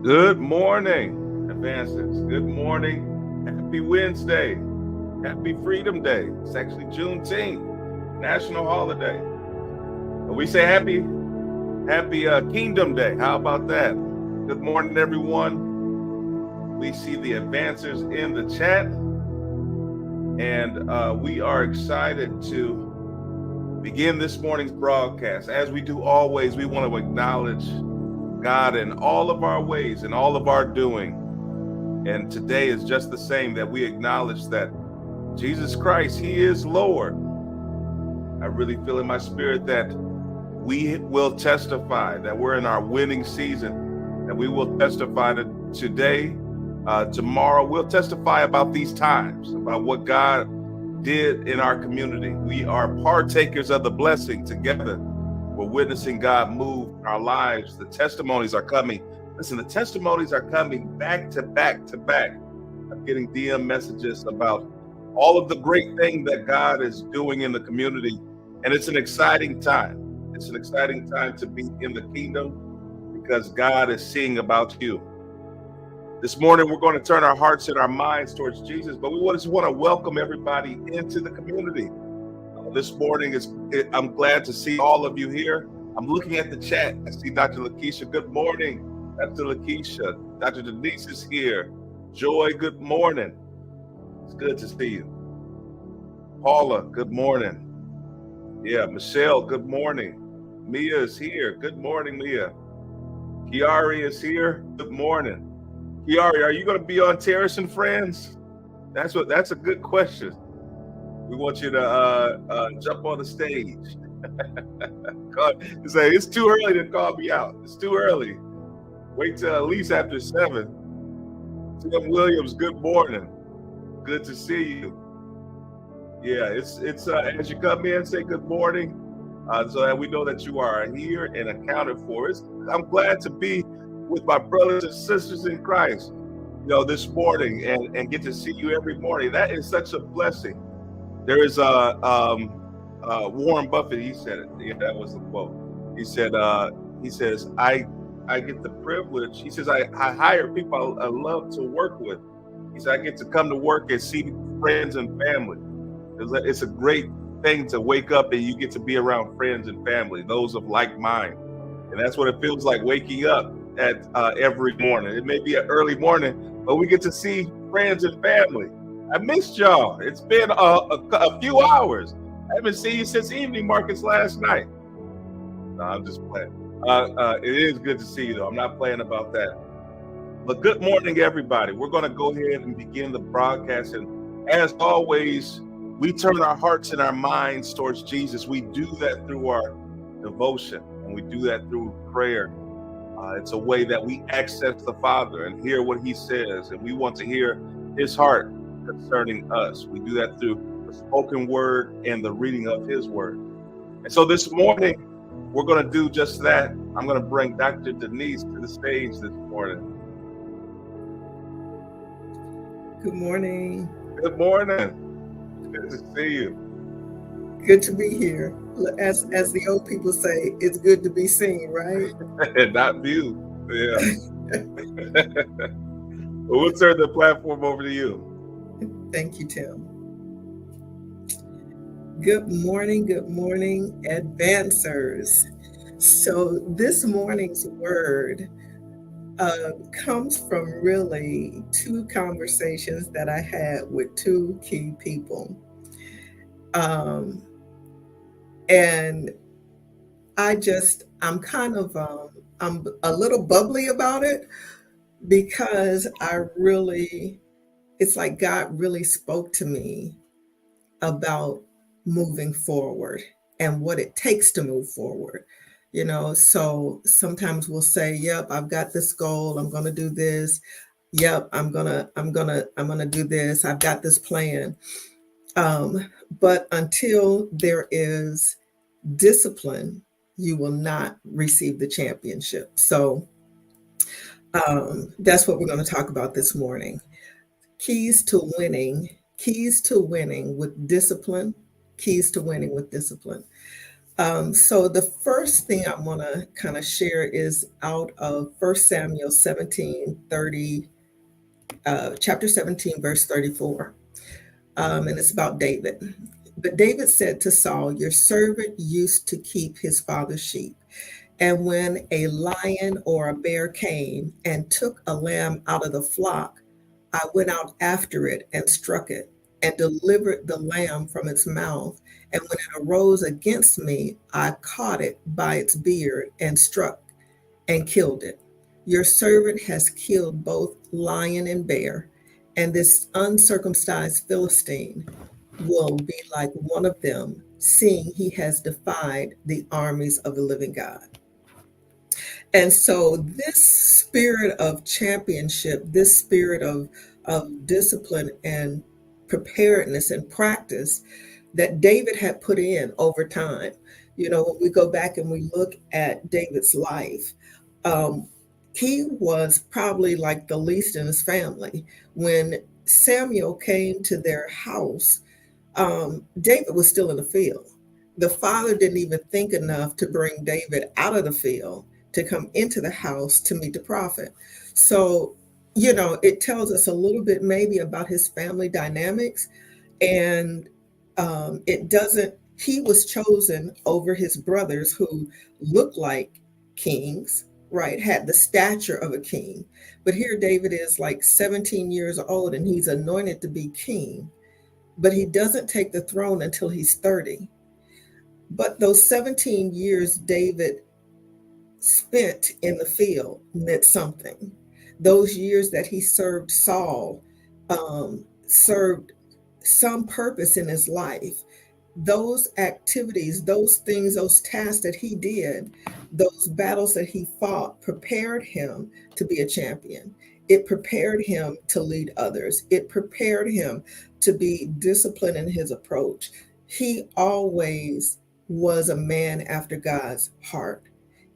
Good morning, Advances. Good morning. Happy Wednesday. Happy Freedom Day. It's actually Juneteenth, national holiday. But we say happy Kingdom Day. How about that? Good morning, everyone. We see the advancers in the chat, and we are excited to begin this morning's broadcast. As we do always, we want to acknowledge God in all of our ways and all of our doing. And today is just the same, that we acknowledge that Jesus Christ, He is Lord. I really feel in my spirit that we will testify that we're in our winning season, that we will testify today, tomorrow. We'll testify about these times, about what God did in our community. We are partakers of the blessing together. We're witnessing God move in our lives. The testimonies are coming. Listen, the testimonies are coming back to back to back. I'm getting DM messages about all of the great things that God is doing in the community. And it's an exciting time. It's an exciting time to be in the kingdom because God is seeing about you. This morning, we're going to turn our hearts and our minds towards Jesus, but we just want to welcome everybody into the community. This morning, I'm glad to see all of you here. I'm looking at the chat. I see Dr. Lakeisha. Good morning, Dr. Lakeisha. Dr. Denise is here. Joy, good morning. It's good to see you. Paula, good morning. Yeah, Michelle, good morning. Mia is here. Good morning, Mia. Kiari is here. Good morning. Kiari, are you going to be on Terrace and Friends? That's a good question. We want you to jump on the stage. Say it's too early to call me out. It's too early. Wait till at least after 7. Tim Williams, good morning. Good to see you. Yeah, it's as you come in, say good morning, so that we know that you are here and accounted for. I'm glad to be with my brothers and sisters in Christ, this morning and get to see you every morning. That is such a blessing. There is Warren Buffett. He said it. Yeah, that was the quote. He said, he says, I get the privilege. He says, I hire people I love to work with. He said, I get to come to work and see friends and family. It's a great thing to wake up and you get to be around friends and family, those of like mind. And that's what it feels like waking up at every morning. It may be an early morning, but we get to see friends and family. I missed y'all. It's been a few hours. I haven't seen you since evening markets last night. No, I'm just playing. It is good to see you, though. I'm not playing about that. But good morning, everybody. We're going to go ahead and begin the broadcast. And as always, we turn our hearts and our minds towards Jesus. We do that through our devotion, and we do that through prayer. It's a way that we access the Father and hear what He says, and we want to hear His heart concerning us. We do that through the spoken word and the reading of His word. And so this morning, we're going to do just that. I'm going to bring Dr. Denise to the stage this morning. Good morning. Good morning. Good to see you. Good to be here. As the old people say, it's good to be seen, right? Not viewed. Yeah. Well, we'll turn the platform over to you. Thank you, Tim. Good morning, advancers. So this morning's word comes from really 2 conversations that I had with 2 key people. And I'm kind of, I'm a little bubbly about it because it's like God really spoke to me about moving forward and what it takes to move forward. So sometimes we'll say, yep, I've got this goal. I'm going to do this. Yep, I'm going to do this. I've got this plan. But until there is discipline, you will not receive the championship. So that's what we're going to talk about this morning. Keys to winning with discipline. So the first thing I want to kind of share is out of 1 Samuel 17:30, chapter 17, verse 34. And it's about David. But David said to Saul, "Your servant used to keep his father's sheep. And when a lion or a bear came and took a lamb out of the flock, I went out after it and struck it and delivered the lamb from its mouth. And when it arose against me, I caught it by its beard and struck and killed it. Your servant has killed both lion and bear, and this uncircumcised Philistine will be like one of them, seeing he has defied the armies of the living God." And so this spirit of championship, this spirit of discipline and preparedness and practice that David had put in over time. When we go back and we look at David's life, he was probably like the least in his family. When Samuel came to their house, David was still in the field. The father didn't even think enough to bring David out of the field to come into the house to meet the prophet. So, it tells us a little bit maybe about his family dynamics. And he was chosen over his brothers who looked like kings, right? Had the stature of a king. But here David is like 17 years old and he's anointed to be king, but he doesn't take the throne until he's 30. But those 17 years David spent in the field meant something. Those years that he served Saul served some purpose in his life. Those activities, those things, those tasks that he did, those battles that he fought prepared him to be a champion. It prepared him to lead others. It prepared him to be disciplined in his approach. He always was a man after God's heart.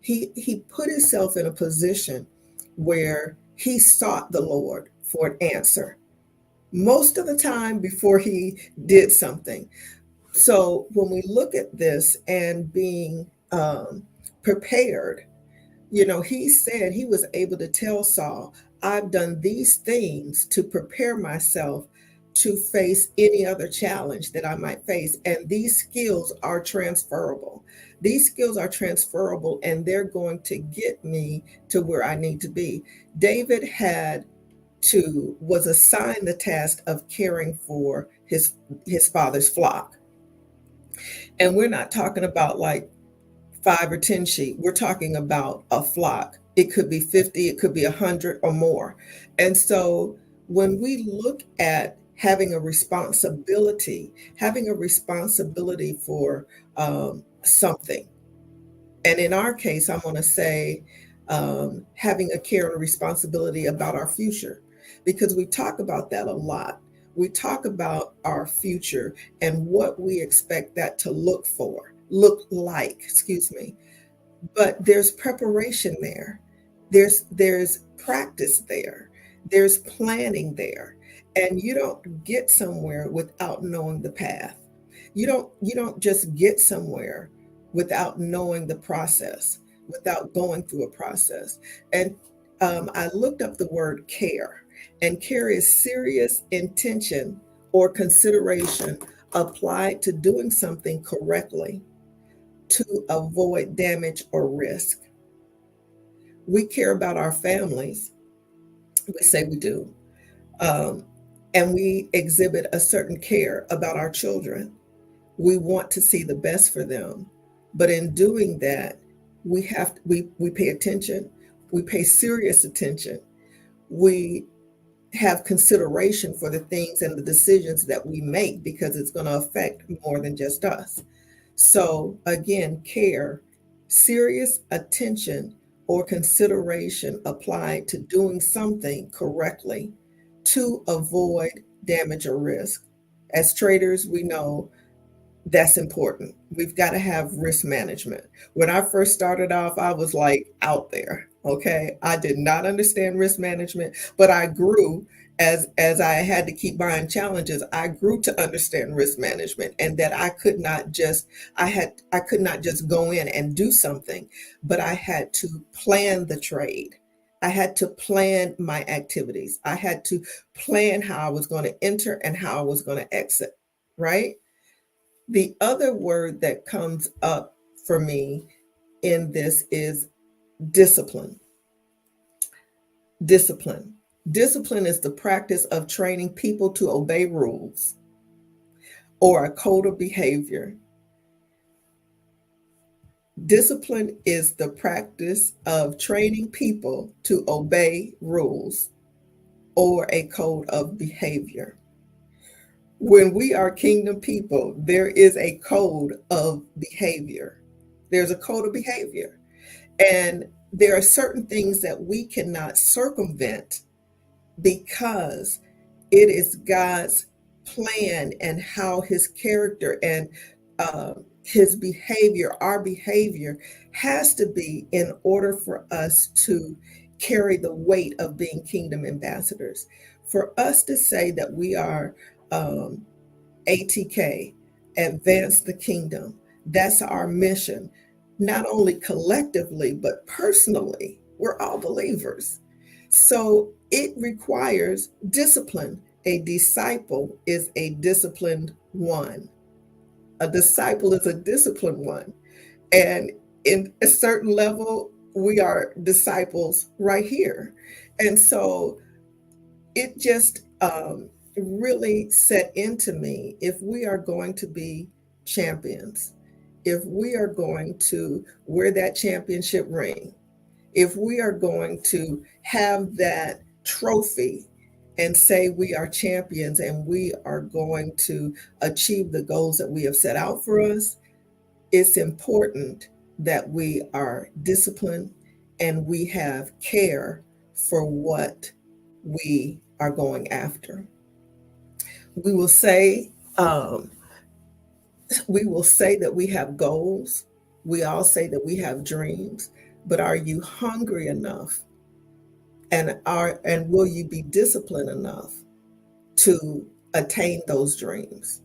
He put himself in a position where he sought the Lord for an answer most of the time before he did something. So when we look at this and being prepared, he said he was able to tell Saul, "I've done these things to prepare myself to face any other challenge that I might face. And these skills are transferable. These skills are transferable, and they're going to get me to where I need to be." David was assigned the task of caring for his father's flock. And we're not talking about like 5 or 10 sheep. We're talking about a flock. It could be 50, it could be 100 or more. And so when we look at having a responsibility for something, and in our case, I want to say having a care and a responsibility about our future, because we talk about that a lot. We talk about our future and what we expect that to look like, but there's preparation there. There's practice there. There's planning there. And you don't get somewhere without knowing the path. You don't just get somewhere without knowing the process, without going through a process. And I looked up the word care, and care is serious intention or consideration applied to doing something correctly to avoid damage or risk. We care about our families. We say we do. And we exhibit a certain care about our children. We want to see the best for them. But in doing that, we pay attention. We pay serious attention. We have consideration for the things and the decisions that we make, because it's going to affect more than just us. So again, care, serious attention or consideration applied to doing something correctly to avoid damage or risk. As traders, we know that's important. We've got to have risk management. When I first started off, I was like out there. Okay. I did not understand risk management, but I grew as I had to keep buying challenges, I grew to understand risk management, and that I could not just go in and do something, but I had to plan the trade. I had to plan my activities. I had to plan how I was going to enter and how I was going to exit, right? The other word that comes up for me in this is discipline. Discipline. Discipline is the practice of training people to obey rules or a code of behavior. Discipline is the practice of training people to obey rules or a code of behavior. When we are kingdom people, there is a code of behavior. There's a code of behavior. And there are certain things that we cannot circumvent because it is God's plan and how his character and his behavior, our behavior, has to be in order for us to carry the weight of being kingdom ambassadors. For us to say that we are ATK, advance the kingdom, that's our mission, not only collectively, but personally. We're all believers. So it requires discipline. A disciple is a disciplined one. A disciple is a disciplined one. And in a certain level, we are disciples right here. And so it just really set into me, if we are going to be champions, if we are going to wear that championship ring, if we are going to have that trophy and say we are champions and we are going to achieve the goals that we have set out for us, it's important that we are disciplined and we have care for what we are going after. We will say that we have goals. We all say that we have dreams, but are you hungry enough? And will you be disciplined enough to attain those dreams?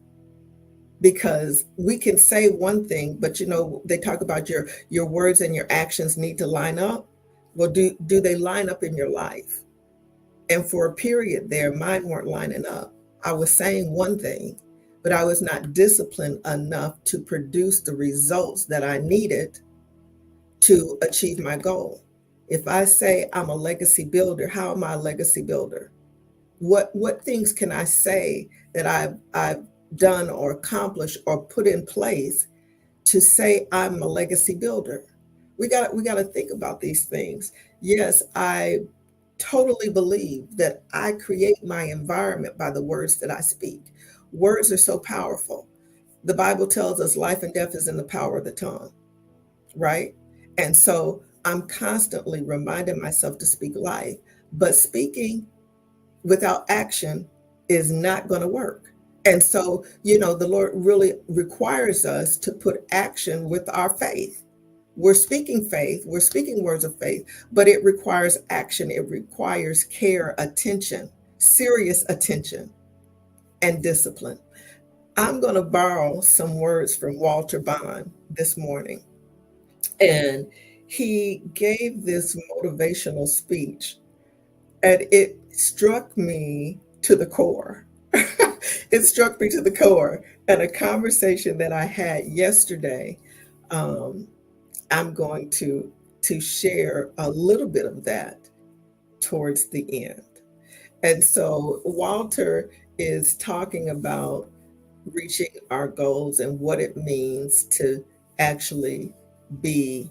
Because we can say one thing, but they talk about your words and your actions need to line up. Well, do they line up in your life? And for a period there, mine weren't lining up. I was saying one thing, but I was not disciplined enough to produce the results that I needed to achieve my goal. If I say I'm a legacy builder, how am I a legacy builder? What things can I say that I've done or accomplished or put in place to say I'm a legacy builder? We got to think about these things. Yes, I totally believe that I create my environment by the words that I speak. Words are so powerful. The Bible tells us life and death is in the power of the tongue, right? And so I'm constantly reminding myself to speak life, but speaking without action is not going to work. And so, the Lord really requires us to put action with our faith. We're speaking faith, we're speaking words of faith, but it requires action. It requires care, attention, serious attention, and discipline. I'm going to borrow some words from Walter Bond this morning. And he gave this motivational speech, and it struck me to the core. It struck me to the core. And a conversation that I had yesterday, I'm going to share a little bit of that towards the end. And so Walter is talking about reaching our goals and what it means to actually be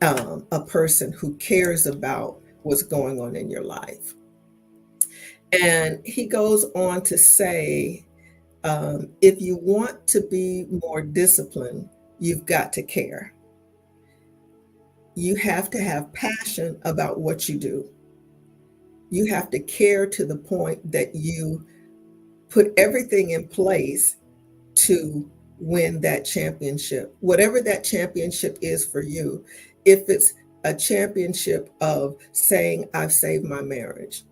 a person who cares about what's going on in your life. And he goes on to say, if you want to be more disciplined, you've got to care. You have to have passion about what you do. You have to care to the point that you put everything in place to win that championship, whatever that championship is for you. If it's a championship of saying, I've saved my marriage,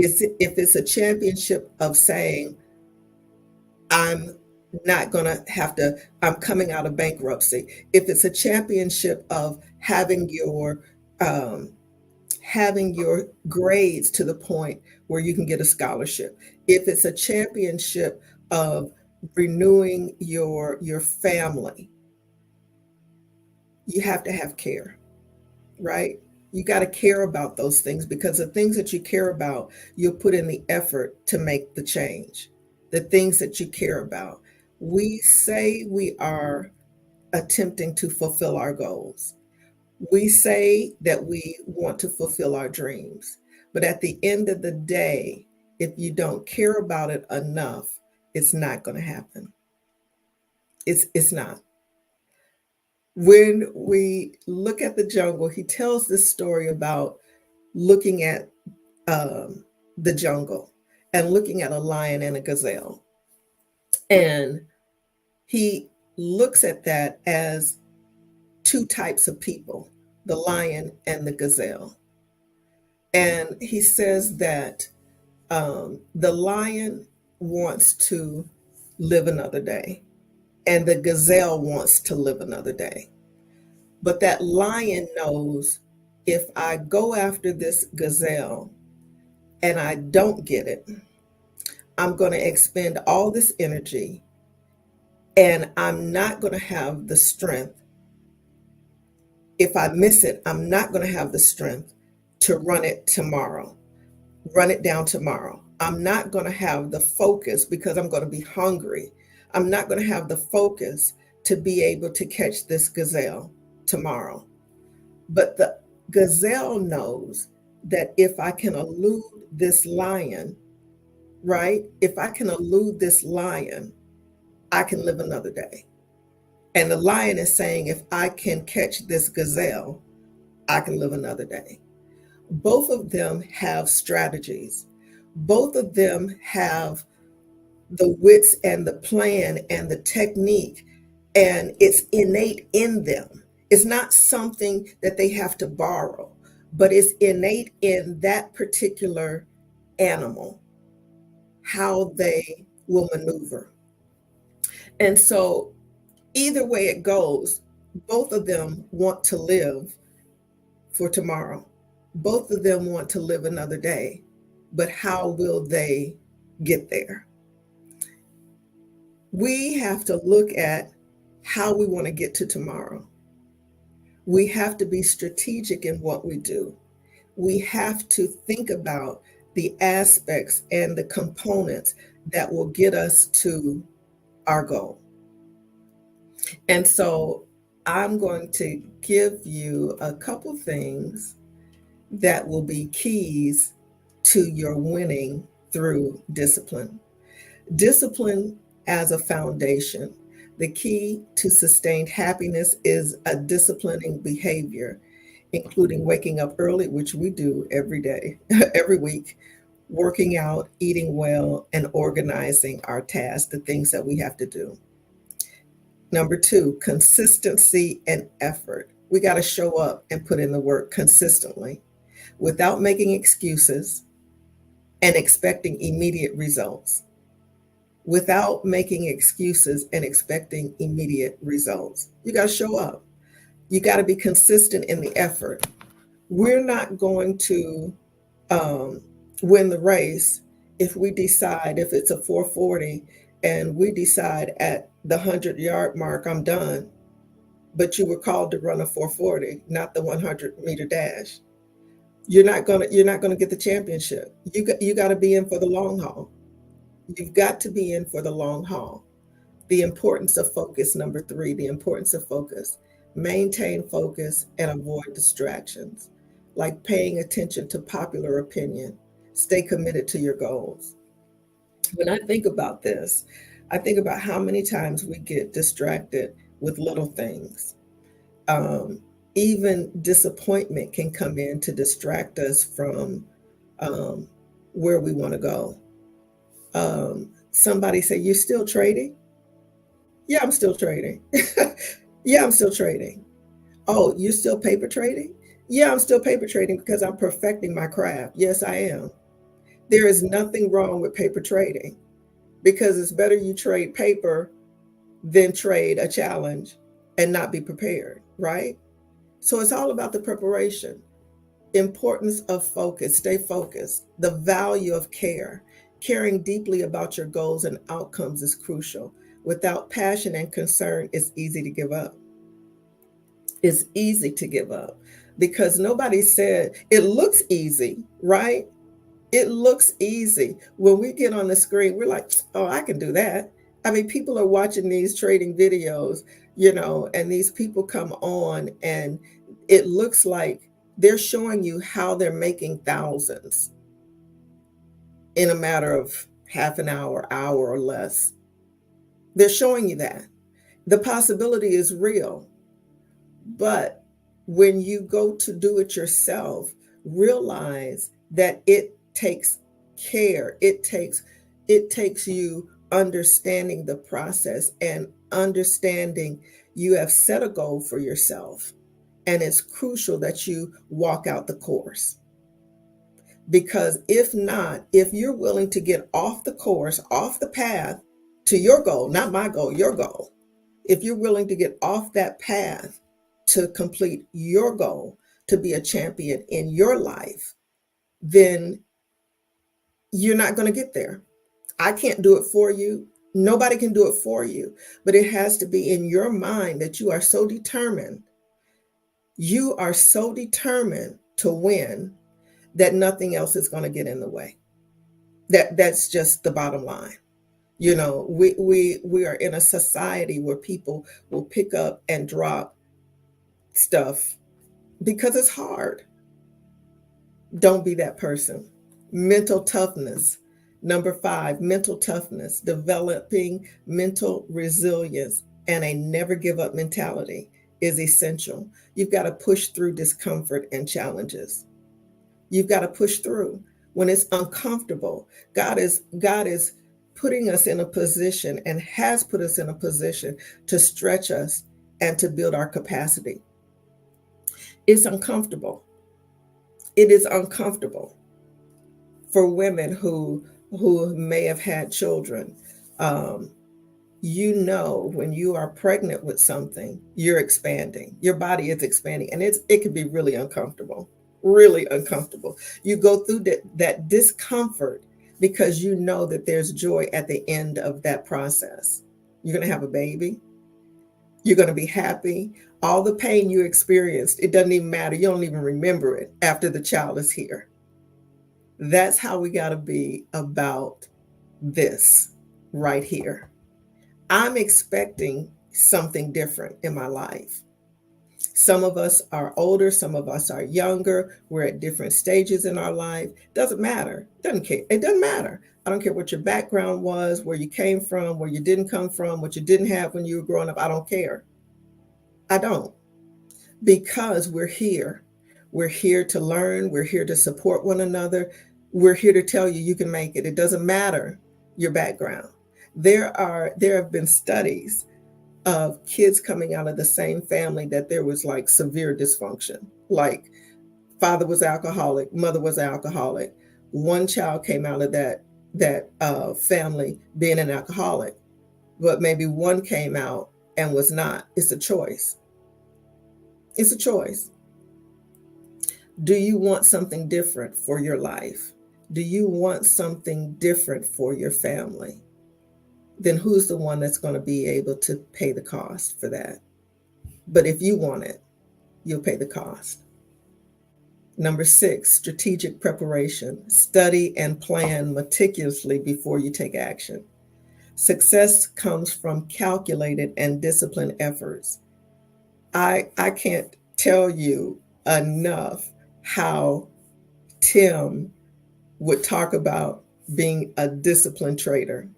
If it's a championship of saying, I'm not going to have to, I'm coming out of bankruptcy. If it's a championship of um, having your grades to the point where you can get a scholarship. If it's a championship of renewing your family, you have to have care, right? You got to care about those things, because the things that you care about, you'll put in the effort to make the change. The things that you care about. We say we are attempting to fulfill our goals. We say that we want to fulfill our dreams. But at the end of the day, if you don't care about it enough, it's not going to happen. It's not. When we look at the jungle, he tells this story about looking at the jungle and looking at a lion and a gazelle. And he looks at that as two types of people, the lion and the gazelle. And he says that the lion wants to live another day, and the gazelle wants to live another day. But that lion knows, if I go after this gazelle and I don't get it, I'm going to expend all this energy, and I'm not going to have the strength. If I miss it, I'm not going to have the strength to run it down tomorrow. I'm not going to have the focus, because I'm going to be hungry. I'm not going to have the focus to be able to catch this gazelle tomorrow. But the gazelle knows that if I can elude this lion, right? If I can elude this lion, I can live another day. And the lion is saying, if I can catch this gazelle, I can live another day. Both of them have strategies. Both of them have the wits and the plan and the technique, and it's innate in them. It's not something that they have to borrow, but it's innate in that particular animal, how they will maneuver. And so either way it goes, both of them want to live for tomorrow. Both of them want to live another day, but how will they get there? We have to look at how we want to get to tomorrow. We have to be strategic in what we do. We have to think about the aspects and the components that will get us to our goal. And so I'm going to give you a couple things that will be keys to your winning through discipline. Discipline as a foundation. The key to sustained happiness is a disciplining behavior, including waking up early, which we do every day, every week, working out, eating well, and organizing our tasks, the things that we have to do. Number 2, consistency and effort. We got to show up and put in the work consistently without making excuses and expecting immediate results. Without making excuses and expecting immediate results. You got to show up. You got to be consistent in the effort. We're not going to win the race if we decide, if it's a 440 and we decide at the 100-yard mark, I'm done. But you were called to run a 440, not the 100-meter dash. You're not gonna get the championship. You got to be in for the long haul. You've got to be in for the long haul. The importance of focus, number 3, the importance of focus. Maintain focus and avoid distractions, like paying attention to popular opinion. Stay committed to your goals. When I think about this, I think about how many times we get distracted with little things. Even disappointment can come in to distract us from where we want to go. Somebody say, "You still trading?" Yeah, I'm still trading. Yeah, I'm still trading. Oh, you're still paper trading? Yeah, I'm still paper trading because I'm perfecting my craft. Yes, I am. There is nothing wrong with paper trading, because it's better you trade paper than trade a challenge and not be prepared, right? So it's all about the preparation. Importance of focus, stay focused. The value of care. Caring deeply about your goals and outcomes is crucial. Without passion and concern, it's easy to give up. It's easy to give up because nobody said it looks easy, right? It looks easy. When we get on the screen, we're like, oh, I can do that. I mean, people are watching these trading videos, and these people come on and it looks like they're showing you how they're making thousands in a matter of half an hour or less. They're showing you that. The possibility is real. But when you go to do it yourself, realize that it takes care. It takes you understanding the process and understanding you have set a goal for yourself. And it's crucial that you walk out the course. Because if not, if you're willing to get off the course, off the path to your goal, not my goal, your goal, if you're willing to get off that path to complete your goal, to be a champion in your life, then you're not going to get there. I can't do it for you. Nobody can do it for you, but it has to be in your mind that you are so determined. You are so determined to win that nothing else is going to get in the way. That's just the bottom line. We are in a society where people will pick up and drop stuff because it's hard. Don't be that person. Mental toughness. Number 5, mental toughness, developing mental resilience and a never give up mentality is essential. You've got to push through discomfort and challenges. You've got to push through when it's uncomfortable. God is putting us in a position and has put us in a position to stretch us and to build our capacity. It's uncomfortable. It is uncomfortable for women who may have had children. When you are pregnant with something, you're expanding. Your body is expanding, and it can be really uncomfortable. Really uncomfortable. You go through that discomfort because you know that there's joy at the end of that process. You're going to have a baby. You're going to be happy. All the pain you experienced, it doesn't even matter. You don't even remember it after the child is here. That's how we got to be about this right here. I'm expecting something different in my life. Some of us are older, some of us are younger. We're at different stages in our life. Doesn't matter. Doesn't care. It doesn't matter. I don't care what your background was, where you came from, where you didn't come from, what you didn't have when you were growing up. I don't care. I don't. Because we're here. We're here to learn. We're here to support one another. We're here to tell you can make it. It doesn't matter your background. There have been studies of kids coming out of the same family that there was like severe dysfunction. Like father was alcoholic, mother was alcoholic. One child came out of that family being an alcoholic, but maybe one came out and was not. It's a choice. It's a choice. Do you want something different for your life? Do you want something different for your family? Then who's the one that's going to be able to pay the cost for that? But if you want it, you'll pay the cost. Number 6, strategic preparation. Study and plan meticulously before you take action. Success comes from calculated and disciplined efforts. I can't tell you enough how Tim would talk about being a disciplined trader.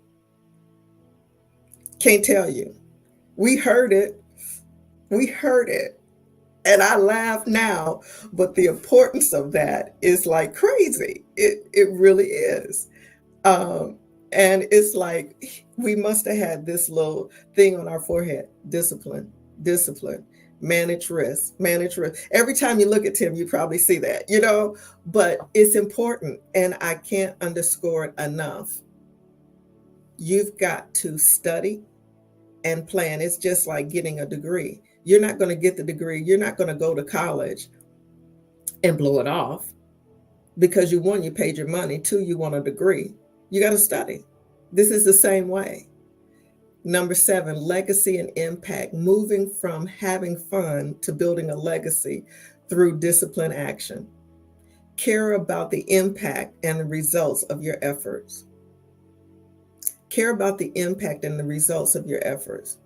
Can't tell you. We heard it. And I laugh now, but the importance of that is like crazy. It really is. And it's like we must have had this little thing on our forehead. Discipline. Manage risk, manage risk. Every time you look at Tim, you probably see that, you know, but it's important. And I can't underscore it enough. You've got to study and plan. It's just like getting a degree. You're not going to get the degree. You're not going to go to college and blow it off because you, one, you paid your money. Two, you want a degree. You got to study. This is the same way. Number 7, legacy and impact, moving from having fun to building a legacy through disciplined action. Care about the impact and the results of your efforts. Care about the impact and the results of your efforts.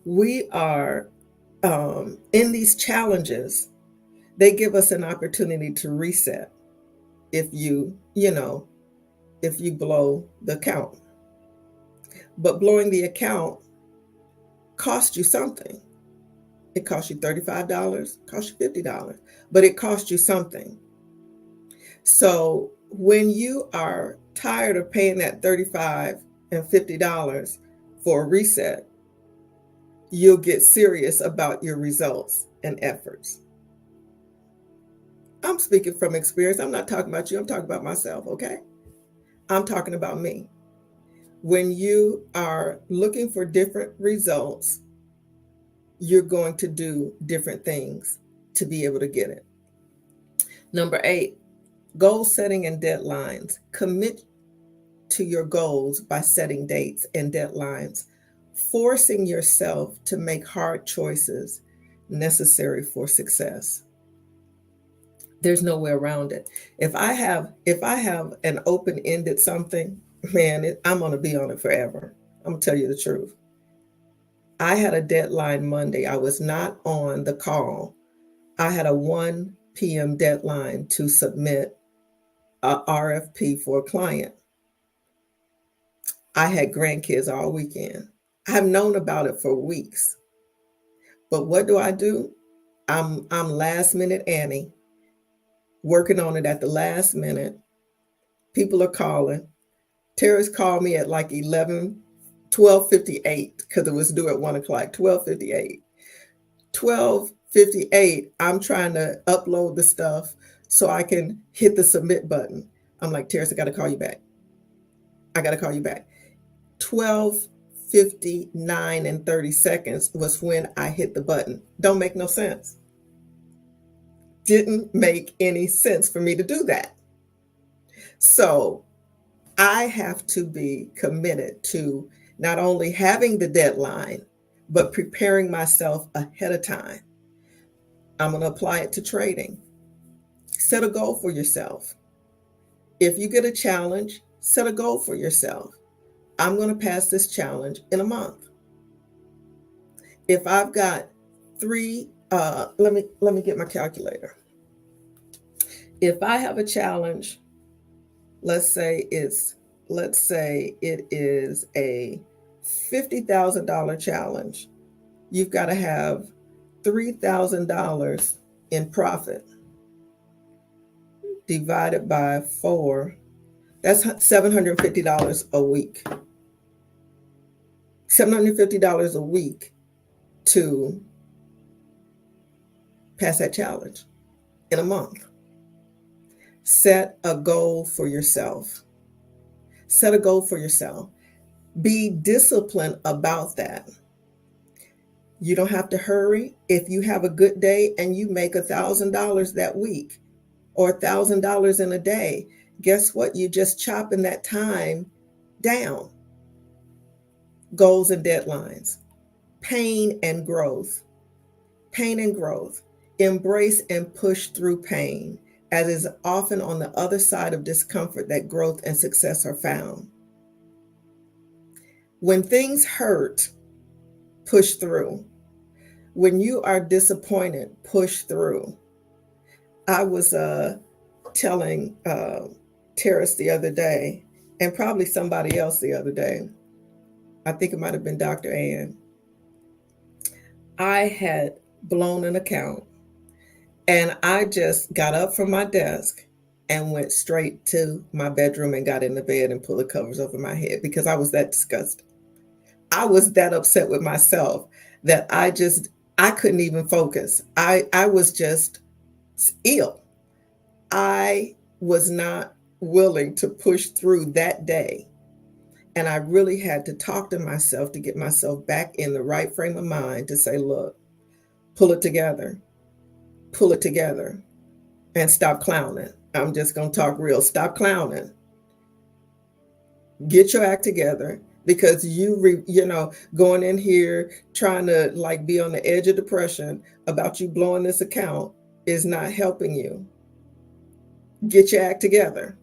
We are in these challenges, they give us an opportunity to reset if you blow the account. But blowing the account costs you something. It costs you $35, costs you $50, but it costs you something. So when you are tired of paying that $35 and $50 for a reset, you'll get serious about your results and efforts. I'm speaking from experience. I'm not talking about you. I'm talking about myself, okay? I'm talking about me. When you are looking for different results, you're going to do different things to be able to get it. Number 8, goal setting and deadlines. Commit to your goals by setting dates and deadlines, forcing yourself to make hard choices necessary for success. There's no way around it. If I have an open-ended something, man, I'm going to be on it forever. I'm going to tell you the truth. I had a deadline Monday. I was not on the call. I had a 1 p.m. deadline to submit a RFP for a client. I had grandkids all weekend. I've known about it for weeks. But what do? I'm last minute Annie, working on it at the last minute. People are calling. Terrace called me at like 12:58 because it was due at 1 o'clock, 12:58. 12:58, I'm trying to upload the stuff so I can hit the submit button. I'm like, Terrace, I got to call you back. 12:59 and 30 seconds was when I hit the button. Don't make no sense. Didn't make any sense for me to do that. So I have to be committed to not only having the deadline, but preparing myself ahead of time. I'm going to apply it to trading. Set a goal for yourself. If you get a challenge, set a goal for yourself. I'm going to pass this challenge in a month. If I've got 3, let me get my calculator. If I have a challenge, let's say it is a $50,000 challenge. You've got to have $3,000 in profit divided by 4. That's $750 a week. $750 a week to pass that challenge in a month. Set a goal for yourself. Set a goal for yourself. Be disciplined about that. You don't have to hurry. If you have a good day and you make $1,000 that week or $1,000 in a day, guess what? You're just chopping that time down. Goals and deadlines. Pain and growth. Pain and growth. Embrace and push through pain, as is often on the other side of discomfort that growth and success are found. When things hurt, push through. When you are disappointed, push through. I was telling Terrace the other day, and probably somebody else the other day, I think it might have been Dr. Ann. I had blown an account, and I just got up from my desk and went straight to my bedroom and got in the bed and pulled the covers over my head because I was that disgusted. I was that upset with myself that I just I couldn't even focus. I was just ill. I was not willing to push through that day. And I really had to talk to myself to get myself back in the right frame of mind to say, look, pull it together, pull it together, and stop clowning. I'm just going to talk real. Stop clowning. Get your act together, because going in here trying to like be on the edge of depression about you blowing this account is not helping you. Get your act together.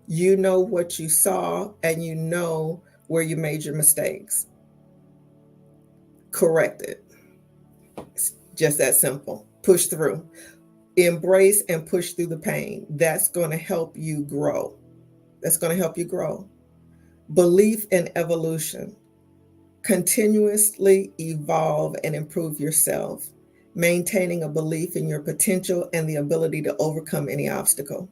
You know what you saw and you know where you made your mistakes. Correct it. It's just that simple. Push through. Embrace and push through the pain. That's going to help you grow. That's going to help you grow. Belief in evolution. Continuously evolve and improve yourself, maintaining a belief in your potential and the ability to overcome any obstacle.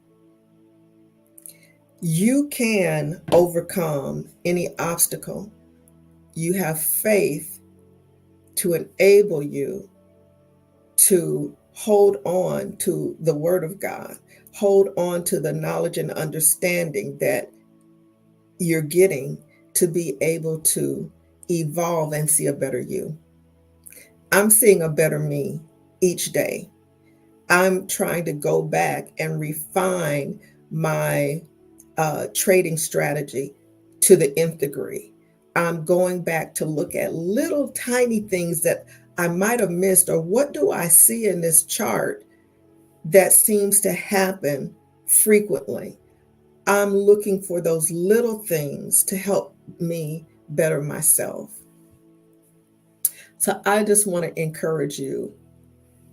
You can overcome any obstacle. You have faith to enable you to hold on to the Word of God, hold on to the knowledge and understanding that you're getting to be able to evolve and see a better you. I'm seeing a better me each day. I'm trying to go back and refine my trading strategy to the nth degree. I'm going back to look at little tiny things that I might have missed, or what do I see in this chart that seems to happen frequently. I'm looking for those little things to help me better myself. So I just want to encourage you,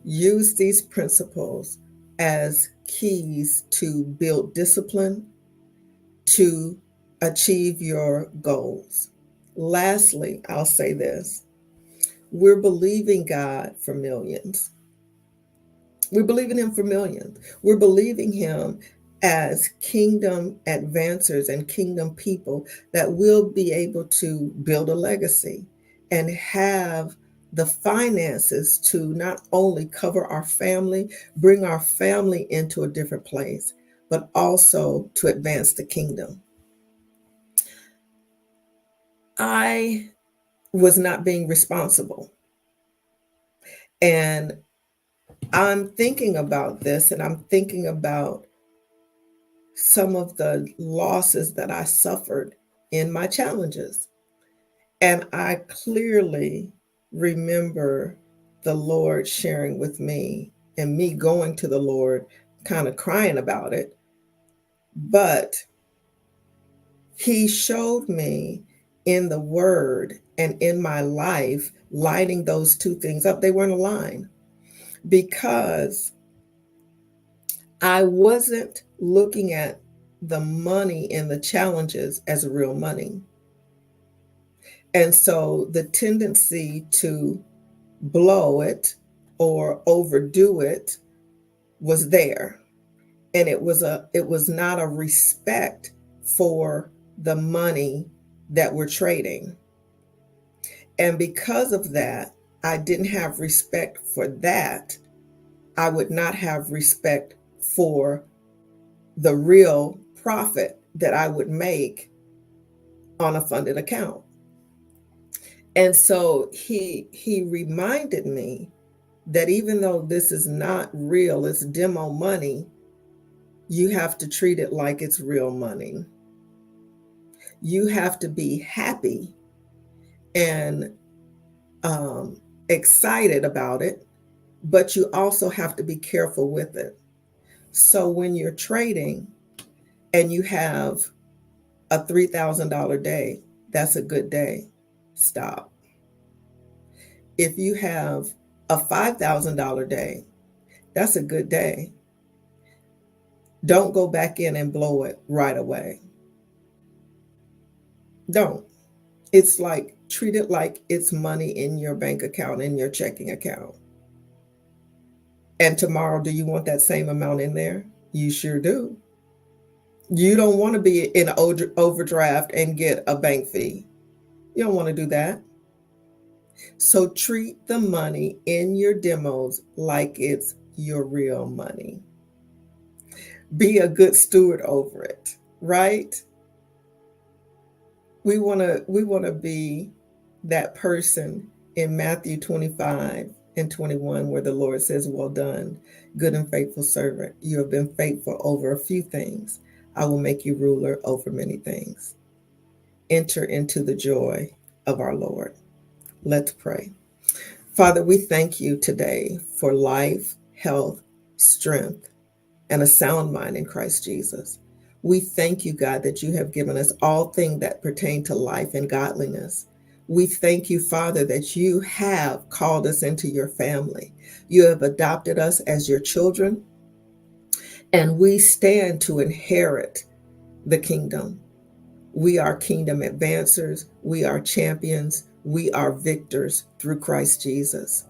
use these principles as keys to build discipline, to achieve your goals. Lastly, I'll say this. We're believing God for millions. We're believing Him for millions. We're believing Him as kingdom advancers and kingdom people that will be able to build a legacy and have the finances to not only cover our family, bring our family into a different place, but also to advance the kingdom. I was not being responsible. And I'm thinking about this, and I'm thinking about some of the losses that I suffered in my challenges. And I clearly remember the Lord sharing with me and me going to the Lord, kind of crying about it. But He showed me in the Word and in my life, lining those two things up. They weren't aligned, because I wasn't looking at the money and the challenges as real money. And so the tendency to blow it or overdo it was there. And it was not a respect for the money that we're trading. And because of that, I didn't have respect for that. I would not have respect for the real profit that I would make on a funded account. And so he reminded me that even though this is not real, it's demo money, you have to treat it like it's real money. You have to be happy and excited about it, but you also have to be careful with it. So when you're trading and you have a $3,000 day, that's a good day. Stop. If you have a $5,000 day, that's a good day. Don't go back in and blow it right away. Don't. It's like, treat it like it's money in your bank account, in your checking account. And tomorrow, do you want that same amount in there? You sure do. You don't want to be in an overdraft and get a bank fee. You don't want to do that. So treat the money in your demos like it's your real money. Be a good steward over it, right? We want to be that person in Matthew 25 and 21 where the Lord says, "Well done, good and faithful servant. You have been faithful over a few things. I will make you ruler over many things." Enter into the joy of our Lord. Let's pray. Father, we thank you today for life, health, strength, and a sound mind in Christ Jesus. We thank you, God, that you have given us all things that pertain to life and godliness. We thank you, Father, that you have called us into your family. You have adopted us as your children, and we stand to inherit the kingdom. We are kingdom advancers. We are champions. We are victors through Christ Jesus.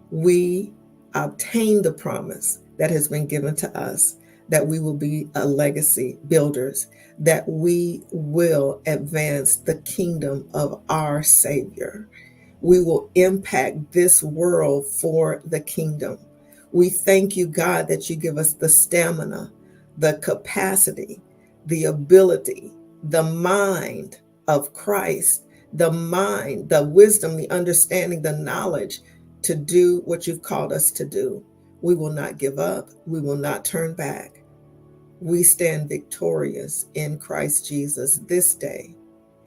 We obtain the promise that has been given to us that we will be a legacy builders, that we will advance the kingdom of our Savior. We will impact this world for the kingdom. We thank you, God, that you give us the stamina, the capacity, the ability, the mind of Christ, the mind, the wisdom, the understanding, the knowledge to do what you've called us to do. We will not give up. We will not turn back. We stand victorious in Christ Jesus this day.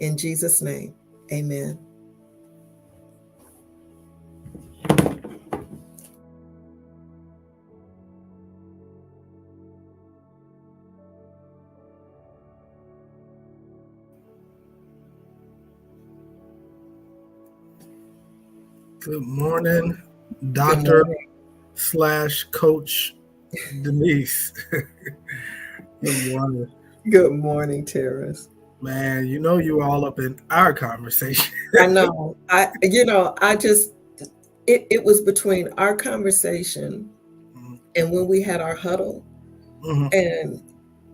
In Jesus' name, amen. Good morning, Dr. / Coach Denise. Good morning. Good morning, Terrace. Man, you know you all up in our conversation. I know. It was between our conversation and when we had our huddle, and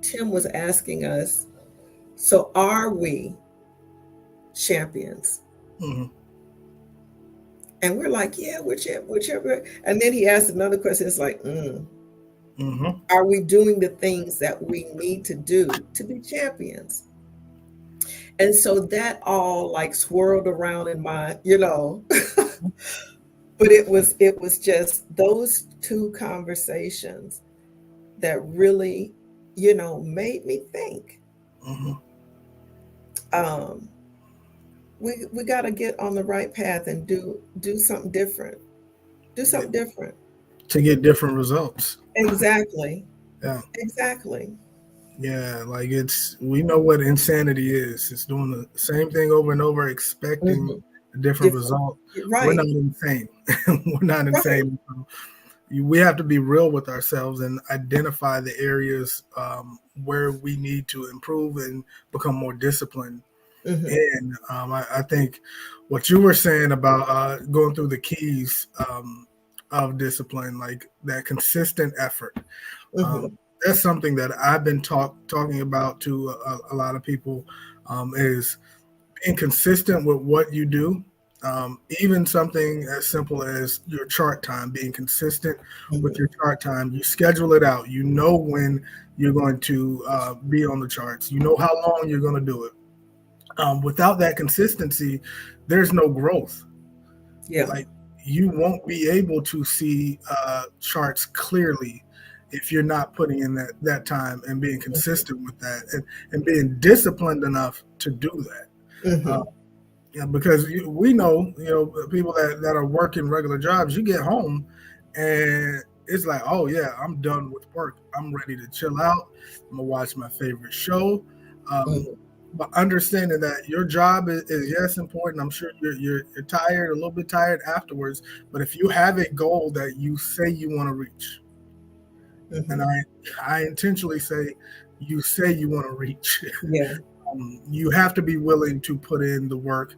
Tim was asking us, so are we champions? And we're like, yeah, we're champions. And then he asked another question. It's like, are we doing the things that we need to do to be champions? And so that all like swirled around in my, but it was just those two conversations that really, made me think. We got to get on the right path and do something different. Do something different. To get different results. Exactly. Yeah. Exactly. Yeah, like we know what insanity is. It's doing the same thing over and over, expecting a different result. Right. We're not insane. We're not insane. Right. We have to be real with ourselves and identify the areas where we need to improve and become more disciplined. And I think what you were saying about going through the keys of discipline, like that consistent effort, that's something that I've been talking about to a lot of people, is being consistent with what you do. Even something as simple as your chart time, being consistent with your chart time. You schedule it out. You know when you're going to be on the charts. You know how long you're going to do it. Without that consistency, there's no growth. Yeah. Like you won't be able to see charts clearly if you're not putting in that time and being consistent with that and being disciplined enough to do that. Yeah, because we know, people that are working regular jobs, you get home and it's like, oh yeah, I'm done with work. I'm ready to chill out. I'm gonna watch my favorite show. But understanding that your job is yes important. I'm sure you're tired, a little bit tired afterwards. But if you have a goal that you say you want to reach, and I intentionally say you want to reach, you have to be willing to put in the work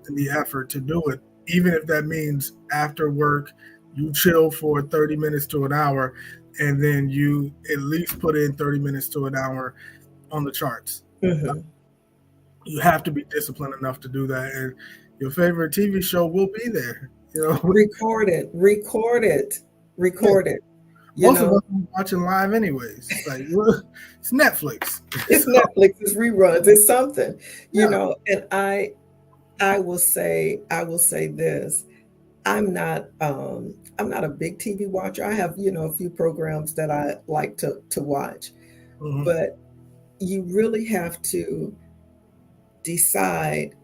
and the effort to do it, even if that means after work you chill for 30 minutes to an hour, and then you at least put in 30 minutes to an hour on the charts. You have to be disciplined enough to do that. And, Your favorite TV show will be there. Record it. Most of us are watching live anyways. Like, it's Netflix. It's Netflix. It's reruns. It's something, And I will say this. I'm not a big TV watcher. I have, a few programs that I like to watch, but you really have to decide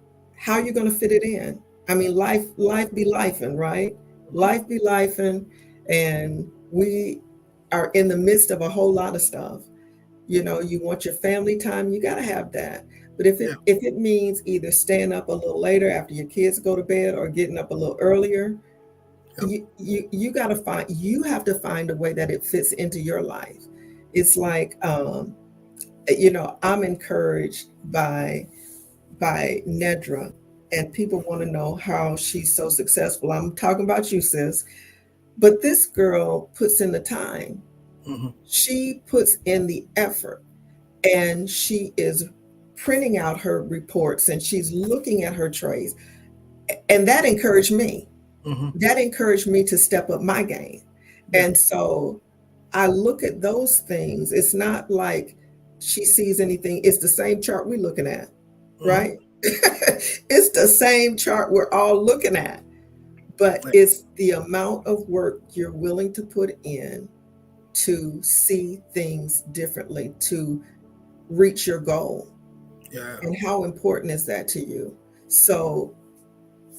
how you're going to fit it in. I mean, life be lifing, right? Life be lifing, and we are in the midst of a whole lot of stuff. You want your family time, you got to have that. But if it means either staying up a little later after your kids go to bed or getting up a little earlier, you have to find a way that it fits into your life. It's like, I'm encouraged by Nedra, and people want to know how she's so successful. I'm talking about you, sis. But this girl puts in the time. She puts in the effort, and she is printing out her reports, and she's looking at her trays. And that encouraged me. That encouraged me to step up my game. And so I look at those things. It's not like she sees anything. It's the same chart we're looking at, right? It's the same chart we're all looking at. But it's the amount of work you're willing to put in to see things differently, to reach your goal. And how important is that to you? So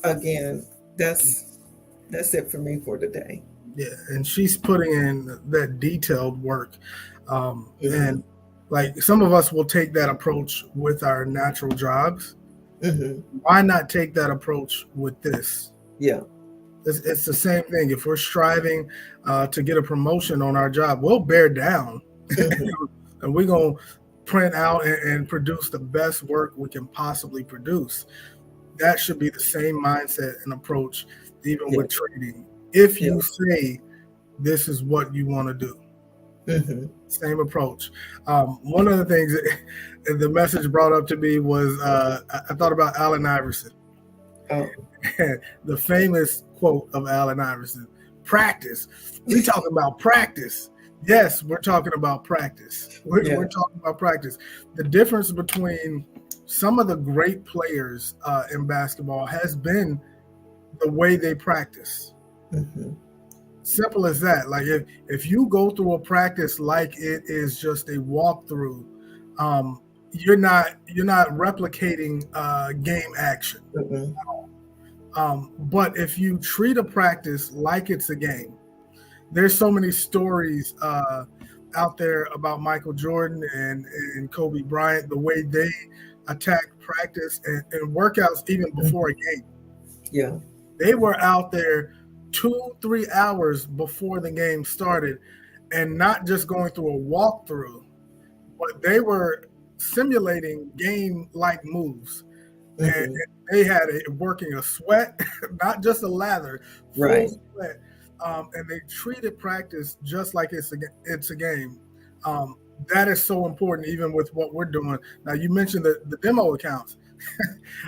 again, that's it for me for today. And she's putting in that detailed work. And like, some of us will take that approach with our natural jobs. Why not take that approach with this? It's the same thing. If we're striving to get a promotion on our job, we'll bear down and we're going to print out and produce the best work we can possibly produce. That should be the same mindset and approach, even with trading. If you say this is what you want to do, same approach. One of the things that the message brought up to me was I thought about Allen Iverson. The famous quote of Allen Iverson: "Practice." We talking about practice. Yes, we're talking about practice. We're talking about practice. The difference between some of the great players in basketball has been the way they practice. Simple as that. Like, if you go through a practice like it is just a walkthrough, you're not replicating game action at all. But if you treat a practice like it's a game, there's so many stories out there about Michael Jordan and Kobe Bryant, the way they attack practice and workouts even before a game. They were out there 2-3 hours before the game started, and not just going through a walkthrough, but they were simulating game-like moves. And they had working a sweat, not just a lather, full sweat. And they treated practice just like it's a game. That is so important, even with what we're doing. Now, you mentioned the demo accounts.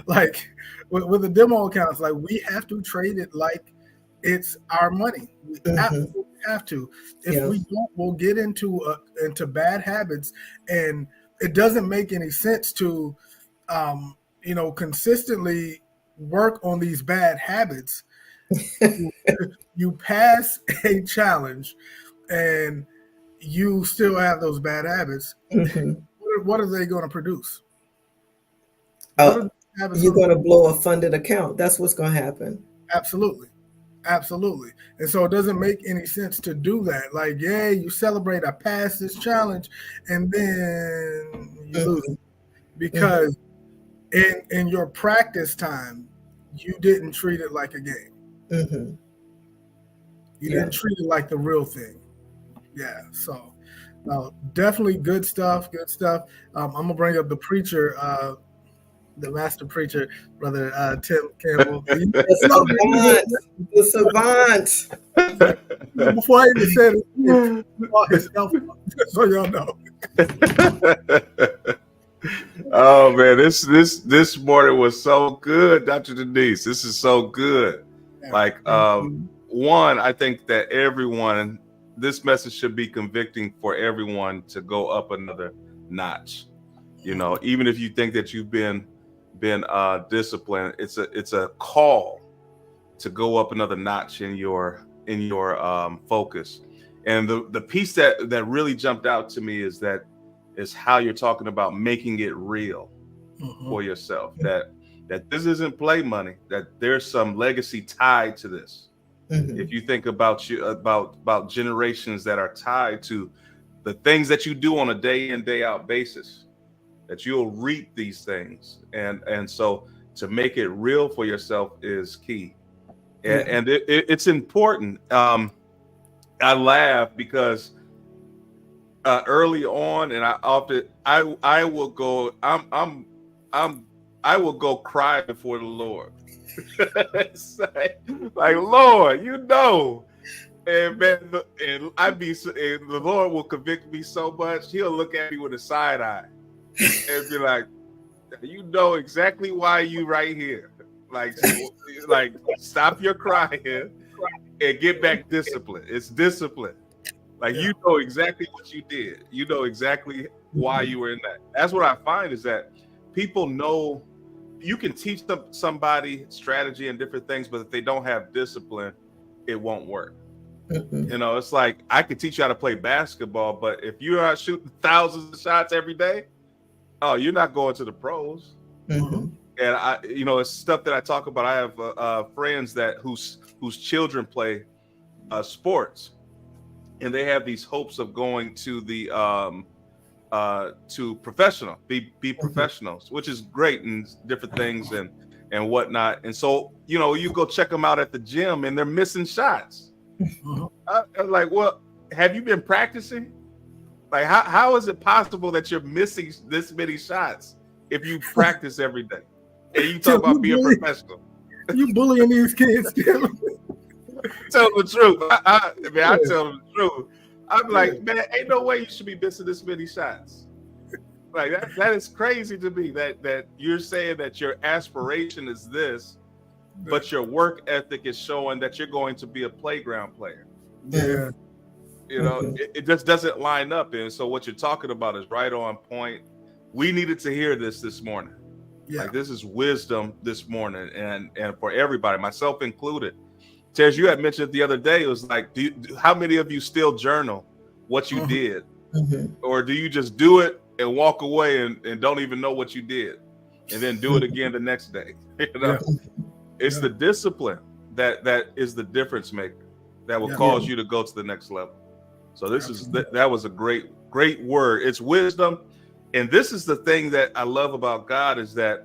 Like, with the demo accounts, like, we have to trade it like it's our money. We absolutely have to. If we don't, we'll get into bad habits, and it doesn't make any sense to, consistently work on these bad habits. You pass a challenge, and you still have those bad habits. What are they going to produce? You're going to blow a funded account. That's what's going to happen. Absolutely. And so it doesn't make any sense to do that. Like, you celebrate, I passed this challenge, and then you lose. Because in your practice time, you didn't treat it like a game. You didn't treat it like the real thing. So definitely good stuff. I'm going to bring up the preacher, the master preacher, Brother Tim Campbell. The savant. Before I even said it, his health, so y'all know. Oh man, this morning was so good, Dr. Denise. This is so good. Like one, I think that everyone, this message should be convicting for everyone to go up another notch. You know, even if you think that you've been disciplined, it's a call to go up another notch in your focus. And the piece that really jumped out to me is how you're talking about making it real for yourself. That this isn't play money. That there's some legacy tied to this. If you think about about generations that are tied to the things that you do on a day in, day out basis, that you'll reap these things. And so to make it real for yourself is key. And it's important. I laugh because early on, and I will go. I will go cry before the Lord. It's like Lord, you know, and man, and the Lord will convict me so much. He'll look at me with a side eye and be like, you know exactly why you right here. Like stop your crying and get back discipline. It's discipline. Like you know exactly what you did. You know exactly why you were in that. That's what I find is that people know you can teach somebody strategy and different things, but if they don't have discipline, it won't work. You know, it's like I could teach you how to play basketball, but if you're not shooting thousands of shots every day, oh, you're not going to the pros. And it's stuff that I talk about. I have friends whose children play sports, and they have these hopes of going to the to professional, be professionals, which is great and different things and whatnot. And so you go check them out at the gym, and they're missing shots. I'm like, well, have you been practicing? Like, how is it possible that you're missing this many shots if you practice every day? And you talk about being professional. You bullying these kids, Tim. Tell them the truth. I tell them the truth. I'm like, man, ain't no way you should be missing this many shots. Like that is crazy to me. That you're saying that your aspiration is this, but your work ethic is showing that you're going to be a playground player. Yeah. It just doesn't line up. And so what you're talking about is right on point. We needed to hear this morning. Yeah. Like this is wisdom this morning, and for everybody, myself included. Tez, you had mentioned the other day, it was like, how many of you still journal what you did? Or do you just do it and walk away and don't even know what you did and then do it again the next day? It's the discipline that is the difference maker that will cause you to go to the next level. So that was a great word. It's wisdom. And this is the thing that I love about God is that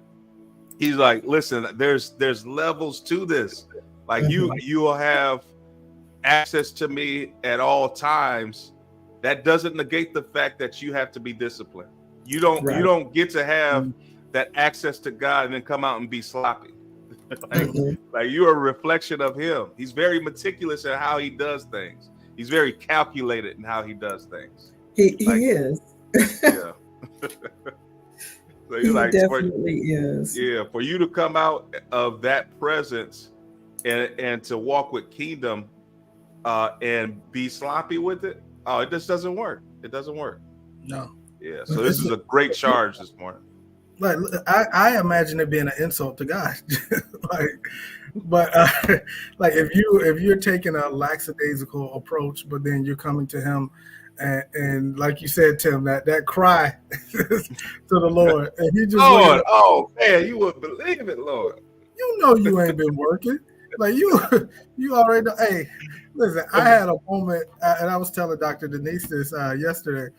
he's like, listen, there's levels to this. Like you will have access to me at all times. That doesn't negate the fact that you have to be disciplined. You don't get to have that access to God and then come out and be sloppy. Like you're a reflection of him. He's very meticulous in how he does things. He's very calculated in how he does things. He is. Yeah. So he definitely is. Yeah, for you to come out of that presence and to walk with kingdom and be sloppy with it, it just doesn't work. It doesn't work. No. Yeah. So this is a great charge this morning. Like I imagine it being an insult to God. But if you're taking a lackadaisical approach, but then you're coming to him and like you said, Tim, that cry to the Lord, and he just Lord, oh man, you wouldn't believe it, Lord. You know you ain't been working. Like you already know. Hey, listen, I had a moment, and I was telling Dr. Denise this yesterday.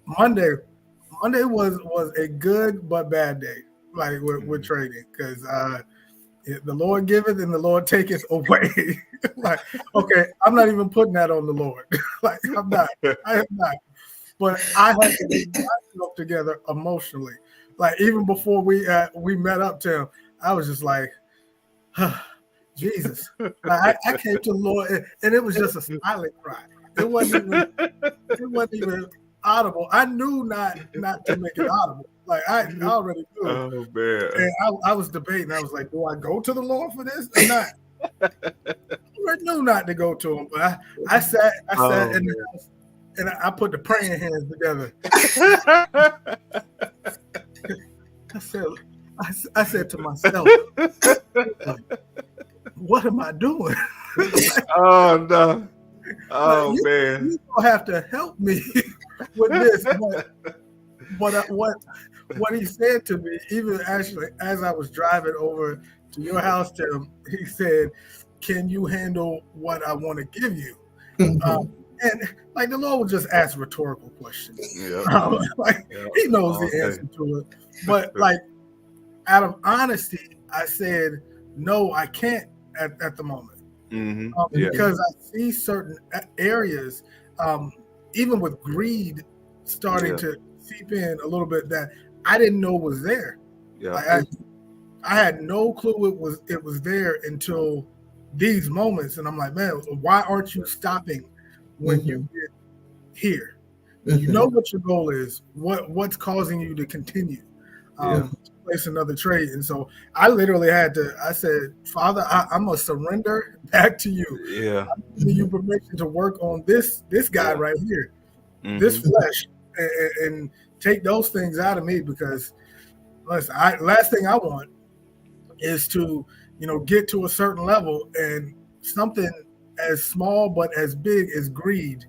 Monday was a good but bad day, like with trading, because the Lord giveth and the Lord taketh away. Like, okay, I'm not even putting that on the Lord. Like, I am not. But I had to get myself together emotionally. Like, even before we met up, Tim, I was just like, Jesus. Like, I came to the Lord, and it was just a silent cry. It wasn't even audible. I knew not to make it audible. Like I already knew. Oh man. And I was debating. I was like, do I go to the Lord for this or not? I knew not to go to him, but I sat in the house and I put the praying hands together. I said to myself, what am I doing? Oh no. Oh like, man. You don't have to help me with this. But what he said to me, even actually as I was driving over to your house, Tim, he said, can you handle what I want to give you? Mhm. And like the Lord will just ask rhetorical questions. Yeah. He knows the answer to it. But like out of honesty, I said, no, I can't at the moment. Mm-hmm. Because I see certain areas, even with greed starting to seep in a little bit that I didn't know was there. Yeah. Like I had no clue it was there until these moments, and I'm like, man, why aren't you stopping when you get here? You know what your goal is, what's causing you to continue to place another trade. And so I literally I said, Father, I'm gonna surrender back to you. Yeah. I'm giving you permission to work on this guy right here, this flesh, and take those things out of me, because listen, last thing I want is to get to a certain level and something as small but as big as greed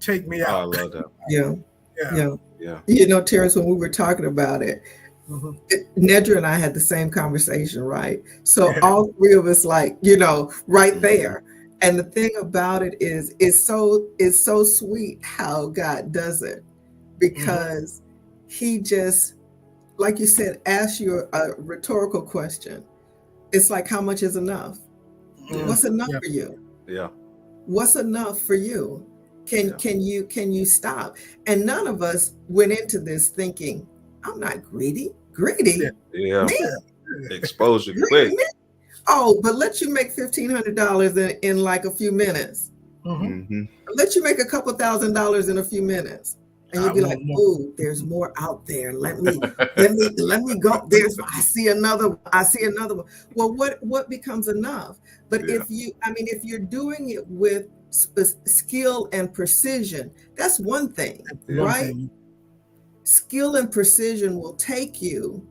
take me out. I love that. Yeah. Terrence, when we were talking about it, Nedra and I had the same conversation, right? So all three of us, like, right there. And the thing about it is, it's so sweet how God does it, because he just, like you said, asks you a rhetorical question. It's like, how much is enough? What's enough for you? Yeah. What's enough for you? Can you stop? And none of us went into this thinking, I'm not greedy. Greedy? Yeah. Me? Exposure quick. Me? Oh, but let you make $1,500 in like a few minutes. Let you make a couple $1,000s in a few minutes. And you'll be like, "Ooh, there's more out there. Let me go. I see another one. Well, what becomes enough? But if you're doing it with skill and precision, that's one thing, right? Skill and precision will take you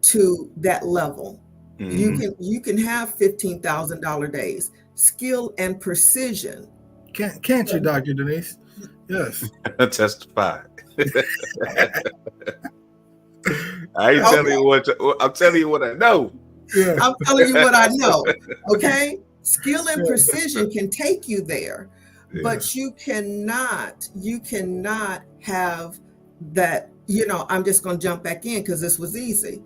to that level. You can have $15,000 days. Skill and precision. Can't you, Dr. Denise? Yes. Testify. I ain't telling you what I'm telling you what I know. Yeah. I'm telling you what I know. Okay. Skill and precision can take you there, but you cannot have that, I'm just going to jump back in because this was easy.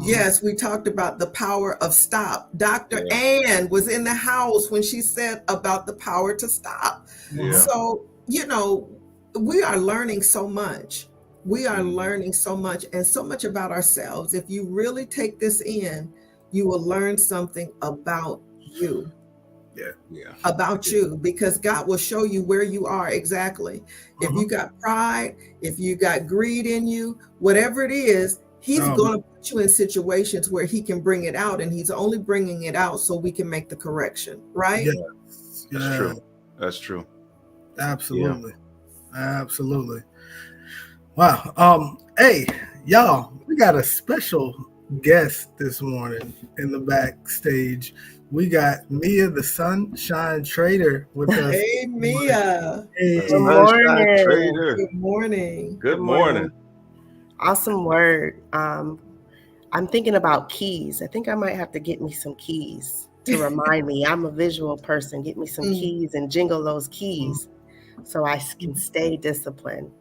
Yes, we talked about the power of stop. Dr. Ann was in the house when she said about the power to stop. So, we are learning so much. We are learning so much, and so much about ourselves. If you really take this in, you will learn something about you. About you, because God will show you where you are exactly. If you got pride, if you got greed in you, whatever it is, he's going to put you in situations where he can bring it out, and he's only bringing it out so we can make the correction, right? That's true. That's true. Absolutely. Absolutely. Wow. Hey, y'all, we got a special guest this morning in the backstage. We got Mia, the Sunshine Trader, with us. Hey, Mia. Hey. Good morning. Trader. Good morning. Good morning. Awesome word. I'm thinking about keys. I think I might have to get me some keys to remind me. I'm a visual person. Get me some keys and jingle those keys so I can stay disciplined.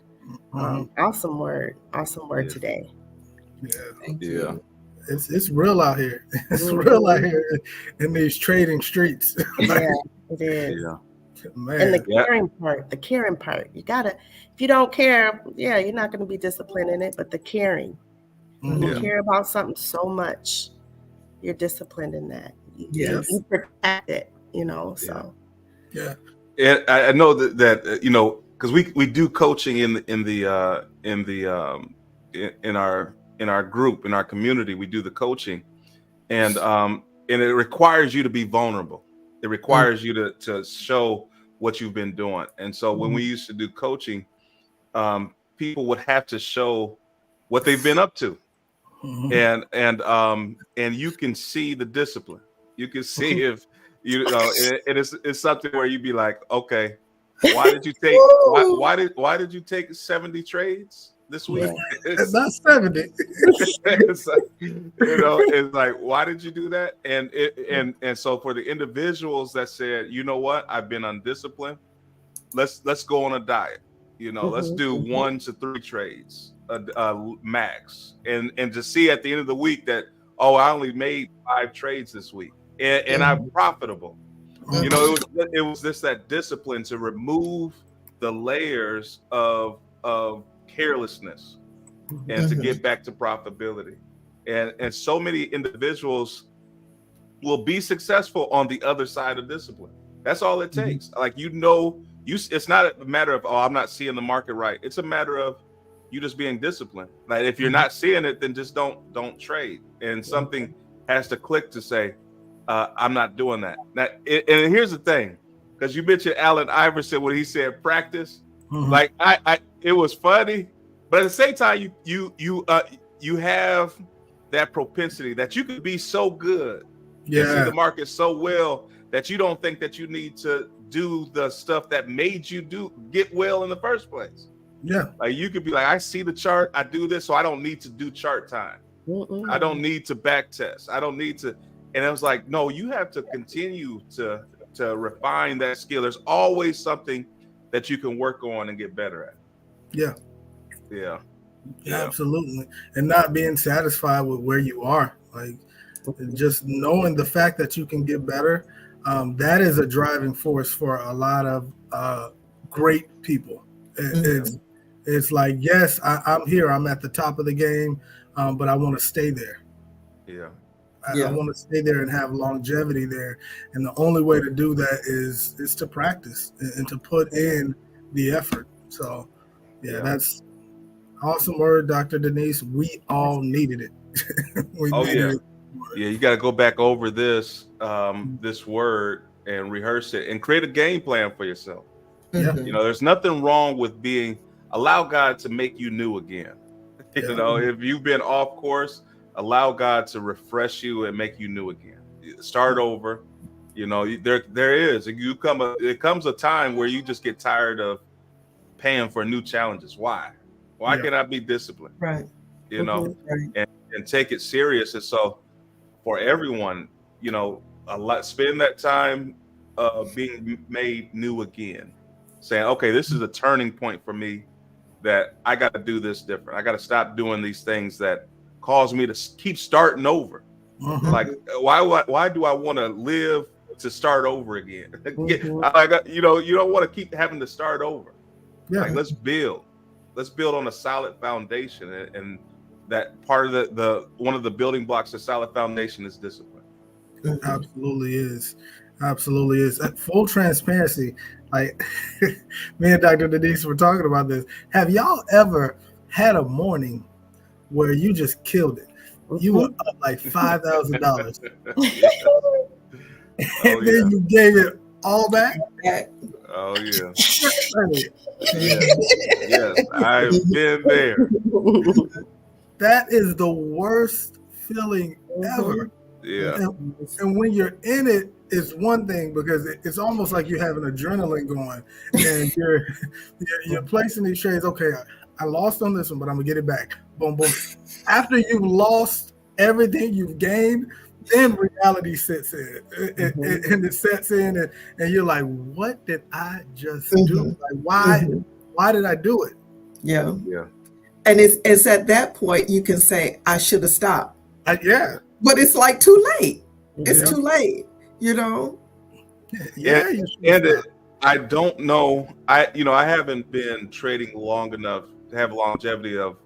Awesome word. Awesome word today. Yeah. It's real out here. It's real out here in these trading streets. Yeah, it is. Yeah. Man. And the caring part. You gotta, if you don't care, you're not gonna be disciplined in it. But the caring, you care about something so much, you're disciplined in that. You protect it, so. Yeah. And I know that because we do coaching in our group, in our community. We do the coaching, and it requires you to be vulnerable. It requires you to show what you've been doing. And so when we used to do coaching, people would have to show what they've been up to, and you can see the discipline. You can see if it's something where you'd be like, okay, why did you take why did you take 70 trades this week? It's not 70. It's like, it's like, why did you do that? And so for the individuals that said, you know what, I've been undisciplined, let's go on a diet. Let's do 1 to 3 trades max, and to see at the end of the week that, oh, I only made 5 trades this week, and I'm profitable. It was just that discipline to remove the layers of carelessness and to get back to profitability. And so many individuals will be successful on the other side of discipline. That's all it takes. Like, it's not a matter of, oh, I'm not seeing the market right. It's a matter of you just being disciplined. Like, if you're not seeing it, then just don't trade. And something has to click to say, I'm not doing that. And here's the thing, because you mentioned Allen Iverson when he said practice. Like, it was funny, but at the same time, you have that propensity that you could be so good, and see the market so well that you don't think that you need to do the stuff that made you get well in the first place. Yeah, like you could be like, I see the chart, I do this, so I don't need to do chart time. I don't need to back test. I don't need to. And I was like, no, you have to continue to refine that skill. There's always something that you can work on and get better at. Yeah, absolutely. And not being satisfied with where you are, like just knowing the fact that you can get better. That is a driving force for a lot of great people. It's like, yes, I'm here. I'm at the top of the game, but I want to stay there. I want to stay there and have longevity there. And the only way to do that is to practice and to put in the effort. So, that's awesome word, Dr. Denise. We all needed it. You got to go back over this this word and rehearse it and create a game plan for yourself. There's nothing wrong with allow God to make you new again. If you've been off course, allow God to refresh you and make you new again. Start over. It comes a time where you just get tired of paying for new challenges. Why can't I be disciplined? Right. And take it serious. And so for everyone, spend that time being made new again, saying, okay, this is a turning point for me, that I got to do this different. I got to stop doing these things that cause me to keep starting over. Like, why do I want to live to start over again? You don't want to keep having to start over. Like, let's build on a solid foundation, and that part of the one of the building blocks of solid foundation is discipline. Absolutely is. At full transparency, like me and Dr. Denise were talking about this. Have y'all ever had a morning where you just killed it? You were up like $5,000, and then you gave it all back? Oh yeah. Yes, I've been there. That is the worst feeling ever. And when you're in it, it's one thing, because it's almost like you have an adrenaline going, and you're placing these trades. Okay, I lost on this one, but I'm gonna get it back. Boom, boom. After you've lost everything you've gained, then reality sets in, and it sets in, and you're like, what did I just do? Like, why did I do it? Yeah. And it's at that point you can say, I should have stopped. But it's like too late. It's too late, I don't know. I haven't been trading long enough to have longevity of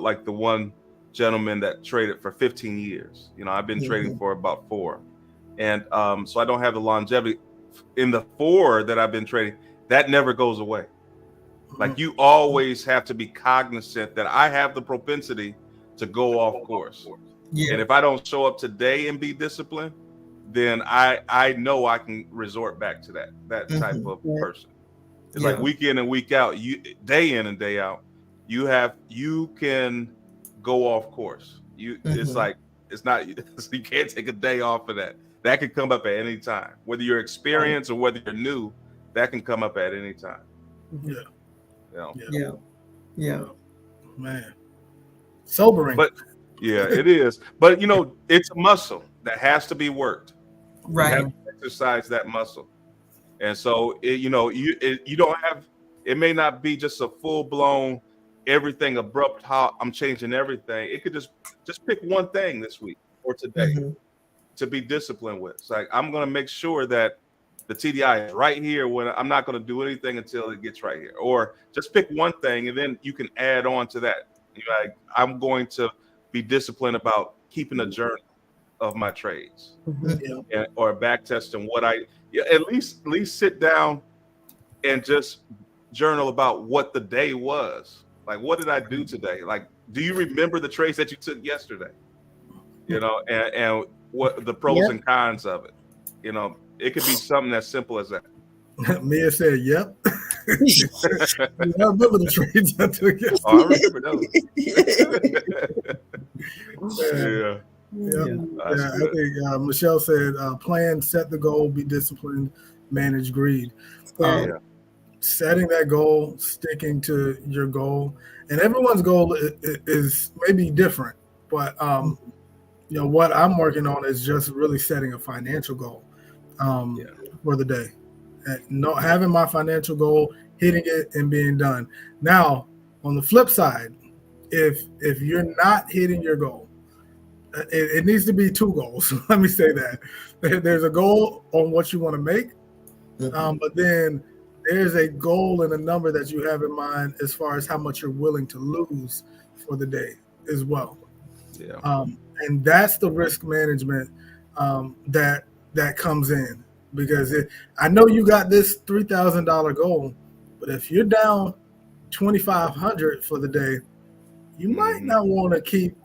like the one gentleman that traded for 15 years. I've been trading for about 4, and so I don't have the longevity in the 4 that I've been trading. That never goes away. Like you always have to be cognizant that I have the propensity to go off course. Yeah. And if I don't show up today and be disciplined, then I know I can resort back to that type of person. It's like week in and week out, you day in and day out, you can go off course. It's like it's not you can't take a day off of that. That can come up at any time. Whether you're experienced or whether you're new, that can come up at any time. Yeah. You know? Yeah. Man. Sobering. But yeah, it is. But it's a muscle that has to be worked. Right. You have to exercise that muscle. And so you don't have, it may not be just a full-blown everything abrupt, how I'm changing everything. It could just pick one thing this week or today to be disciplined with. It's like, I'm going to make sure that the TDI is right here when I'm not going to do anything until it gets right here. Or just pick one thing and then you can add on to that. Like, I'm going to be disciplined about keeping a journal of my trades or back testing what at least sit down and just journal about what the day was. Like, what did I do today? Like, do you remember the trades that you took yesterday? And what the pros and cons of it. It could be something as simple as that. Mia said, "Yep." I remember the trades I took yesterday. Oh, I remember those. I think Michelle said, "Plan, set the goal, be disciplined, manage greed." Setting that goal, sticking to your goal, and everyone's goal is maybe different, but what I'm working on is just really setting a financial goal for the day. Not having my financial goal, hitting it, and being done. Now, on the flip side, if you're not hitting your goal, it needs to be two goals. Let me say that. There's a goal on what you want to make, but then there's a goal and a number that you have in mind as far as how much you're willing to lose for the day as well. And that's the risk management that comes in, because I know you got this $3,000 goal, but if you're down $2,500 for the day, you might not want to keep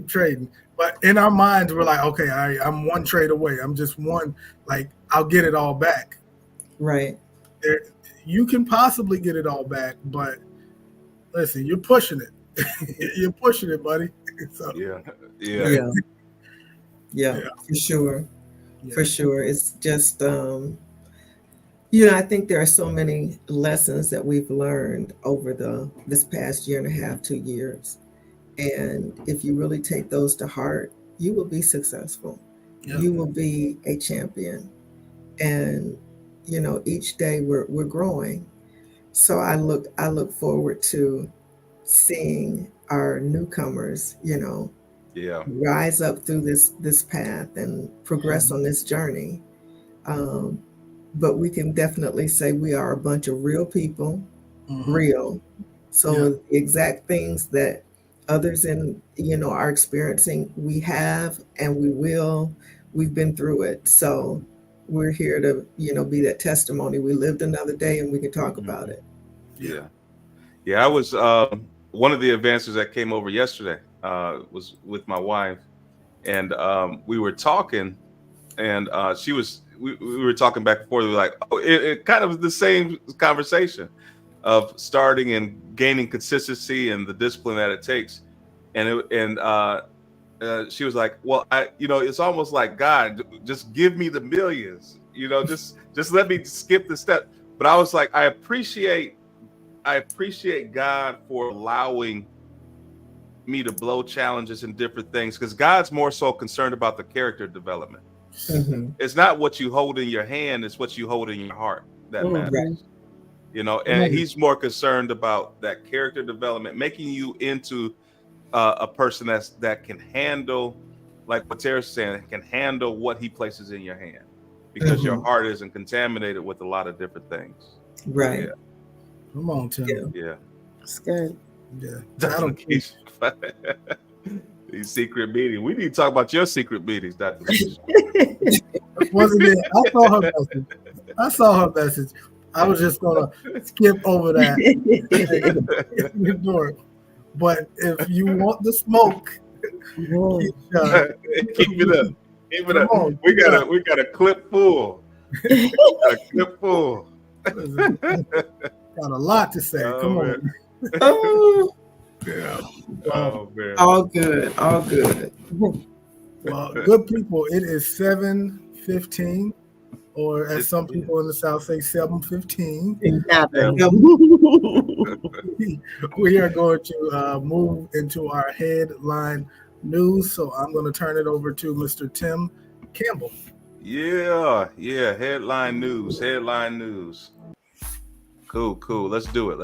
trading. But in our minds, we're like, okay, I'm one trade away. I'm just one. Like, I'll get it all back. Right. You can possibly get it all back, but listen, you're pushing it. You're pushing it, buddy. So, yeah, for sure. Yeah. For sure. It's just, I think there are so many lessons that we've learned over this past year and a half, 2 years. And if you really take those to heart, you will be successful. Yeah. You will be a champion. And, each day we're growing. So I look forward to seeing our newcomers, rise up through this path and progress on this journey. But we can definitely say we are a bunch of real people, real. So the exact things that others are experiencing, we have, and we will. We've been through it. So we're here to, be that testimony. We lived another day and we can talk about it. I was one of the advancers that came over yesterday was with my wife, and we were talking, and we were talking back and forth. We were like, it kind of the same conversation of starting and gaining consistency and the discipline that it takes. And she was like, well, it's almost like, God, just give me the millions, just let me skip the step. But I was like, I appreciate God for allowing me to blow challenges and different things, because God's more so concerned about the character development. It's not what you hold in your hand, it's what you hold in your heart that matters. And he's more concerned about that character development, making you into a person that can handle, like what Tara's saying, can handle what he places in your hand, because your heart isn't contaminated with a lot of different things. Right. Come on, Tim. Yeah. It's good. Yeah. These secret meetings. We need to talk about your secret meetings, Dr. Wasn't it? I saw her message. I was just gonna skip over that. and ignore it. But if you want the smoke, Keisha, Keep it up. Keep it come up. on, We keep it up. got a clip full. A clip full. Listen, got a lot to say. Oh, Come man. on. Oh, Yeah. Oh man. all good, all good. Well, good people, it is 7:15, or as some people in the South say, 7:15. We are going to move into our headline news. So I'm going to turn it over to Mr. Tim Campbell. Yeah. Headline news. Cool. Let's do it.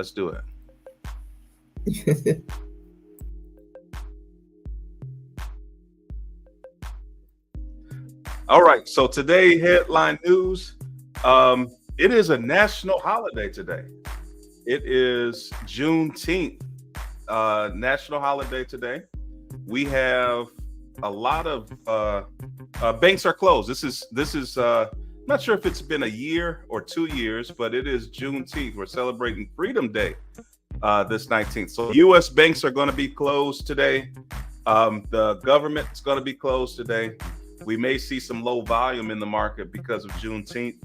All right. So today, headline news. It is a national holiday today. It is Juneteenth, national holiday today. We have a lot of banks are closed. This is not sure if it's been a year or 2 years, but it is Juneteenth. We're celebrating Freedom Day this 19th. So U.S. banks are going to be closed today. The government is going to be closed today. We may see some low volume in the market because of Juneteenth.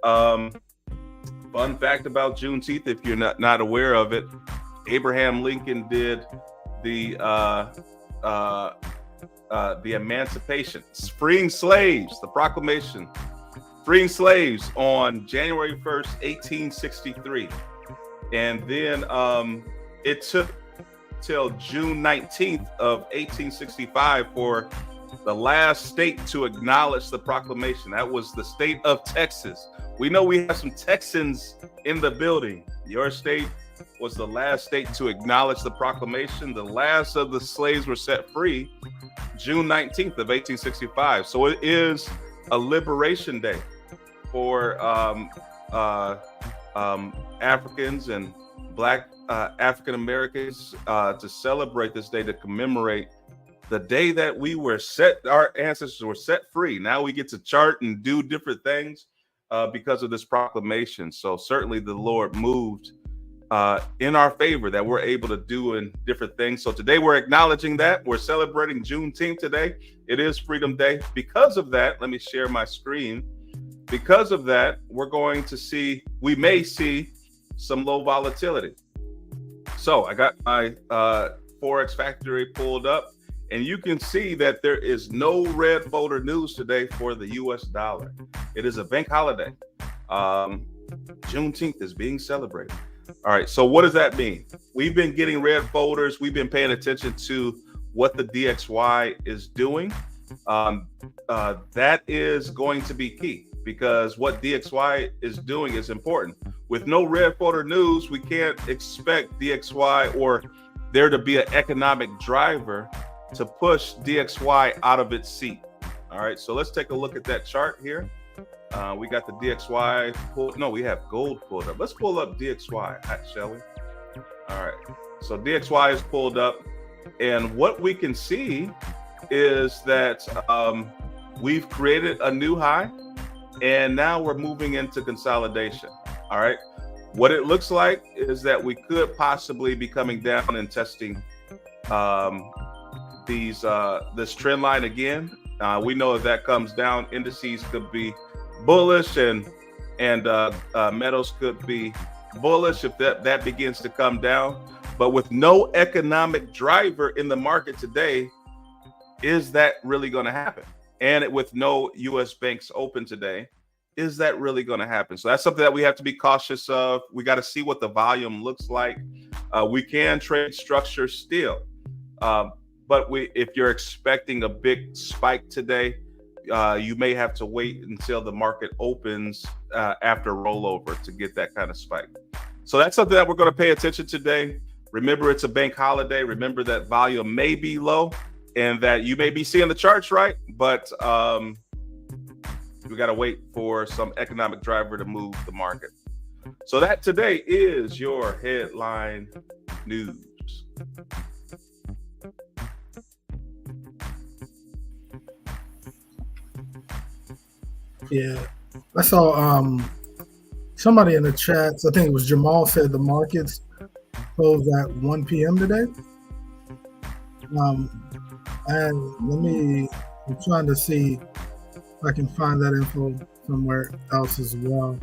Fun fact about Juneteenth, if you're not aware of it, Abraham Lincoln did the emancipation, freeing slaves, the proclamation, freeing slaves on January 1st, 1863. And then it took till June 19th of 1865 for the last state to acknowledge the proclamation. That was the state of Texas. We know we have some Texans in the building. Your state was the last state to acknowledge the proclamation. The last of the slaves were set free June 19th of 1865. So it is a liberation day for Africans and Black African Americans to celebrate this day, to commemorate the day that we were our ancestors were set free. Now we get to chart and do different things because of this proclamation. So certainly the Lord moved in our favor that we're able to do in different things. So today we're acknowledging that. We're celebrating Juneteenth today. It is Freedom Day. Because of that, let me share my screen. Because of that, we may see some low volatility. So I got my Forex Factory pulled up, and you can see that there is no red folder news today for the US dollar. It is a bank holiday. Juneteenth is being celebrated. All right, so what does that mean? We've been getting red folders. We've been paying attention to what the DXY is doing. That is going to be key, because what DXY is doing is important. With no red folder news, we can't expect DXY or there to be an economic driver to push DXY out of its seat. All right, so let's take a look at that chart here. We got the DXY pulled. No, we have gold pulled up. Let's pull up DXY, shall we? All right, so DXY is pulled up, and what we can see is that we've created a new high, and now we're moving into consolidation. All right, what it looks like is that we could possibly be coming down and testing this trend line again. We know if that comes down, indices could be bullish, and metals could be bullish if that begins to come down. But with no economic driver in the market today, is that really going to happen? And with no U.S. banks open today, is that really going to happen? So that's something that we have to be cautious of. We got to see what the volume looks like. We can trade structure still. But if you're expecting a big spike today, you may have to wait until the market opens after rollover to get that kind of spike. So that's something that we're going to pay attention to today. Remember, it's a bank holiday. Remember that volume may be low and that you may be seeing the charts right, but we got to wait for some economic driver to move the market. So that today is your headline news. Yeah, I saw somebody in the chats, I think it was Jamal, said the markets closed at 1 p.m. today. And I'm trying to see if I can find that info somewhere else as well.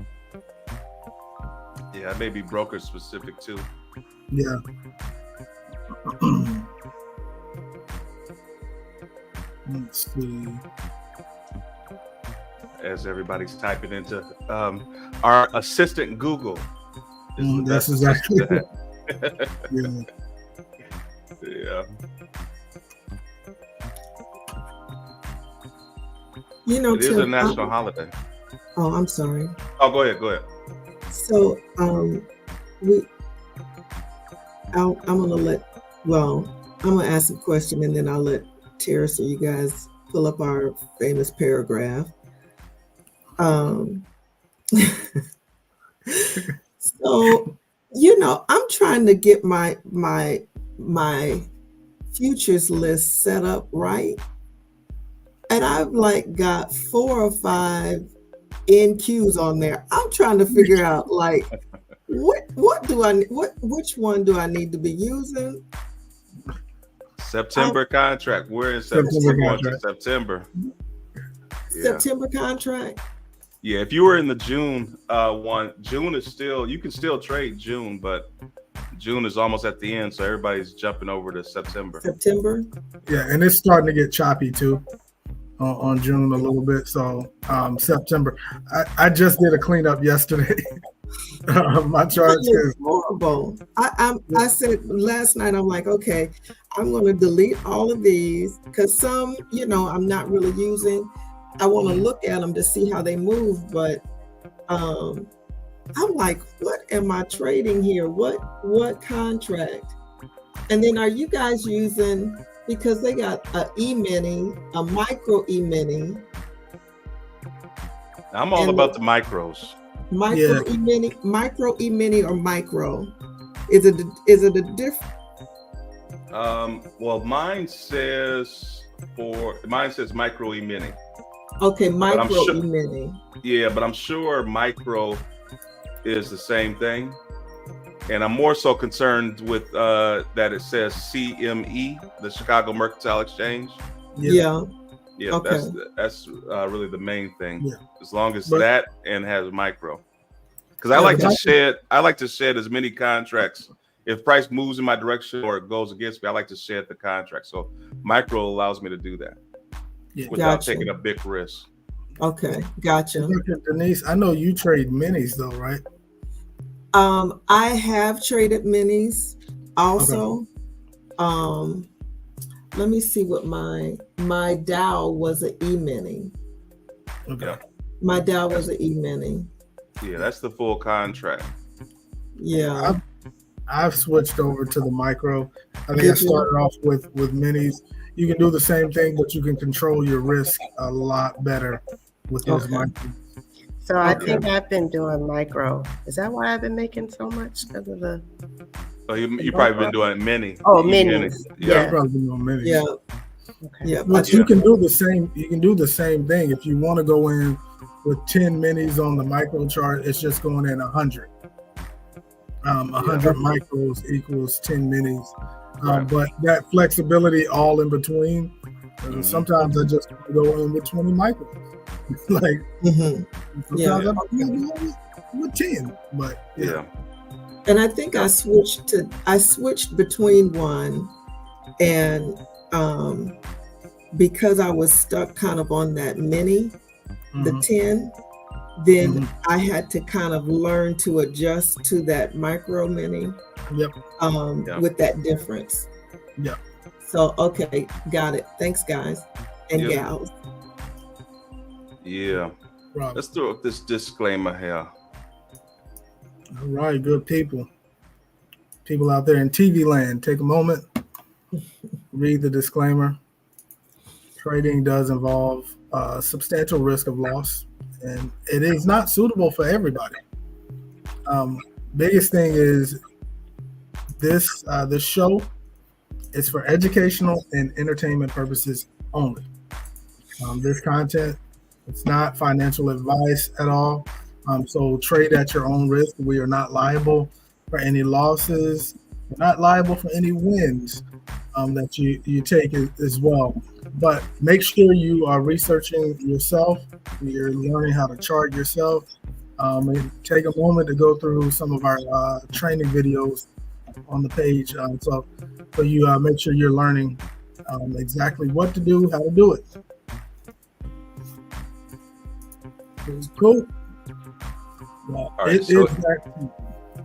Yeah, it may be broker specific too. Yeah. Let's see. As everybody's typing into our assistant Google is the That's best exactly assistant. Yeah. Yeah. You know, It is Tim, a national holiday. Oh, I'm sorry. Oh, go ahead. Go ahead. So, I'm gonna ask a question and then I'll let Terrace or you guys pull up our famous paragraph. So, you know, I'm trying to get my futures list set up right. And I've like got 4 or 5 NQs on there. I'm trying to figure out like which one do I need to be using? September contract. We're in September. Yeah. September contract. Yeah, if you were in the June one, June is still, you can still trade June, but June is almost at the end, so everybody's jumping over to September. Yeah, and it's starting to get choppy too on June a little bit. So September, I just did a cleanup yesterday. My charts is horrible. I said last night, I'm like, okay, I'm going to delete all of these because some, you know, I'm not really using. I want to look at them to see how they move, but I'm like, what am I trading here? What contract? And then are you guys using, because they got a E-mini, a micro E-mini. I'm all about the micros. Micro E-mini or micro? Is it a different? Well, mine says micro E-mini. Okay, micro E-mini. Yeah, but I'm sure micro is the same thing. And I'm more so concerned with that it says CME, the Chicago Mercantile Exchange. Yeah. Okay. That's really the main thing. Yeah. As long as that and has micro. Because I like to shed as many contracts. If price moves in my direction or it goes against me, I like to shed the contract. So micro allows me to do that without taking a big risk. Okay, gotcha. Denise, I know you trade minis though, right? I have traded minis also. Okay. Let me see what my Dow was an E-mini. Okay. My Dow was an E-mini. Yeah, that's the full contract. Yeah. I've switched over to the micro. I think I started off with minis. You can do the same thing, but you can control your risk a lot better with those micros. So I think I've been doing micro. Is that why I've been making so much? Because of the. Oh, you probably been doing mini. Oh, minis. Yeah, you've probably been doing minis. Yeah. Okay. Yeah. But you can do the same. You can do the same thing if you want to go in with 10 minis on the micro chart. It's just going in 100. 100 micros equals 10 minis. But that flexibility all in between. Sometimes I just go in with 20 micros. Like sometimes I'm with 10. But and I think I switched between one, and because I was stuck kind of on that mini, the 10, then I had to kind of learn to adjust to that micro mini. With that difference. So okay, got it. Thanks, guys and gals. Yeah. Let's throw up this disclaimer here. All right, good people. People out there in TV land, take a moment, read the disclaimer. Trading does involve substantial risk of loss, and it is not suitable for everybody. Biggest thing is this show is for educational and entertainment purposes only. This content, it's not financial advice at all. So trade at your own risk. We are not liable for any losses. We're not liable for any wins that you take as well. But make sure you are researching yourself. You're learning how to chart yourself. And take a moment to go through some of our training videos on the page. So you make sure you're learning exactly what to do, how to do it. It's cool. All right,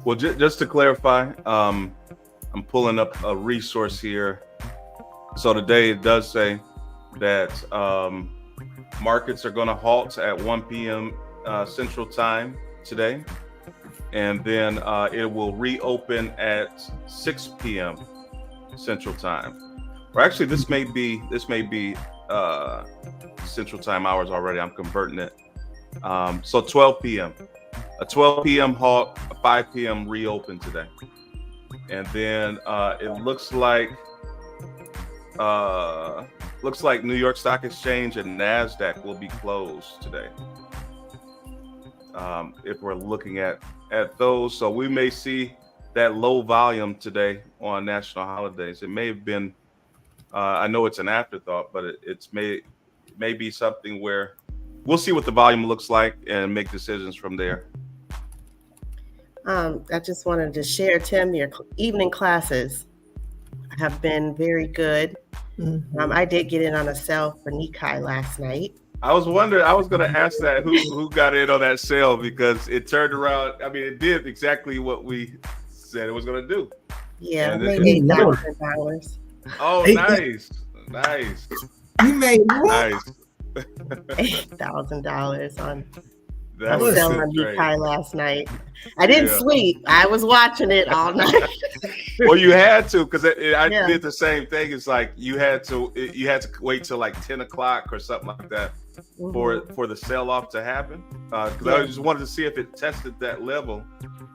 well, just to clarify, I'm pulling up a resource here. So today it does say that markets are going to halt at 1 p.m. Central Time today, and then it will reopen at 6 p.m. Central Time. Or actually, this may be Central Time hours already. I'm converting it. So 12 p.m. A 12 p.m. halt, a 5 p.m. reopen today. And then it looks like New York Stock Exchange and NASDAQ will be closed today. If we're looking at those, so we may see that low volume today on national holidays. It may have been, I know it's an afterthought, but it may be something where we'll see what the volume looks like and make decisions from there. I just wanted to share, Tim, your evening classes have been very good. Mhm. I did get in on a sale for Nikkei last night. I was wondering, I was going to ask that who got in on that sale, because it turned around. I mean, it did exactly what we said it was going to do. Yeah, And I made $8,000. Oh, nice. You made what? Nice. $8,000 on That a was sale a on trade. Nikkei last night. I didn't sleep. I was watching it all night. Well, you had to, because I Yeah. did the same thing. It's like you had to wait till like 10 o'clock or something like that for the sell off to happen. Because I just wanted to see if it tested that level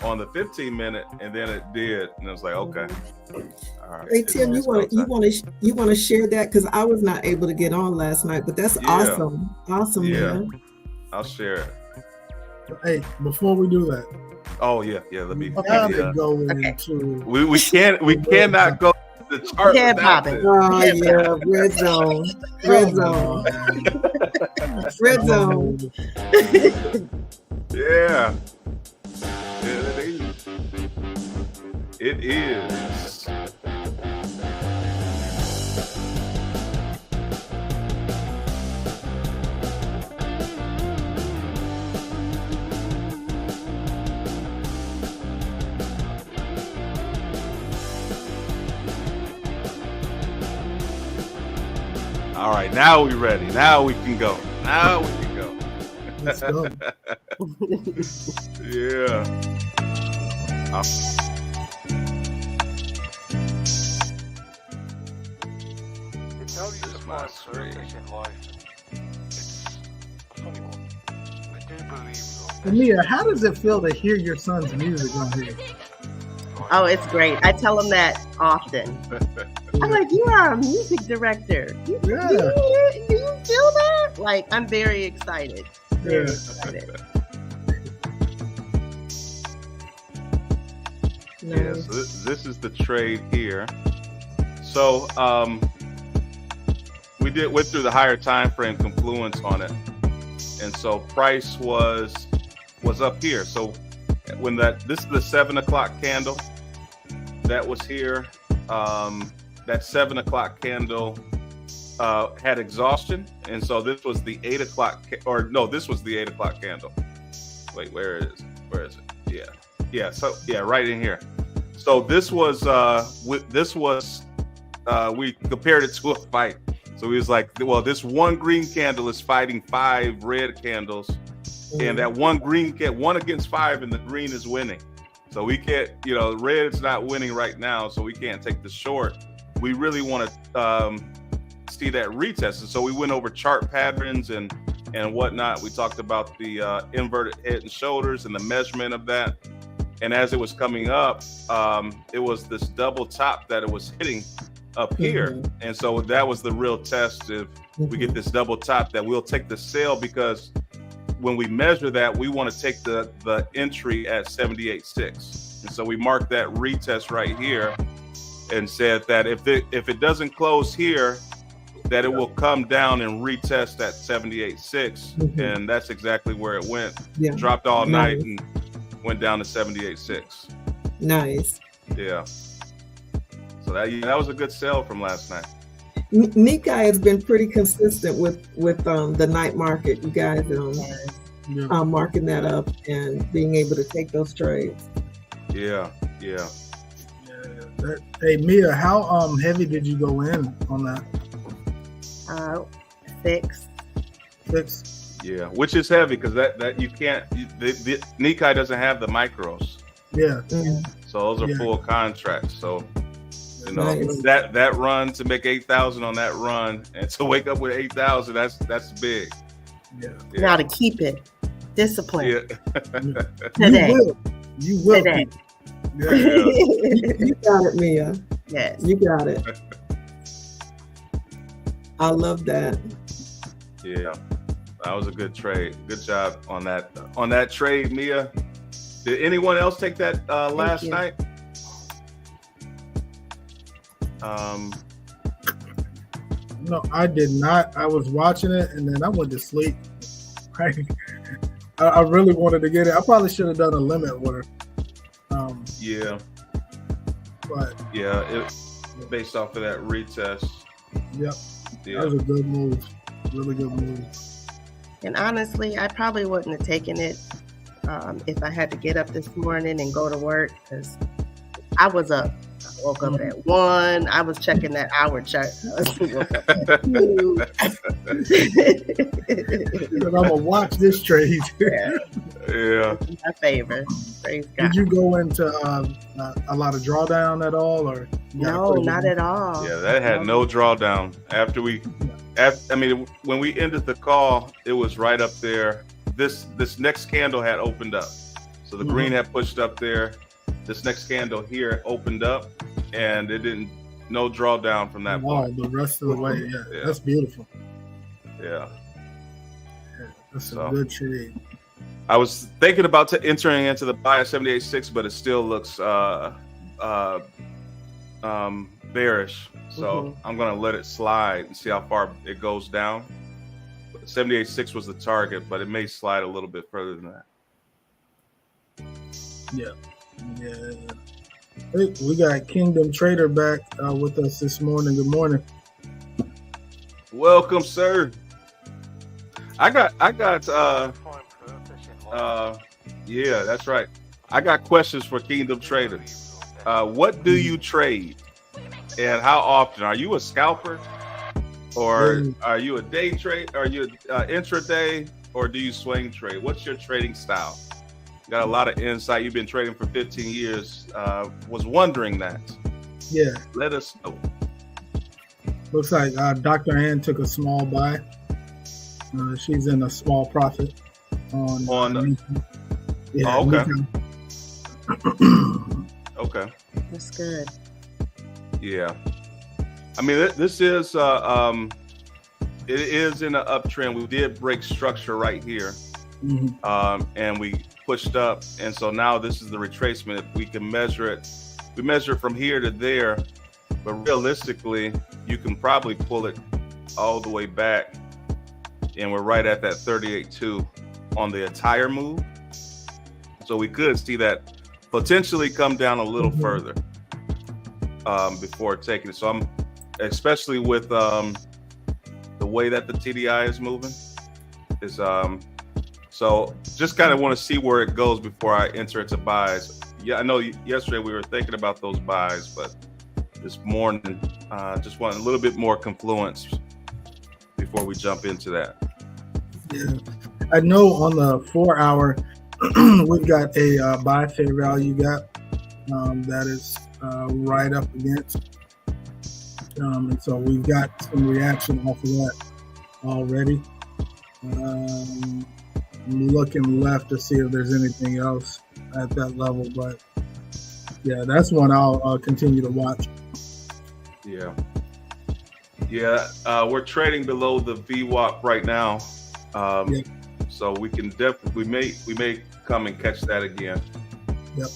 on the 15-minute, and then it did, and I was like, okay. All right. Hey Tim, you want to share that, because I was not able to get on last night, but that's awesome. Yeah. Man. I'll share it. Hey, before we do that, let me. go into. We cannot go to the chart. Yeah, without Bobby. this. Oh yeah, red zone. Yeah. It is. All right, now we're ready. Now we can go. Let's go. Yeah. It's how you define purpose in life. It's a funny one. I do believe though. Mia, how does it feel to hear your son's music on here? Oh, it's great. I tell him that often. I'm like, you are a music director. Do you feel that? Like, I'm very excited. Very excited. Yeah, so this is the trade here. So we went through the higher time frame confluence on it, and so price was up here. So when this is the 7 o'clock candle that was here, that 7 o'clock candle had exhaustion, and so this was the 8 o'clock this was the 8 o'clock candle. Wait, where is it? Yeah, so right in here. So this was we compared it to a fight. So he was like, well, this one green candle is fighting 5 red candles, and that one green one against 5, and the green is winning. So we can't, red's not winning right now, so we can't take the short. We really want to see that retest. And so we went over chart patterns and whatnot. We talked about the inverted head and shoulders and the measurement of that. And as it was coming up, it was this double top that it was hitting up here. And so that was the real test. If we get this double top, that we'll take the sale, because when we measure that, we want to take the entry at 78.6. And so we mark that retest right here and said that if it doesn't close here, that it will come down and retest at 78.6. And that's exactly where it went. Yeah. Dropped all night and went down to 78.6. Nice. Yeah. So that was a good sell from last night. Nikkei has been pretty consistent with the night market. You guys marking that up and being able to take those trades. Yeah. Hey Mia, how heavy did you go in on that? 6. Yeah, which is heavy because that you can't. The Nikkei doesn't have the micros. Yeah. So those are full contracts. So you know Nice. that run to make 8,000 on that run and to wake up with 8,000, that's big. Yeah. Now to keep it disciplined. Yeah. Today. You will. Today. Yeah. You got it, Mia. Yes. You got it. I love that. Yeah, that was a good trade. Good job on that trade, Mia. Did anyone else take that last night? No, I did not. I was watching it and then I went to sleep. I really wanted to get it. I probably should have done a limit order. Yeah. But yeah, it based off of that retest. Yep. Yeah. That was a good move. Really good move. And honestly, I probably wouldn't have taken it if I had to get up this morning and go to work because I was up. I woke up at 1. I was checking that hour chart. Because I'm gonna watch this trade. Yeah. My favor. Praise God. Did you go into a lot of drawdown at all, or No, not at all. Yeah, that had no drawdown. When we ended the call, it was right up there. This next candle had opened up. So the green had pushed up there. This next candle here opened up and it didn't, no drawdown from that point. The rest of the way. Yeah. That's beautiful. Yeah. That's a good trade. I was thinking about entering into the buy at 78.6, but it still looks bearish. So I'm going to let it slide and see how far it goes down. 78.6 was the target, but it may slide a little bit further than that. Yeah. Hey, we got Kingdom Trader back with us this morning. Good morning. Welcome, sir. I got yeah, that's right. I got questions for Kingdom Trader. What do you trade and how often? Are you a scalper or are you a day trade? Are you intraday or do you swing trade? What's your trading style? You got a lot of insight. You've been trading for 15 years. Was wondering that. Yeah. Let us know. Looks like Dr. Ann took a small buy. She's in a small profit on yeah, okay. Okay. That's good. Yeah. I mean, this is it is in an uptrend. We did break structure right here, and we pushed up, and so now this is the retracement. If we can measure it, we measure it from here to there, but realistically, you can probably pull it all the way back, and we're right at that 38.2 on the entire move. So we could see that potentially come down a little further before taking it. So I'm, especially with the way that the TDI is moving, is so just kind of want to see where it goes before I enter into buys. Yeah, I know yesterday we were thinking about those buys, but this morning just want a little bit more confluence before we jump into that. Yeah, I know on the 4 hour we've got a buy fair value gap that is right up against, and so we've got some reaction off of that already. I'm looking left to see if there's anything else at that level, but yeah, that's one I'll continue to watch. Yeah, we're trading below the VWAP right now. So we can definitely we may come and catch that again. Yep.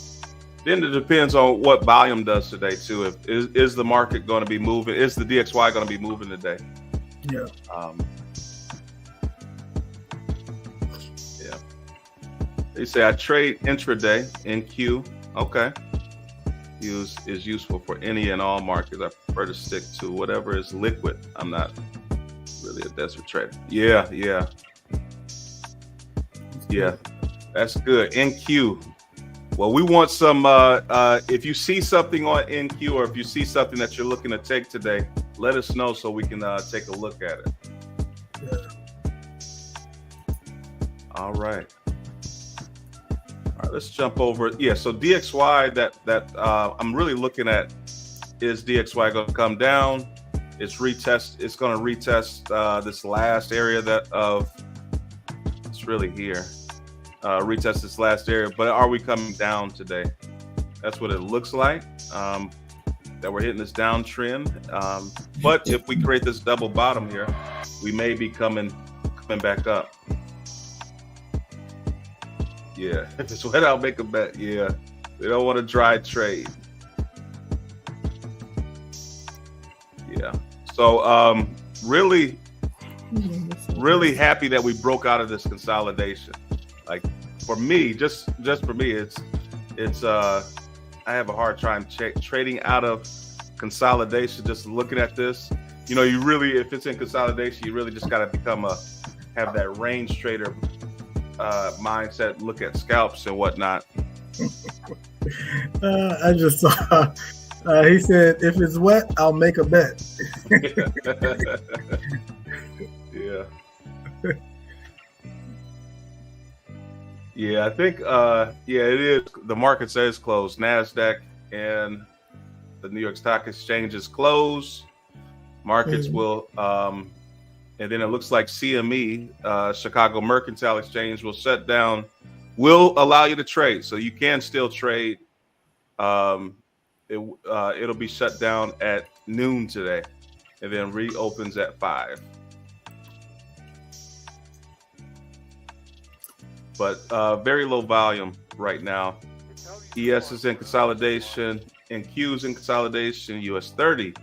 Then it depends on what volume does today too. If is the market going to be moving? Is the DXY going to be moving today? Yeah. Yeah. They say I trade intraday NQ. Okay. Is useful for any and all markets. I prefer to stick to whatever is liquid. I'm not really a desert trader. Yeah. That's good. NQ. Well, we want some, if you see something on NQ or if you see something that you're looking to take today, let us know so we can take a look at it. Yeah. All right. All right, let's jump over. Yeah, so DXY that I'm really looking at, is DXY going to come down? It's going to retest this last area it's really here. Retest this last area, but are we coming down today? That's what it looks like, that we're hitting this downtrend. But if we create this double bottom here, we may be coming back up. Yeah, if it's wet, I'll make a bet. Yeah, we don't want to dry trade. Yeah, so really happy that we broke out of this consolidation. Like for me, just for me, it's I have a hard time trading out of consolidation. Just looking at this, you know, you really, if it's in consolidation, you really just got to have that range trader mindset. Look at scalps and whatnot. I just saw. He said, "If it's wet, I'll make a bet." Yeah. Yeah, I think, it is. The market says closed. NASDAQ and the New York Stock Exchange is closed. Markets will, and then it looks like CME, Chicago Mercantile Exchange, will shut down, will allow you to trade. So you can still trade. It'll be shut down at noon today and then reopens at 5. But very low volume right now. ES is in consolidation, NQ is in consolidation, US 30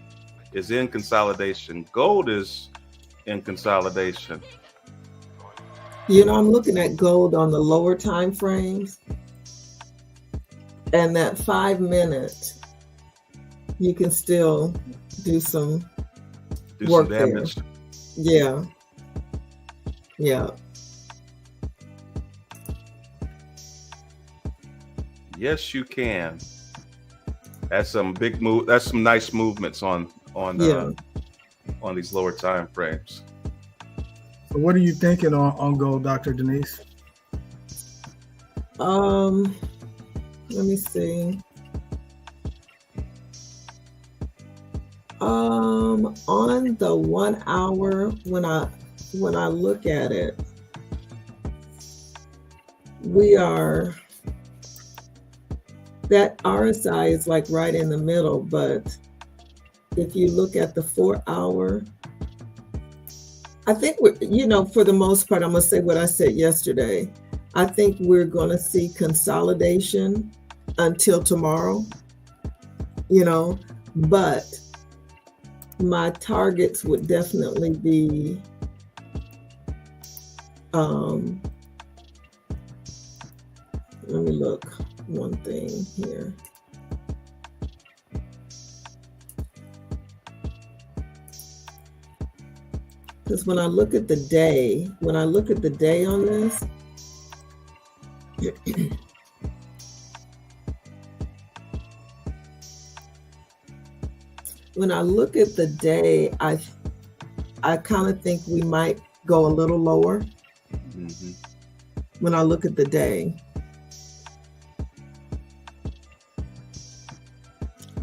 is in consolidation, gold is in consolidation. You know, I'm looking at gold on the lower time frames, and that 5 minute, you can still do some work damage. There. Yeah. Yes, you can. That's some big move. That's some nice movements on these lower time frames. So what are you thinking on gold, Dr. Denise? Let me see. On the 1 hour, when I look at it, that RSI is like right in the middle, but if you look at the 4 hour, I think for the most part, I'm gonna say what I said yesterday. I think we're gonna see consolidation until tomorrow, but my targets would definitely be let me look one thing here. Because when I look at the day on this, when I look at the day, I kind of think we might go a little lower. Mm-hmm. When I look at the day,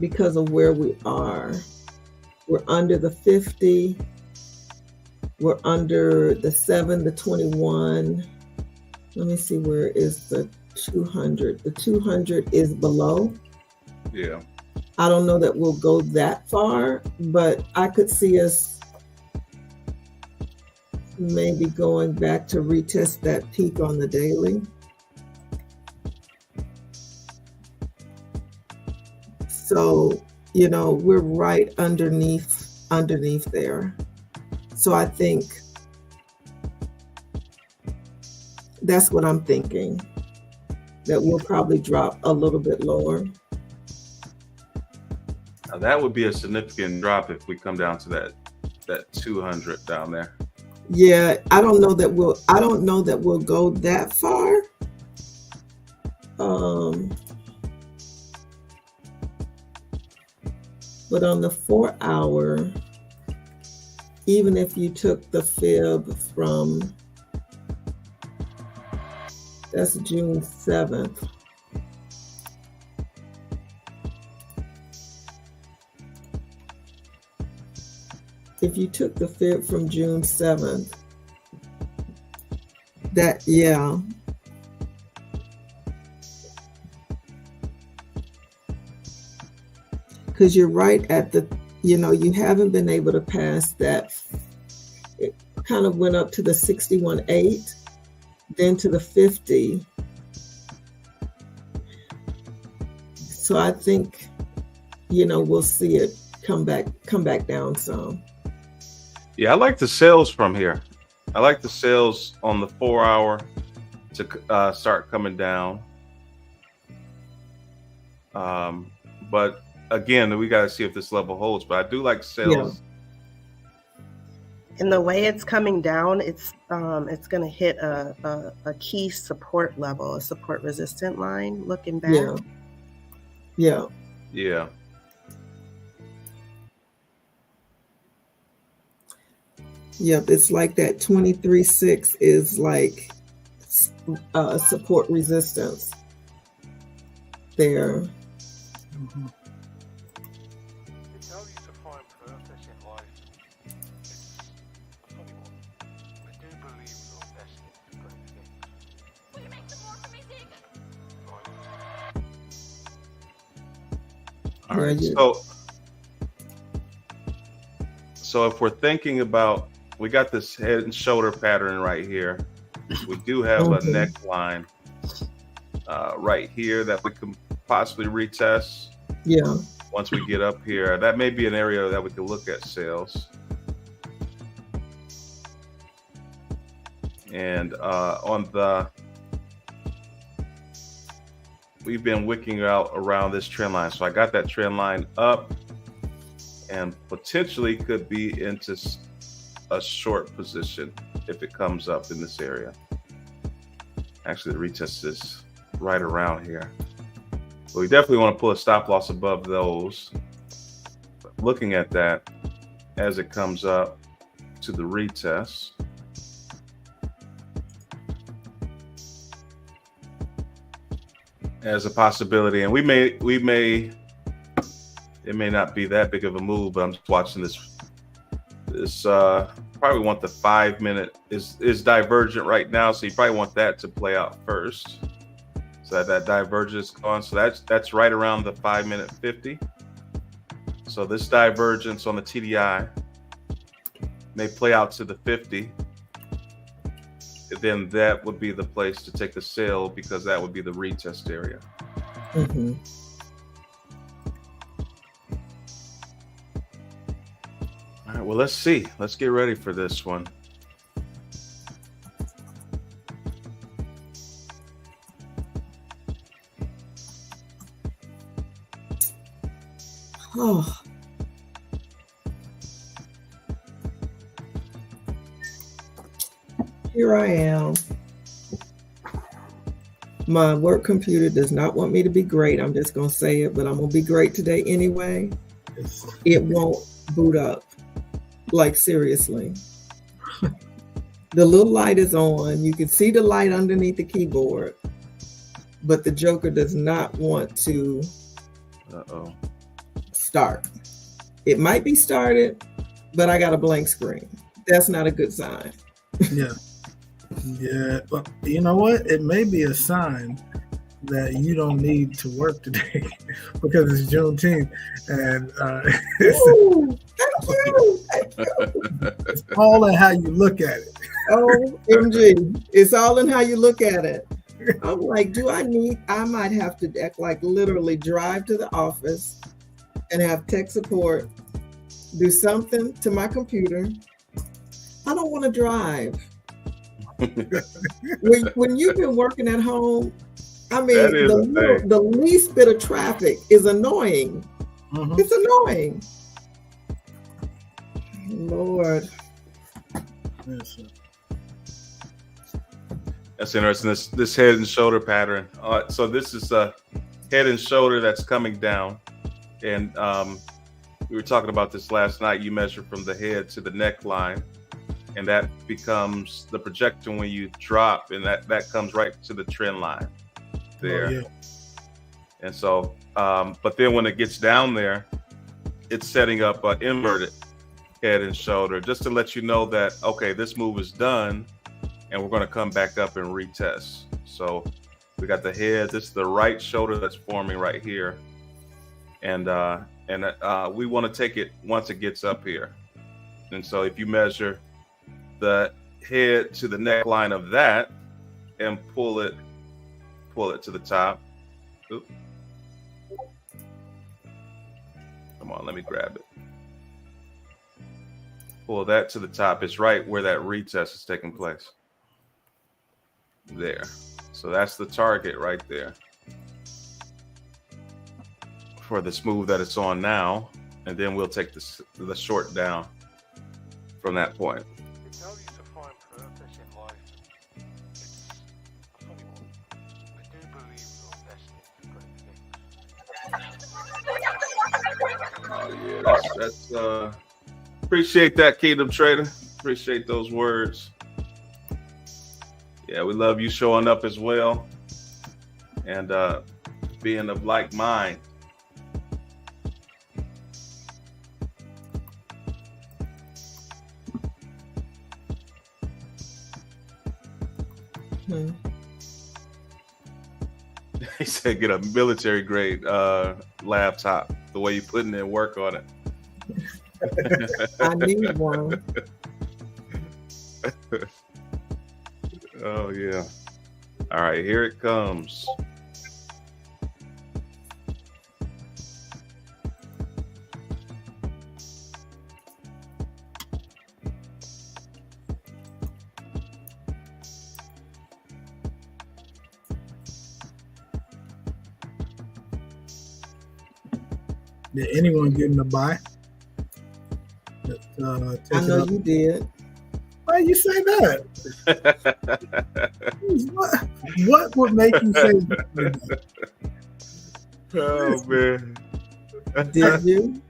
because of where we are, we're under the 50, we're under the 7, the 21. Let me see, where is the 200? The 200 is below. Yeah. I don't know that we'll go that far, but I could see us maybe going back to retest that peak on the daily. So, you know, we're right underneath there. So I think that's what I'm thinking, that we'll probably drop a little bit lower. Now that would be a significant drop if we come down to that 200 down there. Yeah, I don't know that we'll go that far. But on the 4 hour, even if you took the fib from, that's June 7th. If you took the fib from June 7th, that, yeah. Because you're right at the, you know, you haven't been able to pass that. It kind of went up to the 61.8, then to the 50. So I think, you know, we'll see it come back down some. Yeah, I like the sales from here. I like the sales on the 4 hour to start coming down. But again, we got to see if this level holds. But I do like sales. Yeah. And the way it's coming down, it's going to hit a key support level, a support resistant line. Looking back. Yeah. Yeah. Yeah. Yep, it's like that 23.6 is like support resistance there. Mhm. It tells you to find purpose in life. It's a funny one. I do believe your destiny is great things. Will you make some more for me, Zig? All right. So if we're thinking about, we got this head and shoulder pattern right here. We do have a neckline right here that we can possibly retest. Yeah. Once we get up here, that may be an area that we can look at sales. And we've been wicking out around this trend line. So I got that trend line up and potentially could be into a short position if it comes up in this area. Actually, the retest is right around here. But we definitely want to pull a stop loss above those. But looking at that as it comes up to the retest. As a possibility, and it may not be that big of a move, but I'm just watching this probably want the 5 minute is divergent right now, so you probably want that to play out first, so that divergence gone. So that's right around the 5 minute 50. So this divergence on the TDI may play out to the 50. Then that would be the place to take the sale, because that would be the retest area. Mm-hmm. All right, well, let's see. Let's get ready for this one. Oh. Here I am. My work computer does not want me to be great. I'm just going to say it, but I'm going to be great today anyway. It won't boot up. Like, seriously. The little light is on. You can see the light underneath the keyboard, but the Joker does not want to start. It might be started, but I got a blank screen. That's not a good sign. Yeah. Yeah, but you know what? It may be a sign that you don't need to work today because it's Juneteenth, and Ooh, thank you. it's all in how you look at it. OMG. It's all in how you look at it. I'm like, I might have to act like literally drive to the office and have tech support do something to my computer. I don't want to drive. when you've been working at home, I mean, the least bit of traffic is annoying. Mm-hmm. It's annoying. Lord. That's interesting. This head and shoulder pattern. So this is a head and shoulder that's coming down, and we were talking about this last night. You measure from the head to the neckline, and that becomes the projection when you drop, and that comes right to the trend line there. Oh, yeah. And so, but then when it gets down there, it's setting up an inverted head and shoulder, just to let you know that, okay, this move is done, and we're going to come back up and retest. So we got the head. This is the right shoulder that's forming right here, and we want to take it once it gets up here. And so if you measure the head to the neckline of that and pull it to the top. Oop. Come on, let me grab it. Pull that to the top. It's right where that retest is taking place. There. So that's the target right there for this move that it's on now. And then we'll take the short down from that point. It tells you to find purpose in life. It's a funny one. I do believe your destiny is great things. Oh yeah, that's appreciate that, Kingdom Trader. Appreciate those words. Yeah, we love you showing up as well, and being of like mind. He said, "Get a military grade laptop. The way you're putting in work on it." I need one. Oh yeah. All right, here it comes. Did anyone get in the buy? I know you did. Why you say that? What would make you say that? Oh man. Did you?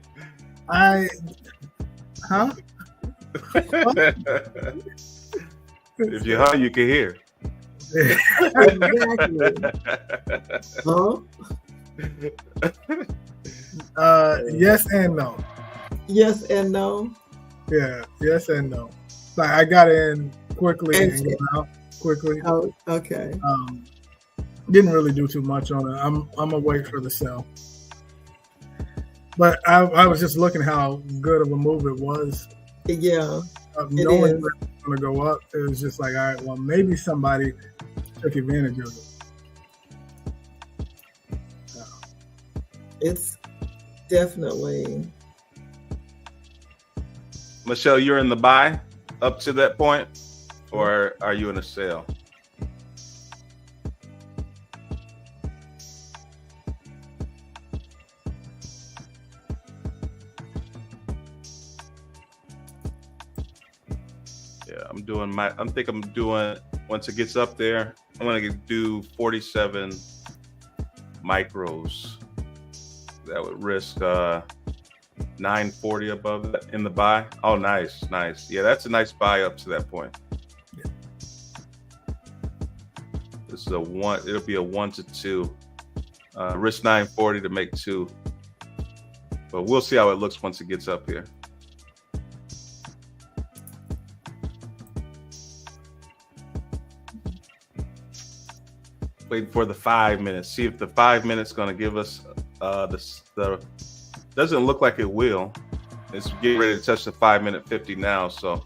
Huh? If you're high, you can hear. Exactly. Huh? Yes and no. Yes and no. Yeah, yes and no. Like I got in quickly and got out quickly. Oh, okay. Didn't really do too much on it. I'm gonna wait for the sell. But I was just looking how good of a move it was. Yeah. Knowing that it's gonna go up, it was just like, all right, well, maybe somebody took advantage of it. It's definitely. Michelle, you're in the buy up to that point, or are you in a sell? Yeah, I'm doing once it gets up there, I'm gonna do 47 micros. That would risk 940 above that in the buy. Oh, nice. Yeah, that's a nice buy up to that point. Yeah. This is a one. It'll be a 1 to 2. Risk 940 to make 2. But we'll see how it looks once it gets up here. Waiting for the 5 minutes. See if the 5 minutes going to give us the doesn't look like it will. It's getting ready to touch the 5 minute 50 now. So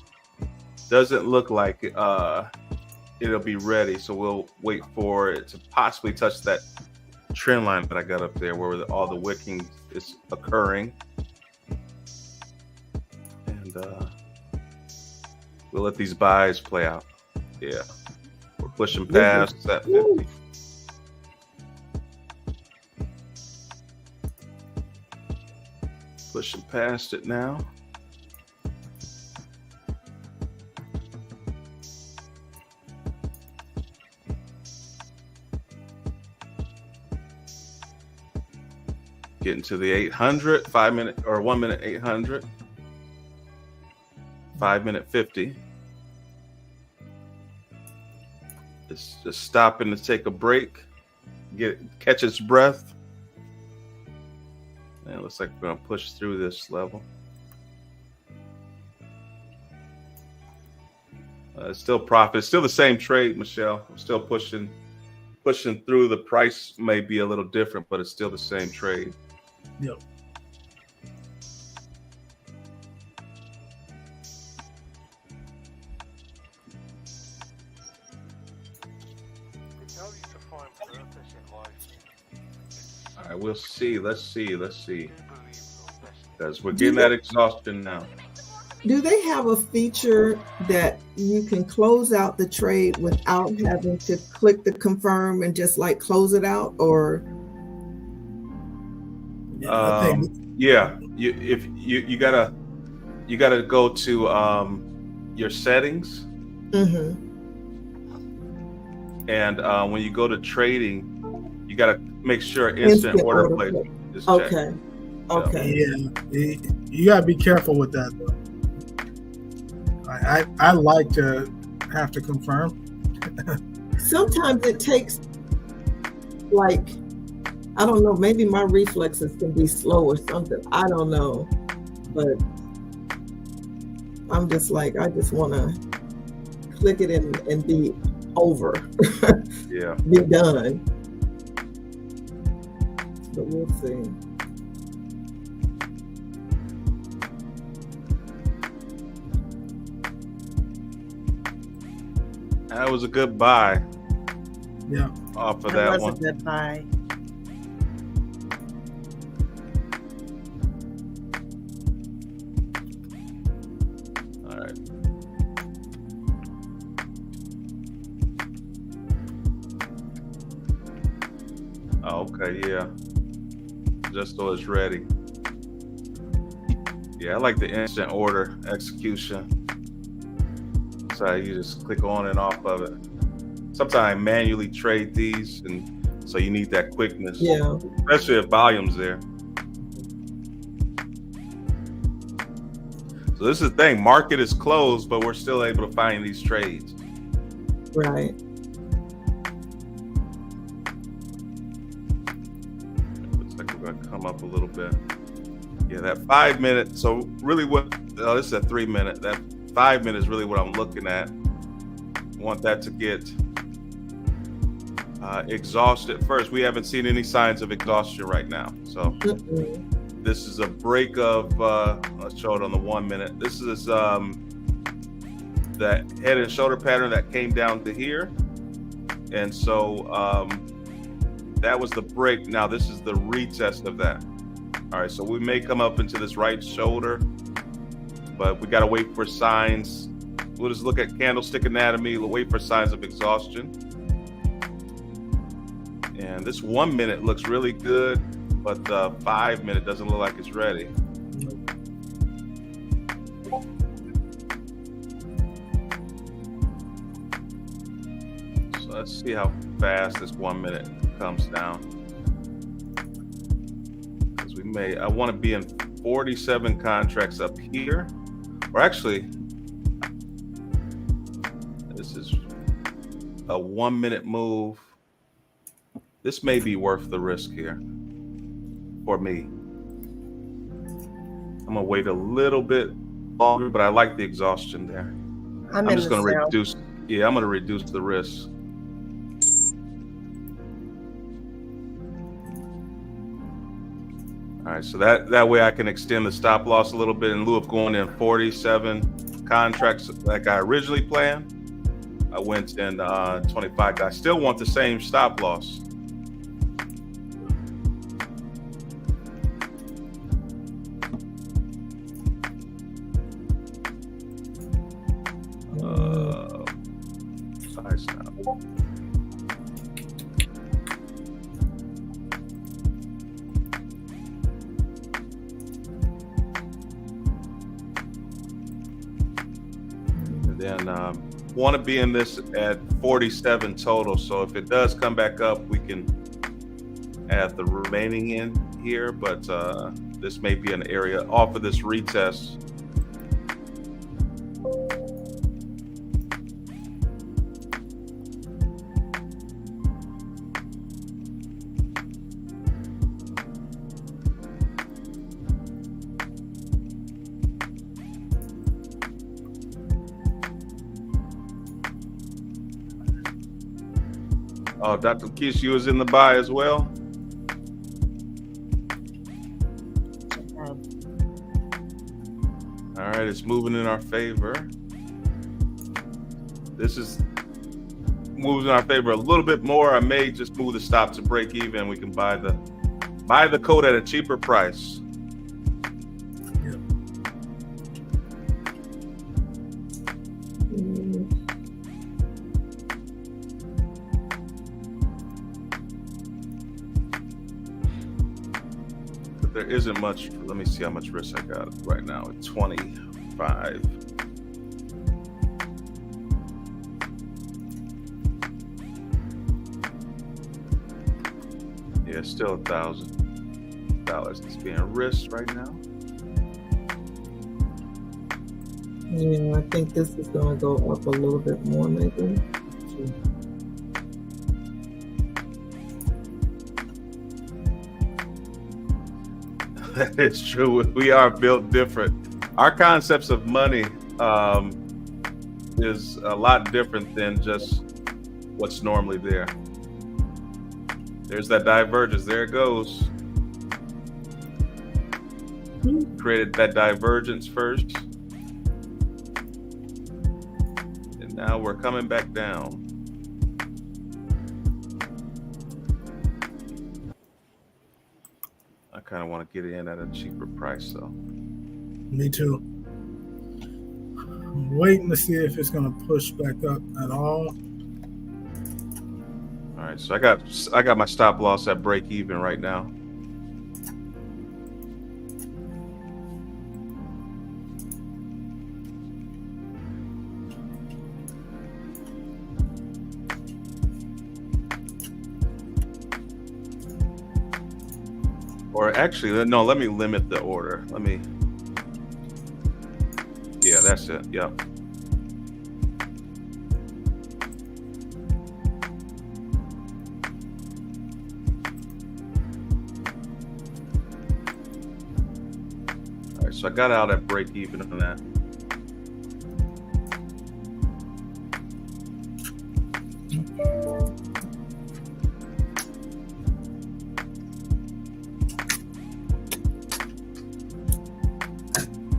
Doesn't look like it'll be ready, so we'll wait for it to possibly touch that trend line that I got up there where all the wicking is occurring. And we'll let these buys play out. Yeah, we're pushing past that 50. Pushing past it now. Getting to the 800, 5 minute or 1 minute 800, 5 minute 50. It's just stopping to take a break, catch its breath. And it looks like we're gonna push through this level. It's still profit. It's still the same trade, Michelle. I'm still pushing through. The price may be a little different, but it's still the same trade. Yep. They tell you to find purpose in life. All right, we'll see. Let's see. Do believe your destiny. Because we're getting that exhaustion now. Do they have a feature that you can close out the trade without having to click the confirm and just like close it out? Or I think Yeah, you gotta go to your settings, and when you go to trading, you gotta make sure instant order placement is checked. Okay. yeah, you gotta be careful with that though. I like to have to confirm. Sometimes it takes, like, I don't know, maybe my reflexes can be slow or something. I don't know. But I'm just like, I just want to click it and be over. Yeah. Be done. But we'll see. That was a good buy. Yeah. Off of that was one. a good buy. All right. Oh, okay, yeah. Just so it's ready. Yeah, I like the instant order execution. So you just click on and off of it. Sometimes I manually trade these, and so you need that quickness. Yeah. Especially if volume's there. So this is the thing, market is closed, but we're still able to find these trades. Right. Looks like we're gonna come up a little bit. Yeah, that 5 minute. So really this is a 3 minute. That 5 minutes is really what I'm looking at. Want that to get exhausted first. We haven't seen any signs of exhaustion right now. So this is a break of, let's show it on the 1 minute. This is that head and shoulder pattern that came down to here. And so that was the break. Now this is the retest of that. All right, so we may come up into this right shoulder, but we got to wait for signs. We'll just look at candlestick anatomy, we'll wait for signs of exhaustion. And this 1 minute looks really good, but the 5 minute doesn't look like it's ready. So let's see how fast this 1 minute comes down. Because I want to be in 47 contracts up here. Or actually, this is a 1 minute move. This may be worth the risk here for me. I'm gonna wait a little bit longer, but I like the exhaustion there. I'm just gonna reduce. Yeah, I'm gonna reduce the risk. All right, so that way I can extend the stop loss a little bit in lieu of going in 47 contracts like I originally planned. I went in 25. I still want the same stop loss. Side stop. And then want to be in this at 47 total. So if it does come back up, we can add the remaining in here. But this may be an area off of this retest. Oh, Dr. Kish, you was in the buy as well? All right, it's moving in our favor. This is moving in our favor a little bit more. I may just move the stop to break even. We can buy the code at a cheaper price. There isn't much. Let me see how much risk I got right now at 25. Yeah, still $1,000 that's being risked right now. Yeah, I think this is going to go up a little bit more, maybe. That is true. We are built different. Our concepts of money is a lot different than just what's normally there. There's that divergence. There it goes. Created that divergence first. And now we're coming back down. I kind of want to get in at a cheaper price, though. Me too. I'm waiting to see if it's going to push back up at all. All right, so I got my stop loss at break even right now. Or actually, no, let me limit the order. Yeah, that's it. Yep. All right, so I got out at break even on that.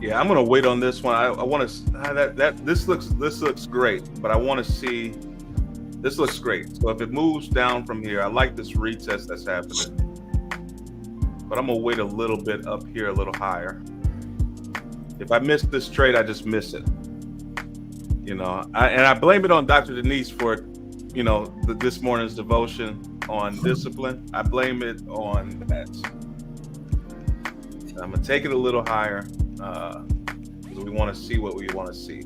Yeah, I'm gonna wait on this one. I want to this looks great, but I want to see. This looks great. So if it moves down from here, I like this retest that's happening. But I'm gonna wait a little bit up here, a little higher. If I miss this trade, I just miss it. You know, I blame it on Dr. Denise for, you know, this morning's devotion on discipline. I blame it on that. I'm gonna take it a little higher. Because we want to see what we want to see.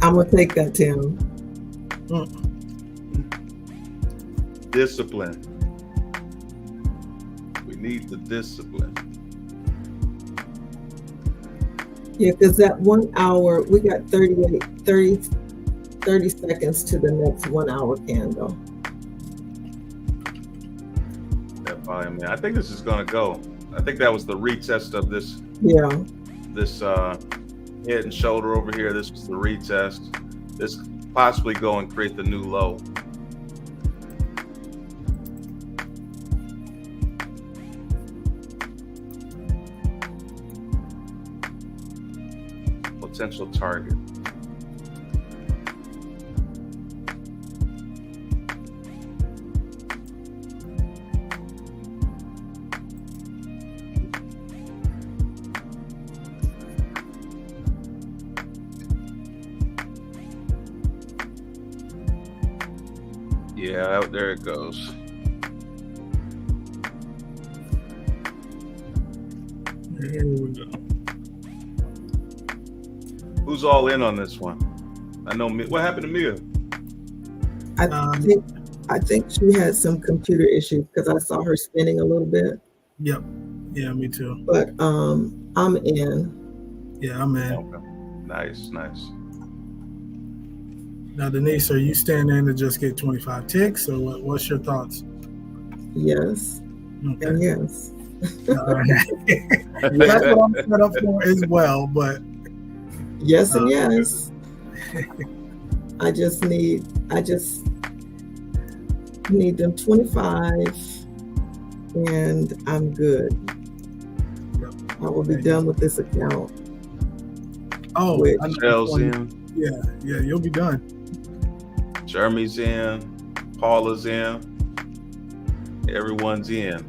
I'm gonna take that, Tim. Discipline. We need the discipline. Yeah, because that 1 hour, we got 30 seconds to the next 1 hour candle. Volume. I think this is going to go. I think that was the retest of this. Yeah. This head and shoulder over here. This was the retest. This could possibly go and create the new low. potential target. Yeah, there it goes. Here we go. Who's all in on this one? I know. What happened to Mia? I think she had some computer issues because I saw her spinning a little bit. Yep. Yeah, me too. But I'm in. Yeah, I'm in. Okay. Nice. Now, Denise, are you staying in to just get 25 ticks, or what's your thoughts? Yes. Okay. And yes. That's what I'm set up for as well, but yes and yes. I just need them 25 and I'm good. Yep. I will be done with this account. Oh, Which, Michelle's in. Yeah, you'll be done. Jeremy's in. Paula's in. Everyone's in.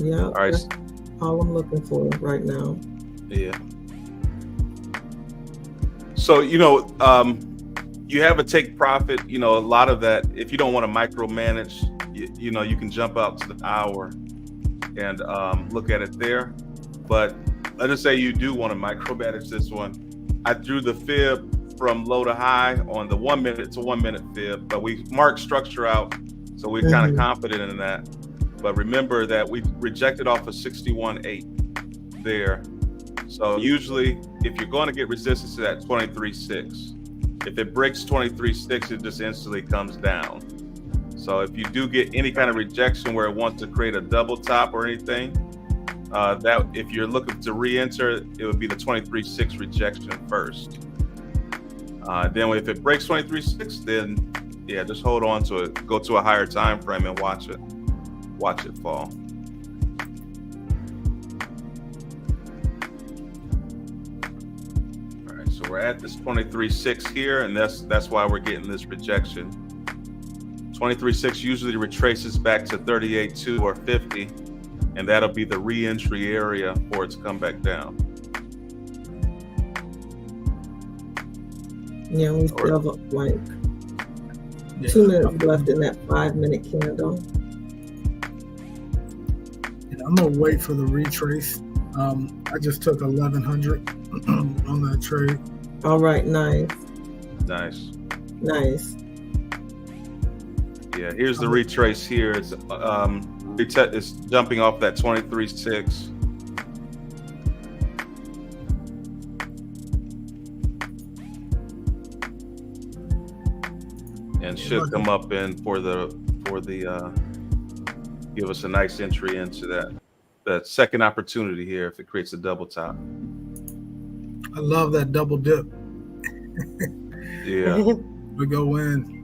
yeah, All right. that's all I'm looking for right now. Yeah. So, you have a take profit, a lot of that, if you don't want to micromanage, you can jump out to the hour and look at it there. But let's just say you do want to micromanage this one. I drew the fib from low to high on the 1 minute. It's a 1 minute fib, but we marked structure out. So we're kind of confident in that. But remember that we rejected off of 61.8 there. So usually if you're going to get resistance to that 23.6, if it breaks 23.6, it just instantly comes down. So if you do get any kind of rejection where it wants to create a double top or anything, that if you're looking to re-enter, it would be the 23.6 rejection first. Then if it breaks 23.6, then yeah, just hold on to it. Go to a higher time frame and watch it fall. All right, so we're at this 23.6 here, and that's why we're getting this rejection. 23.6 usually retraces back to 38.2 or 50, and that'll be the re-entry area for it to come back down. Yeah, we still have like 2 minutes left in that 5 minute candle. I'm gonna wait for the retrace. I just took 1100 on that trade. All right, nice. Yeah, here's the retrace here. It's it's jumping off that 23.6. And should come up in for the give us a nice entry into that second opportunity here if it creates a double top. I love that double dip. Yeah. We go in.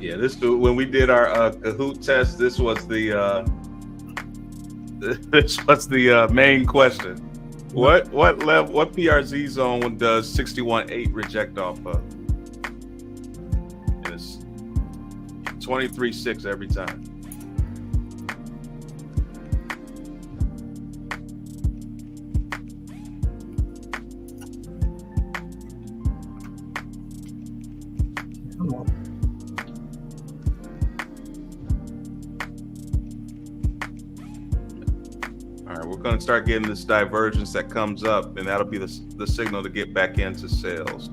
Yeah, when we did our Kahoot test, this was the main question. What level? What PRZ zone does 61.8 reject off of? And it's 23.6 every time. Come on. we're going to start getting this divergence that comes up, and that'll be the signal to get back into sales.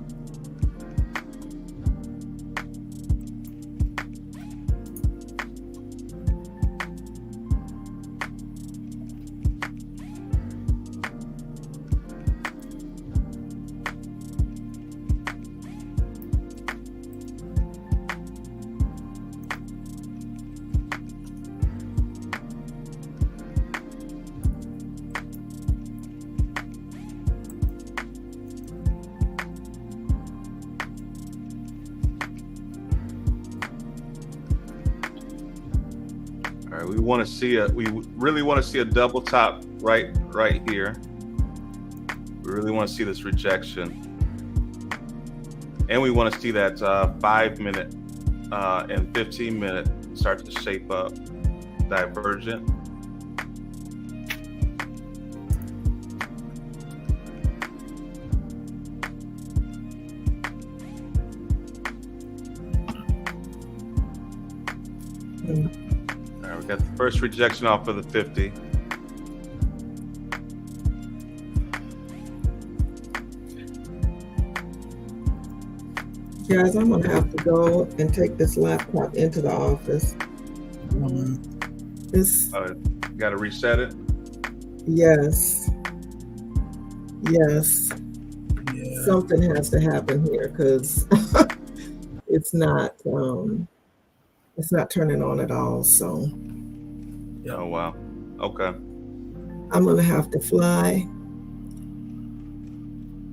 All right, we really want to see a double top right here. We really want to see this rejection, and we want to see that 5 minute and 15 minute start to shape up divergent. All right, we got the first rejection off of the 50. Guys, I'm gonna have to go and take this laptop into the office. This, Got to reset it. yes, yes. Yeah. Something has to happen here because it's not turning on at all. So Oh wow. Okay. I'm gonna have to fly.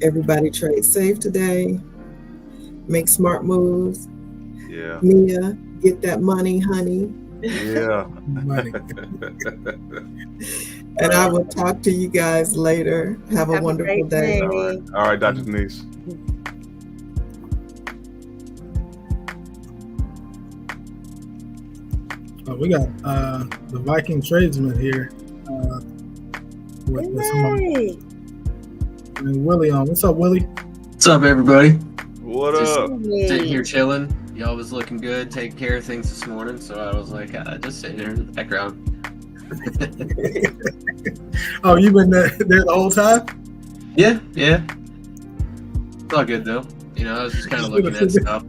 Everybody trade safe today. Make smart moves. Yeah. Mia, get that money, honey. Yeah. Money. And I will talk to you guys later. Have a wonderful great day. day. All right, Dr. Denise. We got the Viking tradesman here with someone. Yay. And Willie on. What's up, Willie? What's up, everybody? What Just up? sitting here chilling. Y'all was looking good, taking care of things this morning, so I was like, just sitting here in the background. Oh, you been there the whole time? Yeah. It's all good though. You know, I was just kind of looking at stuff,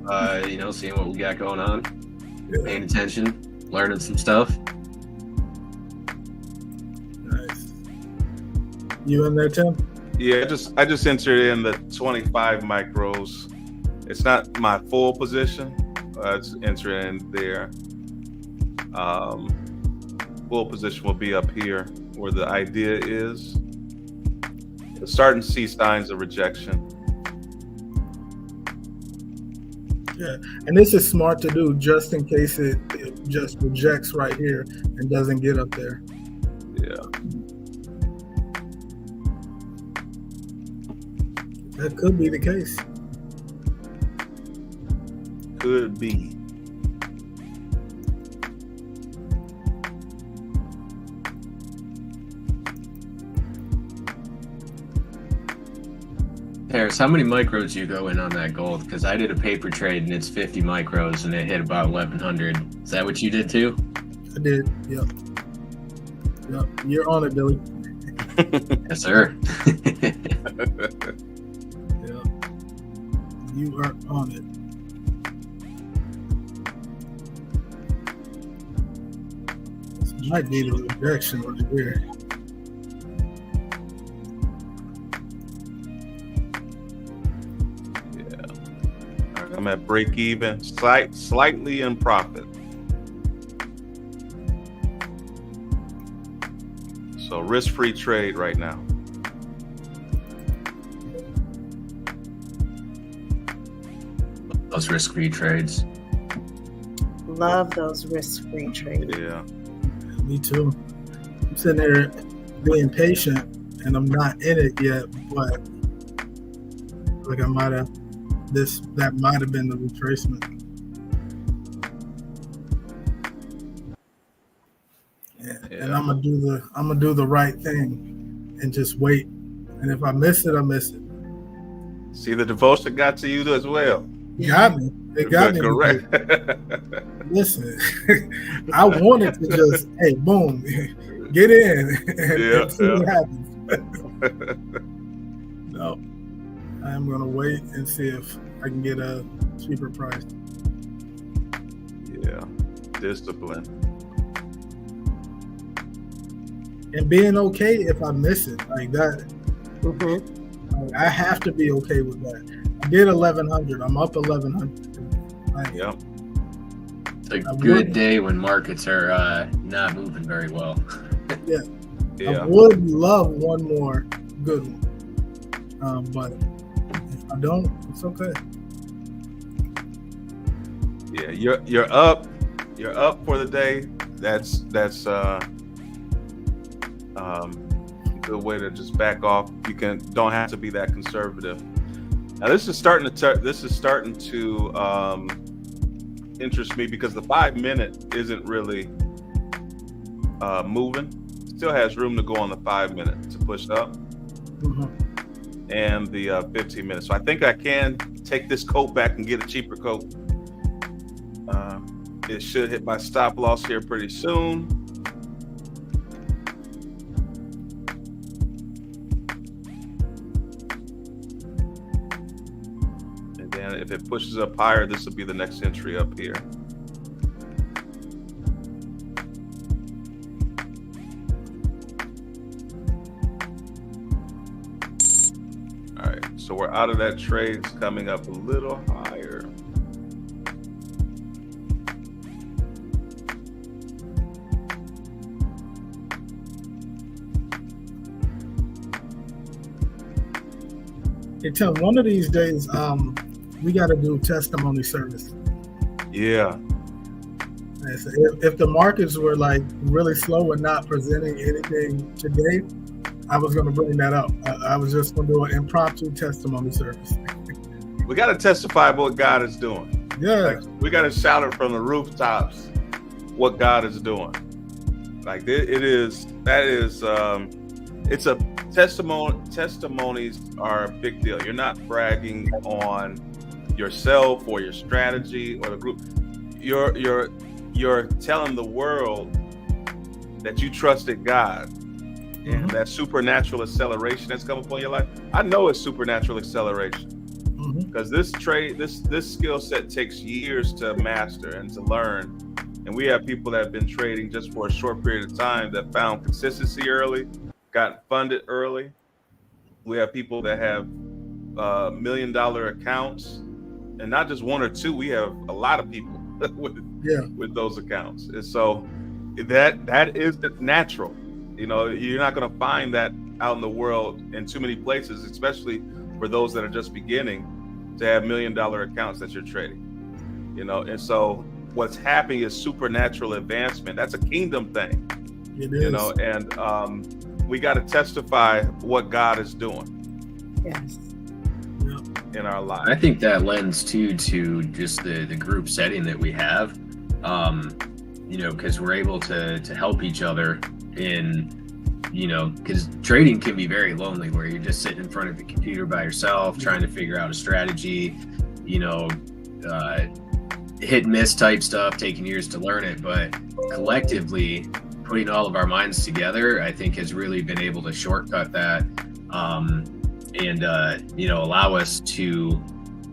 seeing what we got going on, paying attention, learning some stuff. Nice. You in there, Tim? Yeah, I just entered in the 25 micros. It's not my full position. I just enter in there. Full position will be up here where the idea is. We're starting to see signs of rejection. Yeah, and this is smart to do just in case it just rejects right here and doesn't get up there. Yeah. That could be the case. Could be. Harris, how many micros do you go in on that gold? Because I did a paper trade and it's 50 micros and it hit about 1,100. Is that what you did too? I did. Yep. You're on it, Billy. Yes, sir. Yep. You are on it. This might be the rejection right here. I'm at break even, slightly in profit. So risk-free trade right now. Those risk-free trades. Love those risk-free trades. Yeah. Me too. I'm sitting there being patient and I'm not in it yet, but like I might have that might have been the retracement. Yeah. And I'm gonna do the right thing and just wait. And if I miss it, I miss it. See, the devotion got to you as well. Got me. It got me. Correct. Listen, I wanted to just, hey, boom, get in and, Yeah, and see yeah. what happens. No, I'm gonna wait and see if I can get a cheaper price. Yeah, discipline. And being okay if I miss it like that. Mm-hmm. Like, I have to be okay with that. I did 1100. I'm up 1100. Like, Yeah. It's a good day when markets are not moving very well. yeah. Yeah. I would love one more good one. But if I don't, it's okay. Yeah, you're up for the day. That's a good way to just back off. You don't have to be that conservative. Now this is starting to interest me because the 5 minute isn't really moving. Still has room to go on the 5 minute to push up, and the 15 minutes. So I think I can take this coat back and get a cheaper coat. It should hit my stop loss here pretty soon. And then if it pushes up higher, this will be the next entry up here. All right, so we're out of that trade. It's coming up a little higher. Hey, Tim, one of these days, we got to do testimony service. Yeah. And so if the markets were like really slow and not presenting anything today, I was going to bring that up. I was just going to do an impromptu testimony service. We got to testify what God is doing. Yeah. Like, we got to shout it from the rooftops what God is doing. Like it's a testimony. Testimonies are a big deal. You're not bragging on yourself or your strategy or the group. You're telling the world that you trusted God. And that supernatural acceleration that's come upon your life. I know it's supernatural acceleration because this skill set takes years to master and to learn. And we have people that have been trading just for a short period of time that found consistency early, got funded early. We have people that have $1 million accounts, and not just one or two. We have a lot of people with those accounts. And so that is natural. You know, you're not going to find that out in the world in too many places, especially for those that are just beginning to have $1 million accounts that you're trading. You know, and so what's happening is supernatural advancement. That's a kingdom thing. It is. You know, and we got to testify what God is doing. Yes. In our lives. I think that lends to just the group setting that we have. You know, because we're able to help each other. Because trading can be very lonely, where you're just sitting in front of the computer by yourself trying to figure out a strategy, hit and miss type stuff, taking years to learn it. But collectively putting all of our minds together, I think has really been able to shortcut that and allow us to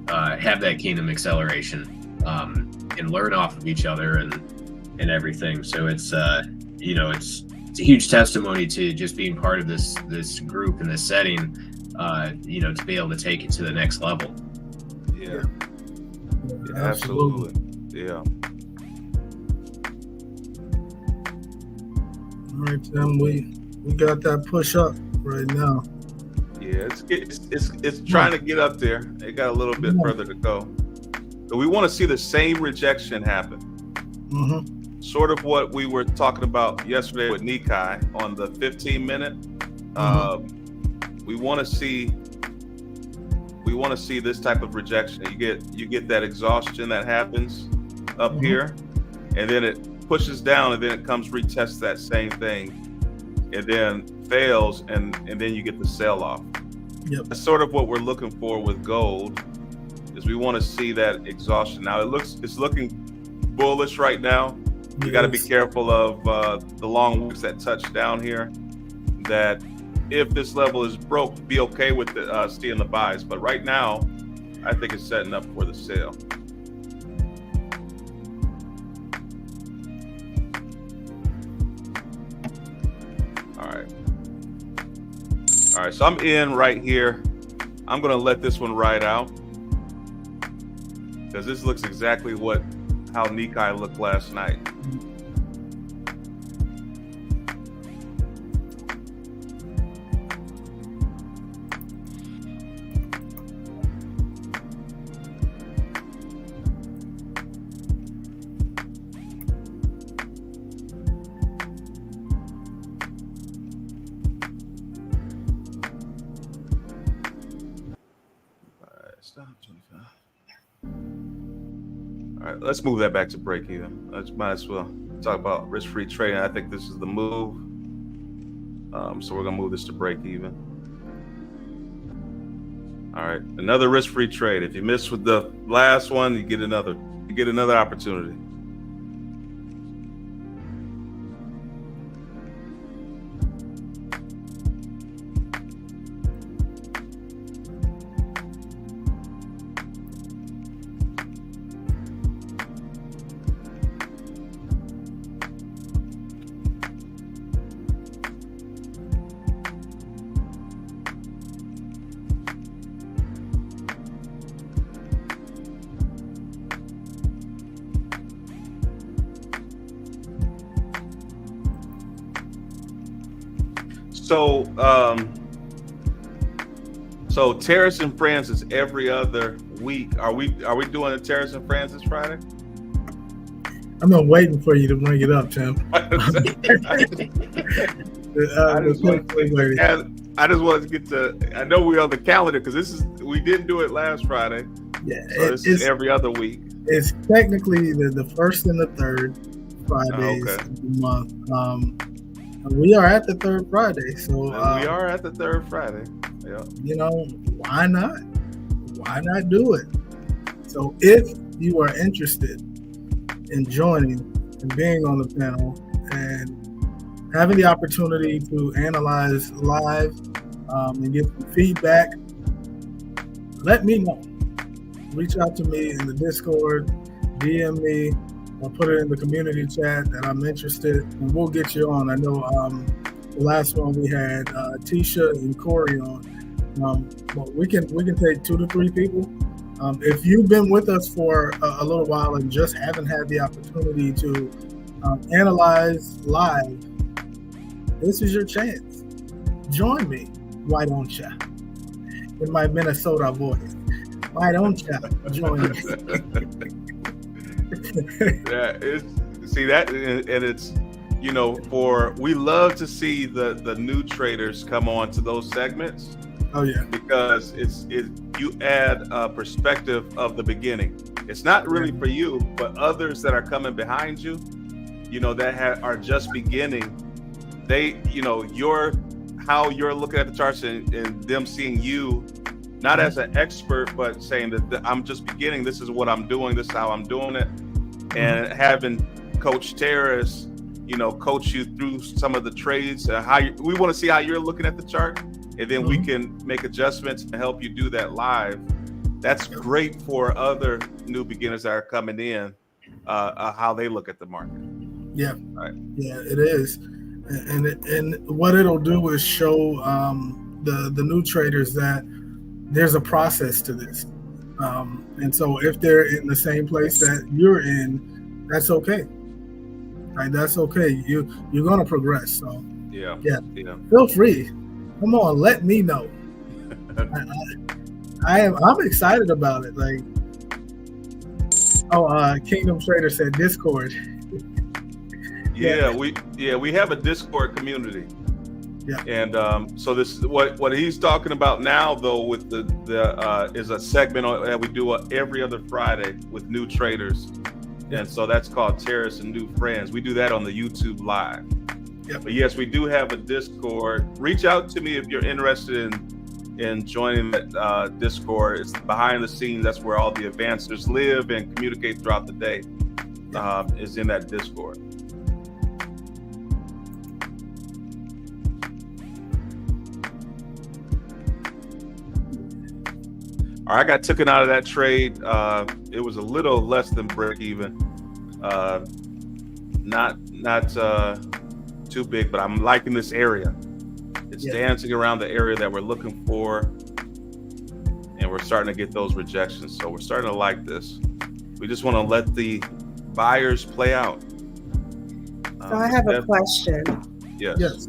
have that kingdom acceleration and learn off of each other and everything. So it's it's a huge testimony to just being part of this group and this setting, to be able to take it to the next level. Yeah, absolutely. Yeah. All right, Tim, we got that push up right now. Yeah, it's trying to get up there. It got a little bit further to go. But we want to see the same rejection happen. Sort of what we were talking about yesterday with Nikai on the 15 minute. We want to see this type of rejection. You get that exhaustion that happens up here, and then it pushes down, and then it comes retest that same thing, and then fails, and then you get the sell off. Yep. That's sort of what we're looking for with gold, is we want to see that exhaustion. Now it's looking bullish right now. You got to be careful of the long wicks that touch down here. That if this level is broke, be okay with the seeing the buys. But right now, I think it's setting up for the sale. All right, so I'm in right here. I'm gonna let this one ride out because this looks exactly how Nikkei looked last night. All right, let's move that back to break even. Might as well talk about risk-free trading. I think this is the move. So we're gonna move this to break even. All right, another risk-free trade. If you missed with the last one, you get another opportunity. So Terrace and Friends is every other week. Are we doing a Terrace and Friends this Friday? I'm not waiting for you to bring it up, Tim. I just wanted to get to. I know we're on the calendar because we didn't do it last Friday. Yeah, so this is every other week. It's technically the first and the third Fridays of the month. We are at the third Friday, so we are at the third Friday. Yeah. You know, why not? Why not do it? So if you are interested in joining and being on the panel and having the opportunity to analyze live and get some feedback, let me know. Reach out to me in the Discord, DM me, or put it in the community chat that I'm interested, and we'll get you on. I know the last one we had Tisha and Corey on. But we can take 2 to 3 people. If you've been with us for a little while and just haven't had the opportunity to analyze live, this is your chance. Join me. Why don't ya? In my Minnesota voice. Why don't ya join us? Yeah, it's we love to see the new traders come on to those segments. Oh yeah, because you add a perspective of the beginning. It's not really for you, but others that are coming behind you, that are just beginning. They, how you're looking at the charts and them seeing you not as an expert, but saying that I'm just beginning. This is what I'm doing. This is how I'm doing it, and having Coach Terrace, coach you through some of the trades. We want to see how you're looking at the chart. And then we can make adjustments and help you do that live. That's great for other new beginners that are coming in, how they look at the market. Yeah, right. Yeah, it is. And what it'll do is show the new traders that there's a process to this. And so if they're in the same place that you're in, that's okay. Right? That's okay. You're going to progress. So yeah. Feel free. Come on, let me know. I'm excited about it. Like, Kingdom Trader said Discord. We have a Discord community. Yeah. And so this is what he's talking about now, though, with the is a segment that we do every other Friday with new traders, and so that's called Terrace and New Friends. We do that on the YouTube Live. Yep. But yes, we do have a Discord. Reach out to me if you're interested in joining that Discord. It's behind the scenes. That's where all the advancers live and communicate throughout the day. is in that Discord. All right, I got taken out of that trade. It was a little less than break even. Not too big, but I'm liking this area. It's dancing around the area that we're looking for, and we're starting to get those rejections. So we're starting to like this. We just want to let the buyers play out. So I have a question. Yes.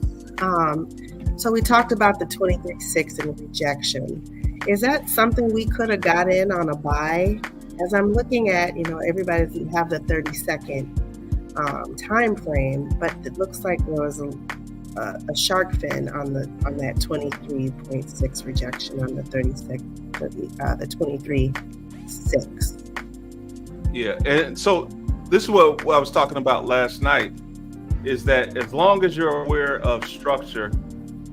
So we talked about the 23.6 and rejection. Is that something we could have got in on a buy? As I'm looking at, everybody doesn't have the 30-second time frame, but it looks like there was a shark fin on that 23.6 rejection on the 23.6. Yeah, and so this is what I was talking about last night, is that as long as you're aware of structure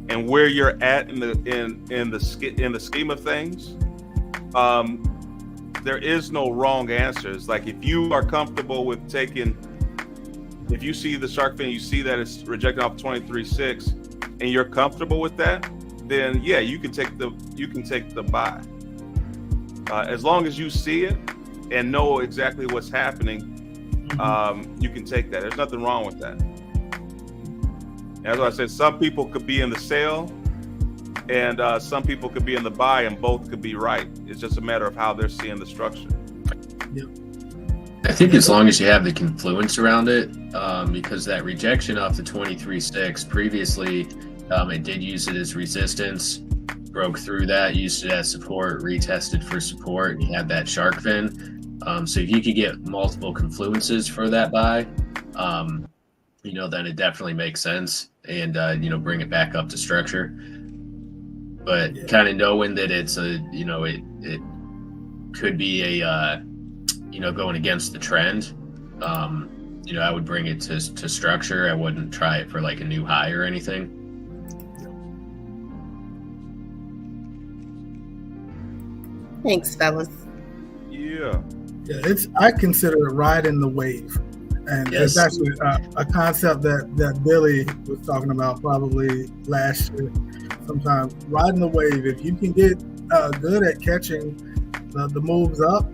and where you're at in the scheme of things, there is no wrong answers. Like if you are comfortable with if you see the shark fin, you see that it's rejecting off 23.6, and you're comfortable with that, then yeah, you can take the buy. As long as you see it and know exactly what's happening, you can take that. There's nothing wrong with that. As I said, some people could be in the sale, and some people could be in the buy, and both could be right. It's just a matter of how they're seeing the structure. Yep. I think as long as you have the confluence around it, because that rejection off the 23.6 previously, it did use it as resistance, broke through that, used it as support, retested for support, and you had that shark fin. So if you could get multiple confluences for that buy, then it definitely makes sense, and bring it back up to structure. But kind of knowing that it's it could be a going against the trend, I would bring it to structure. I wouldn't try it for like a new high or anything. Thanks, fellas. Yeah. I consider it riding the wave, and it's actually a concept that Billy was talking about probably last year. Sometimes riding the wave. If you can get good at catching the moves up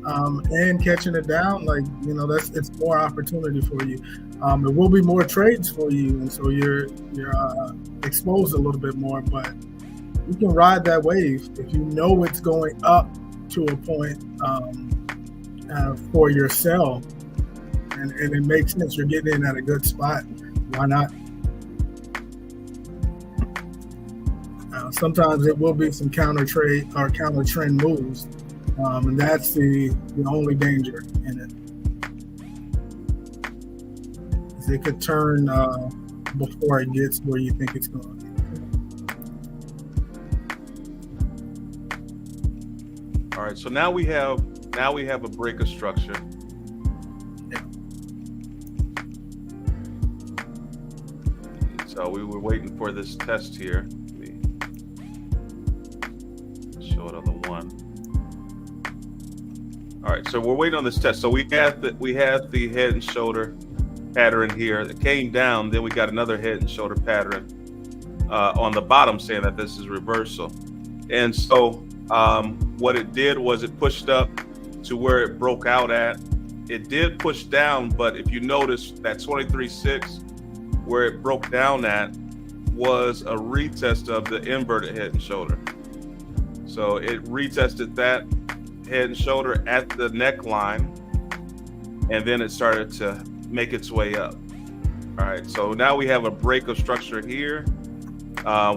and catching it down, it's more opportunity for you. There will be more trades for you, and so you're exposed a little bit more. But you can ride that wave if you know it's going up to a point for your sell, and it makes sense. You're getting in at a good spot. Why not? Sometimes it will be some counter trade or counter trend moves, and that's the only danger in it. Is it could turn before it gets where you think it's going. All right, so now we have a break of structure. So we were waiting for this test here. Show it on the one. All right, so we're waiting on this test. So we had the head and shoulder pattern here that came down. Then we got another head and shoulder pattern on the bottom, saying that this is reversal. And so what it did was it pushed up to where it broke out at. It did push down, but if you notice that 23.6, where it broke down at, was a retest of the inverted head and shoulder. So it retested that head and shoulder at the neckline, and then it started to make its way up. All right, so now we have a break of structure here,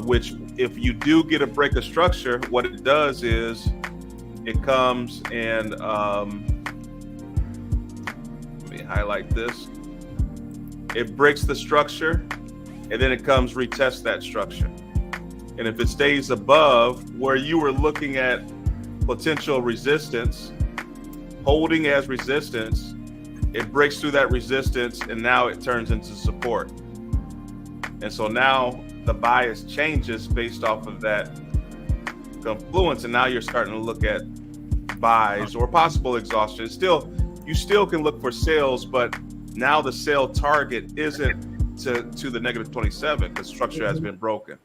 which if you do get a break of structure, what it does is it comes and let me highlight this. It breaks the structure, and then it comes retest that structure. And if it stays above where you were looking at potential resistance, holding as resistance, it breaks through that resistance, and now it turns into support. And so now the bias changes based off of that confluence, and now you're starting to look at buys or possible exhaustion. It's still you still can look for sales, but now the sale target isn't to the negative 27 because structure has been broken.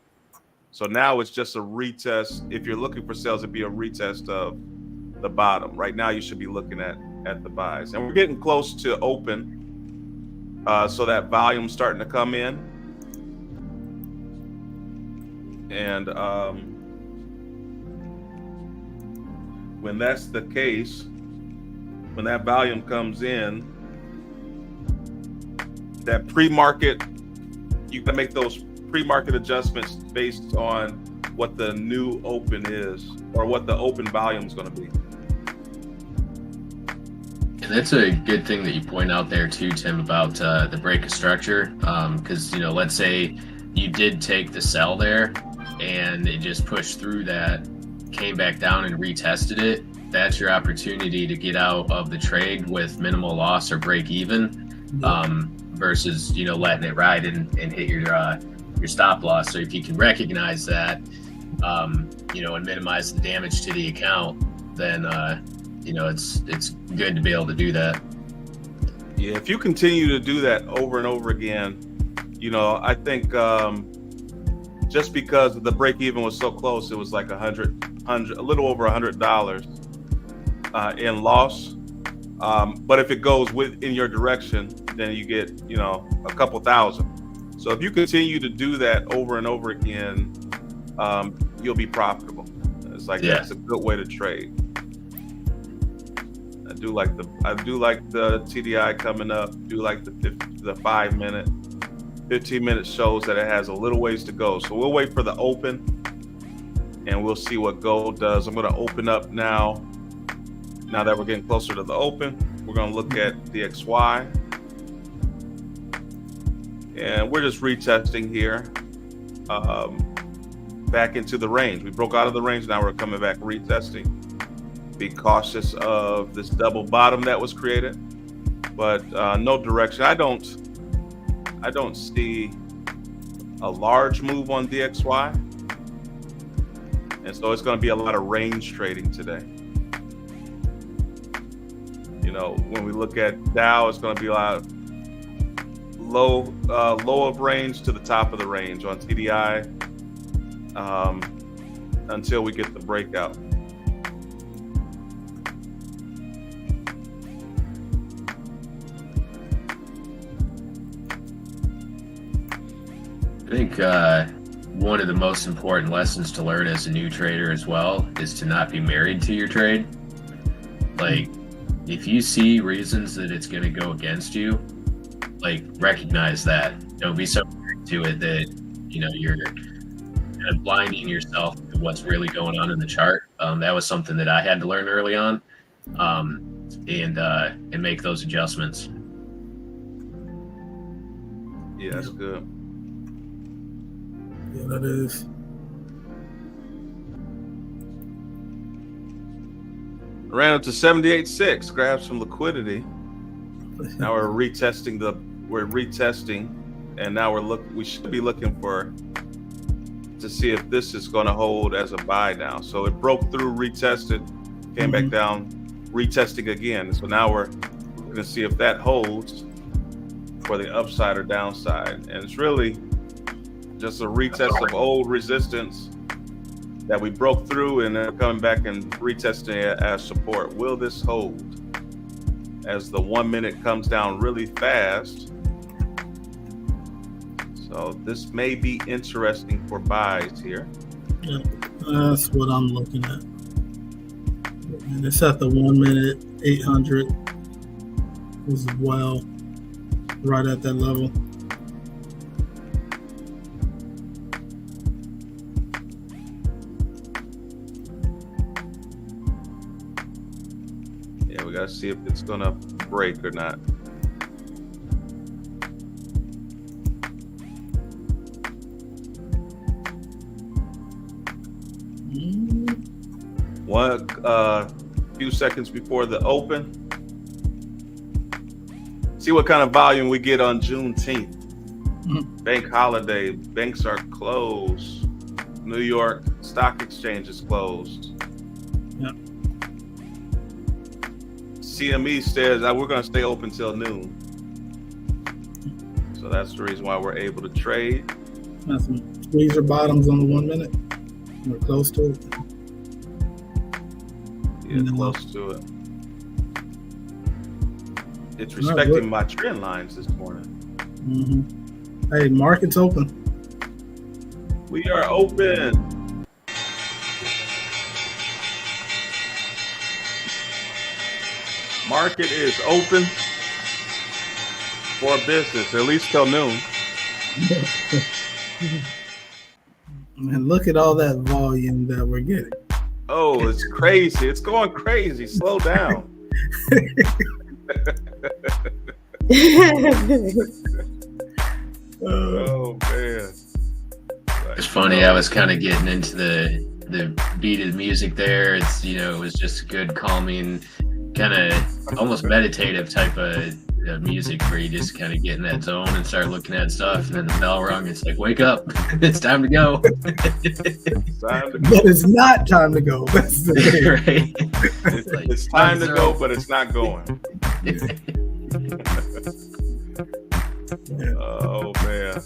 So now it's just a retest. If you're looking for sales, it'd be a retest of the bottom. Right now, you should be looking at the buys. And we're getting close to open. So that volume's starting to come in. And when that's the case, when that volume comes in, that pre-market, you can make those pre-market adjustments based on what the new open is or what the open volume is going to be. And that's a good thing that you point out there too, Tim, about the break of structure. Because, you know, let's say you did take the sell there and it just pushed through that, came back down and retested it. That's your opportunity to get out of the trade with minimal loss or break even, versus, you know, letting it ride and hit your stop loss. So if you can recognize that, you know, and minimize the damage to the account, then you know, it's good to be able to do that. Yeah, if you continue to do that over and over again, you know, I think just because the break even was so close, it was like a little over $100 in loss. But if it goes in your direction, then you get, you know, a couple thousand. So if you continue to do that over and over again, you'll be profitable. It's like, that's a good way to trade. I do like the TDI coming up. Do like the 5 minute, 15 minute shows that it has a little ways to go. So we'll wait for the open and we'll see what gold does. I'm going to open up now. Now that we're getting closer to the open, we're going to look at DXY. And we're just retesting here back into the range. We broke out of the range. Now we're coming back retesting. Be cautious of this double bottom that was created, but no direction. I don't see a large move on DXY. And so it's going to be a lot of range trading today. You know, when we look at Dow, it's going to be a lot of low of range to the top of the range on TDI until we get the breakout. I think one of the most important lessons to learn as a new trader as well is to not be married to your trade. Like, if you see reasons that it's going to go against you, like, recognize that. Don't be so married to it that, you know, you're kind of blinding yourself to what's really going on in the chart. That was something that I had to learn early on, and make those adjustments. Yeah, that's good. Yeah, that is. Ran up to 78.6, grabbed some liquidity. Now we're retesting, and now we should be looking to see if this is going to hold as a buy now. So it broke through, retested, came back down, retesting again. So now we're going to see if that holds for the upside or downside. And it's really just a retest of old resistance that we broke through, and then we're coming back and retesting it as support. Will this hold as the 1 minute comes down really fast? So this may be interesting for buys here. Yeah, that's what I'm looking at. And it's at the 1 minute 800 as well, right at that level. Yeah, we gotta see if it's gonna break or not. One few seconds before the open. See what kind of volume we get on Juneteenth. Bank holiday, banks are closed. New York Stock Exchange is closed. Yep. CME says that we're going to stay open till noon. So that's the reason why we're able to trade. That's some squeezer bottoms on the 1 minute. We're close to it. Yeah, close to it. It's respecting my trend lines this morning. Mm-hmm. Hey, market's open. We are open. Market is open for business, at least till noon. And look at all that volume that we're getting. Oh, it's crazy. It's going crazy. Slow down. Oh, man. It's funny. I was kind of getting into the beat of music there. It's, it was just good, calming, kind of almost meditative type of music where you just kind of get in that zone and start looking at stuff, and then the bell rung. It's like, wake up. It's time to go. It's time to go. But it's not time to go. That's the thing. Right. It's time to go, but it's not going. Oh, man.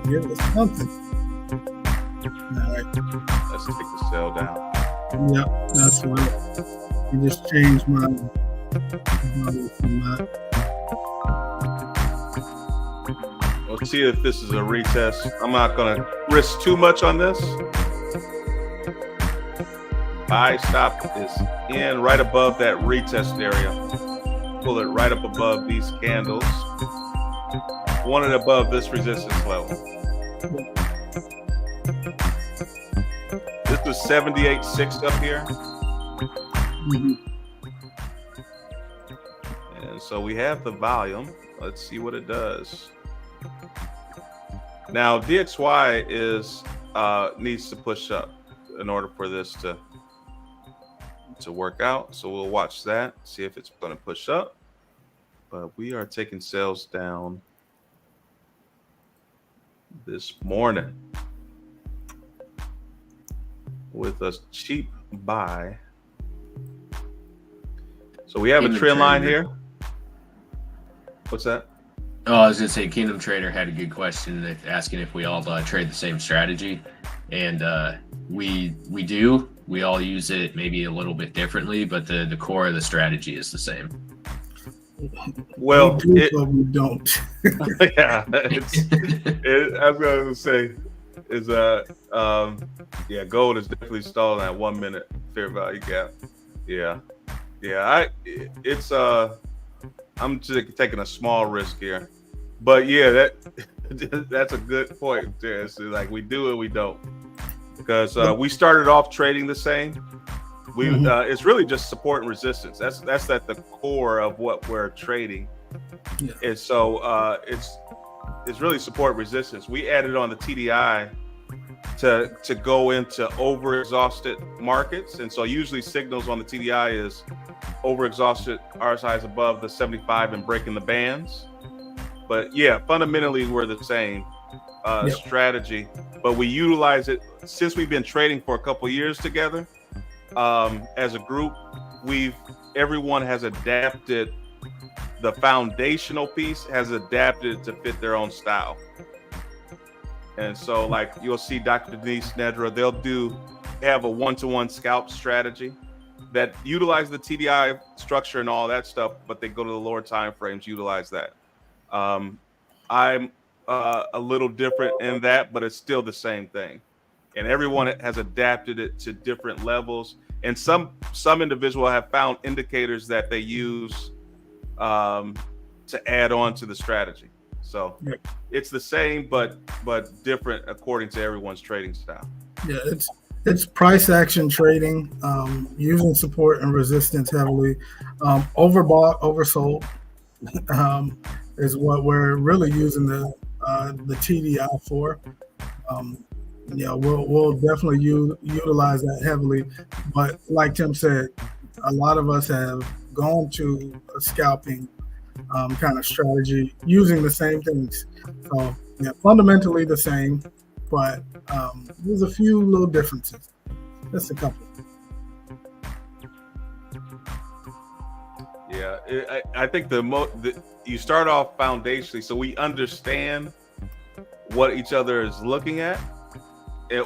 Give us something. All right. Let's take the sell down. Yep, that's right. You just changed my We'll see if this is a retest. I'm not going to risk too much on this. Buy stop is in right above that retest area. Pull it right up above these candles. Want it above this resistance level. This was 78.6 up here. Mm-hmm. And so we have the volume. Let's see what it does. Now DXY is needs to push up in order for this to work out. So we'll watch that, see if it's going to push up. But we are taking sales down this morning with a cheap buy. So we have a trend line here. What's that? Oh, I was going to say Kingdom Trader had a good question asking if we all trade the same strategy. And we do. We all use it maybe a little bit differently, but the core of the strategy is the same. Well, we do, but we don't. Yeah, I was going to say is gold is definitely stalling at 1 minute fair value gap. I'm just taking a small risk here, but yeah, that's a good point. It's like we do it, we don't, because we started off trading the same. It's really just support and resistance. That's at the core of what we're trading, and so it's really support resistance. We added on the TDI to go into over exhausted markets, and so usually signals on the TDI is over exhausted, RSI is above the 75 and breaking the bands. But yeah, fundamentally we're the same strategy, but we utilize it since we've been trading for a couple years together. As a group, everyone has adapted. The foundational piece has adapted to fit their own style. And so like you'll see Dr. Denise Nedra, they have a one-to-one scalp strategy that utilize the TDI structure and all that stuff, but they go to the lower time frames, utilize that. I'm a little different in that, but it's still the same thing. And everyone has adapted it to different levels. And some individuals have found indicators that they use to add on to the strategy. So it's the same, but different according to everyone's trading style. Yeah, it's price action trading, using support and resistance heavily. Overbought, oversold is what we're really using the TDI for. We'll definitely utilize that heavily. But like Tim said, a lot of us have gone to a scalping kind of strategy using the same things. So yeah, fundamentally the same, but there's a few little differences. Just a couple. Yeah, I think you start off foundationally, so we understand what each other is looking at,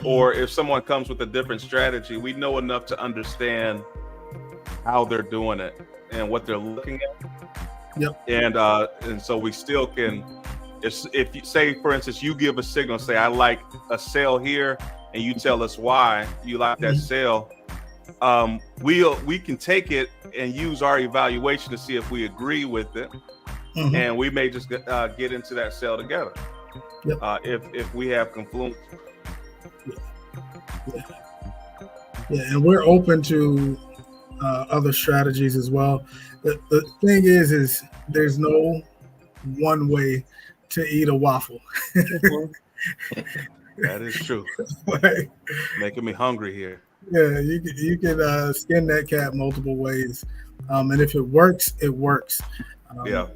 or if someone comes with a different strategy, we know enough to understand how they're doing it and what they're looking at. Yep. And so we still can, if you say, for instance, you give a signal, say I like a sale here, and you tell us why you like that sale. We can take it and use our evaluation to see if we agree with it, and we may just get into that sale together. Yep. If we have confluence. Yeah, and we're open to other strategies as well. The thing is there's no one way to eat a waffle. That is true. Like, making me hungry here. Yeah, you can skin that cat multiple ways, and if it works, it works. Yeah.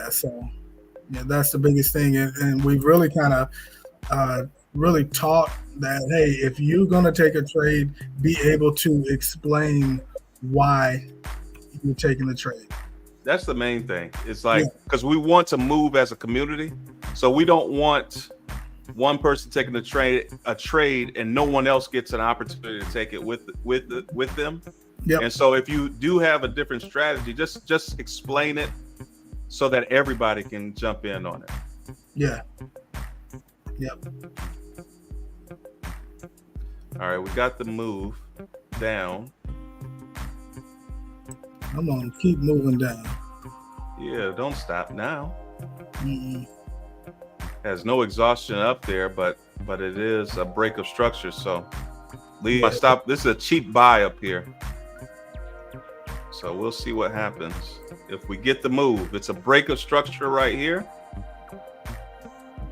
So that's the biggest thing, and we've really kind of really taught that, hey, if you're gonna take a trade, be able to explain why you're taking the trade. That's the main thing. It's like, because we want to move as a community, so we don't want one person taking a trade and no one else gets an opportunity to take it with them. Yep. And so if you do have a different strategy, just explain it so that everybody can jump in on it. Yeah. Yep. All right, we got the move down. I'm gonna keep moving down. Yeah, don't stop now. Mm-mm. Has no exhaustion up there, but it is a break of structure. So leave my stop. This is a cheap buy up here. So we'll see what happens if we get the move. It's a break of structure right here.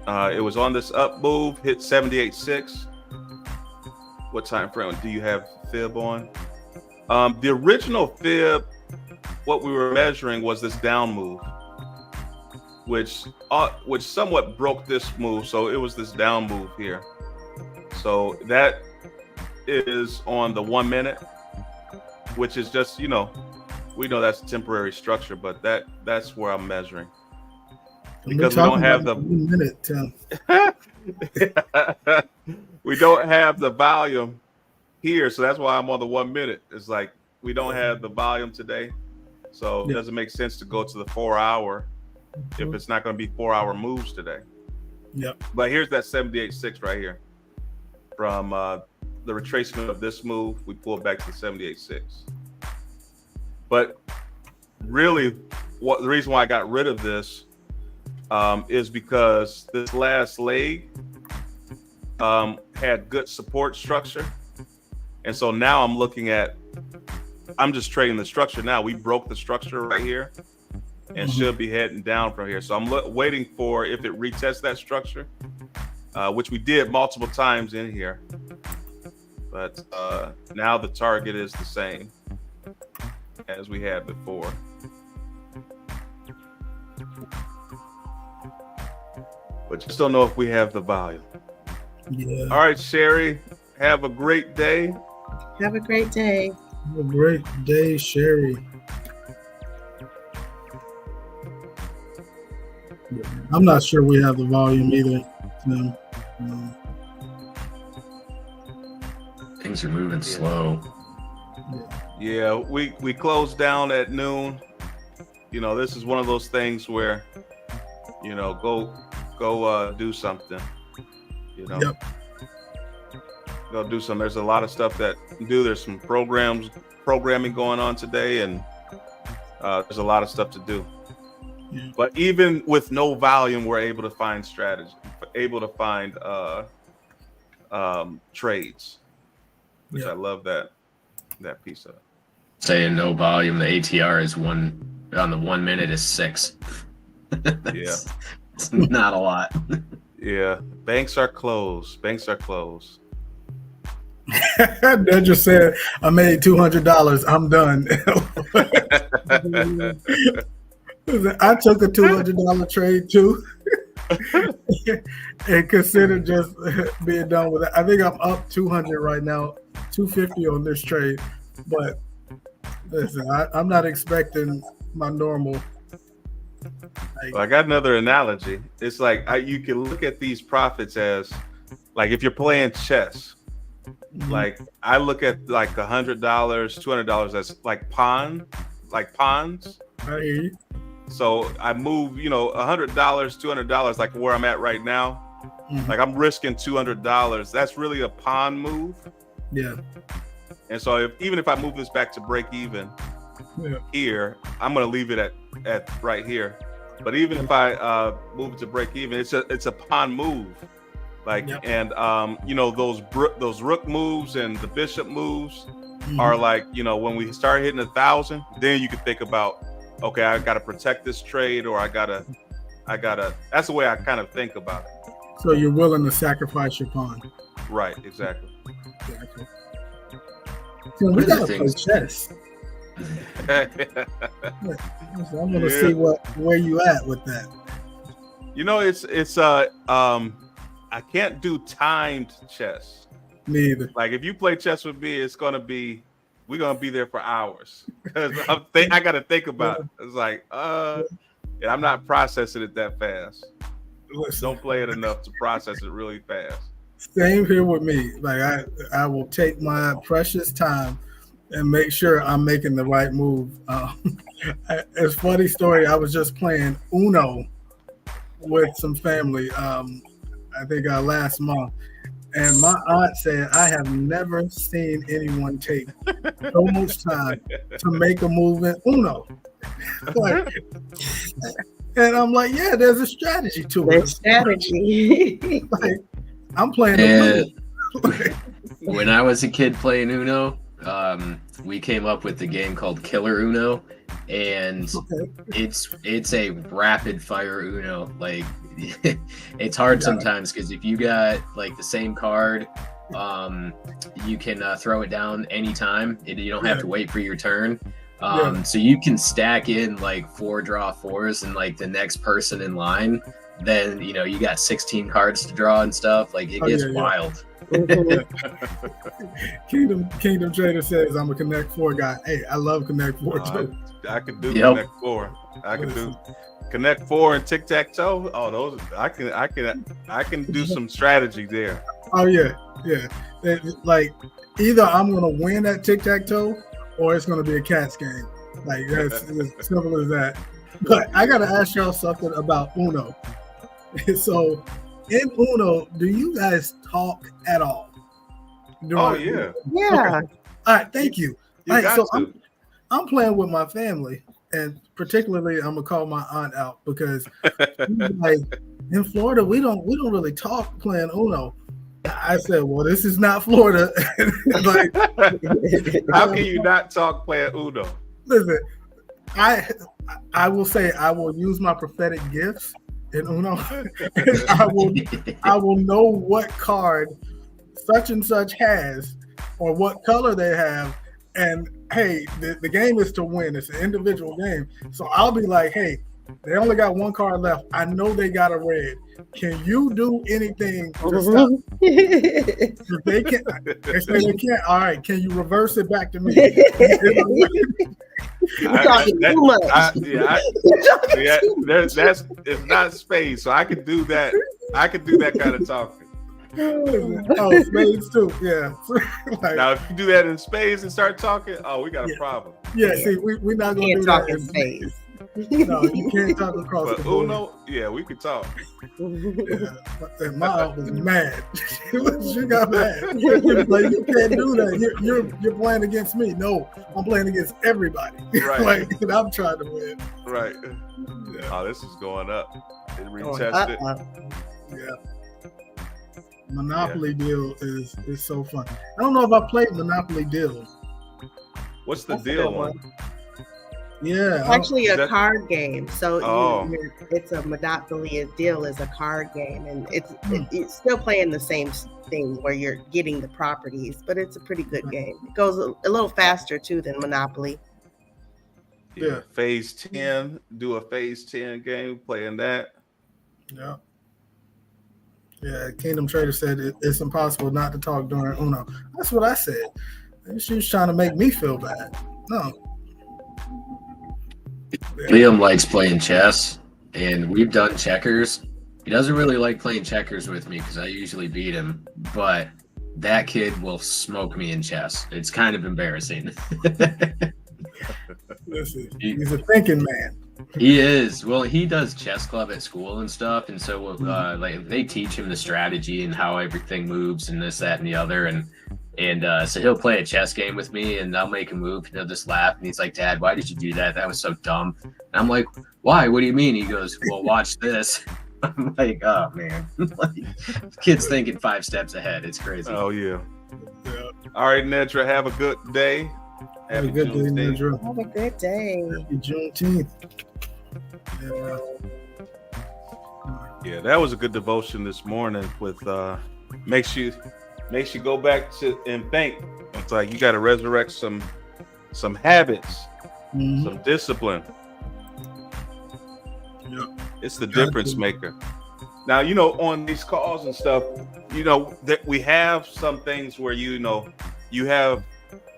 It was on this up move, hit 78.6. What time frame do you have fib on? The original fib, what we were measuring was this down move, which somewhat broke this move. So it was this down move here. So that is on the 1 minute, which is just, we know that's temporary structure, but that's where I'm measuring. Because we don't have the 1 minute, Tim. We don't have the volume here, so that's why I'm on the 1 minute. It's like we don't have the volume today, so it doesn't make sense to go to the 4 hour if it's not going to be 4 hour moves today. Yep. But here's that 78.6 right here. From the retracement of this move, we pull back to the 78.6. But really, the reason why I got rid of this is because this last leg had good support structure. And so now I'm just trading the structure now. We broke the structure right here and should be heading down from here. So I'm waiting for if it retests that structure, which we did multiple times in here. But now the target is the same as we had before. But just don't know if we have the volume. Yeah. All right, Sherry, have a great day. Have a great day. Have a great day, Sherry. I'm not sure we have the volume either. No. Things are moving slow. Yeah, we closed down at noon. This is one of those things where, go do something. Yep. Go do something. There's a lot of stuff that do. There's some programming going on today, and there's a lot of stuff to do. Yeah. But even with no volume, we're able to find strategy, able to find trades. Which I love that piece of it. Saying no volume, the ATR is on the 1 minute is 6. Yeah. It's not a lot. Yeah. Banks are closed. They just said, I made $200. I'm done. I took a $200 trade too. And consider just being done with it. I think I'm up 200 right now, 250 on this trade, but Listen, I'm not expecting my normal. Well, I got another analogy. It's like you can look at these profits as like if you're playing chess. Like I look at like $100, $200 as like pawns. I hear you. So I move, $100, $200, like where I'm at right now. Like I'm risking $200. That's really a pawn move. Yeah. And so even if I move this back to break even here, I'm gonna leave it at right here. But even if I move it to break even, it's a pawn move. Like and those rook moves and the bishop moves are like, when we start hitting 1,000, then you can think about, okay, I gotta protect this trade, or I gotta that's the way I kind of think about it. So you're willing to sacrifice your pawn. Right, exactly. So we gotta play chess. I want to see where you at with that. It's I can't do timed chess. Me either. Like if you play chess with me, we're gonna be there for hours because I gotta think about it. It's like and I'm not processing it that fast. Listen, don't play it enough to process it really fast. Same here with me. Like I will take my precious time and make sure I'm making the right move. It's a funny story. I was just playing Uno with some family. I think last month, and my aunt said I have never seen anyone take so much time to make a move in Uno. And I'm like, yeah, there's a strategy to it. There's strategy. Like, I'm playing when I was a kid playing Uno, we came up with the game called Killer Uno, and it's a rapid fire Uno. Like it's hard sometimes because if you got like the same card, you can throw it down anytime. You don't have to wait for your turn. So you can stack in like 4 draw 4s, and like the next person in line, then you got 16 cards to draw and stuff. Like it gets wild. Kingdom Trader says I'm a Connect 4 guy. Hey, I love Connect 4 too. I can do Connect 4. I can do Connect 4 and tic tac toe. Oh, those I can do some strategy there. Oh yeah. Like either I'm gonna win at tic tac toe, or it's gonna be a cats game. Like that's as simple as that. But I gotta ask y'all something about Uno. So in Uno, do you guys talk at all? Yeah. Yeah. Okay. All right, thank you. All right, so I'm playing with my family, and particularly I'm gonna call my aunt out because like in Florida we don't really talk playing Uno. I said, well, this is not Florida. Like, how can you not talk playing Uno? Listen, I will say I will use my prophetic gifts in Uno. I will know what card such and such has or what color they have. And hey, the game is to win. It's an individual game. So I'll be like, hey, they only got 1 card left. I know they got a red. Can you do anything to stop? If they can't, they say they can't. All right, can you reverse it back to me? You're talking too much. It's not space, so I could do that. I could do that kind of talking. Oh, spades too. Yeah. Like, now, if you do that in spades and start talking, we got a problem. Yeah. See, we're not gonna do that in spades. No, you can't talk across the board. Uno, yeah, we could talk. Yeah. And my aunt was mad. She got mad. Like, you can't do that. You're playing against me. No, I'm playing against everybody. Right. Like, and I'm trying to win. Right. Yeah. Oh, this is going up. It retested. Yeah. Monopoly Deal is so fun. I don't know if I played Monopoly Deal. What's the deal one? Yeah, it's actually a card game. So it's a Monopoly Deal is a card game, and it's still playing the same thing where you're getting the properties, but it's a pretty good game. It goes a little faster too than Monopoly. Yeah, phase 10. Do a phase 10 game, playing that. Yeah. Yeah, Kingdom Trader said it's impossible not to talk during Uno. That's what I said. She was trying to make me feel bad. No. Liam likes playing chess, and we've done checkers. He doesn't really like playing checkers with me because I usually beat him, but that kid will smoke me in chess. It's kind of embarrassing. Listen, he's a thinking man. He is. Well, he does chess club at school and stuff, and so like they teach him the strategy and how everything moves and this, that, and the other, and so he'll play a chess game with me, and I'll make a move, and he'll just laugh, and he's like, "Dad, why did you do that? That was so dumb." And I'm like, "Why? What do you mean?" He goes, "Well, watch this." I'm like, "Oh man," like, kid's thinking 5 steps ahead. It's crazy. Oh yeah. All right, Nedra, have a good day. Have a good day, Nedra. Have a good day. Happy Juneteenth. Yeah, that was a good devotion this morning. With makes you go back to and think. It's like you got to resurrect some habits, some discipline. Yeah. It's the difference maker. Now, you know, on these calls and stuff, you know, that we have some things where, you know, you have,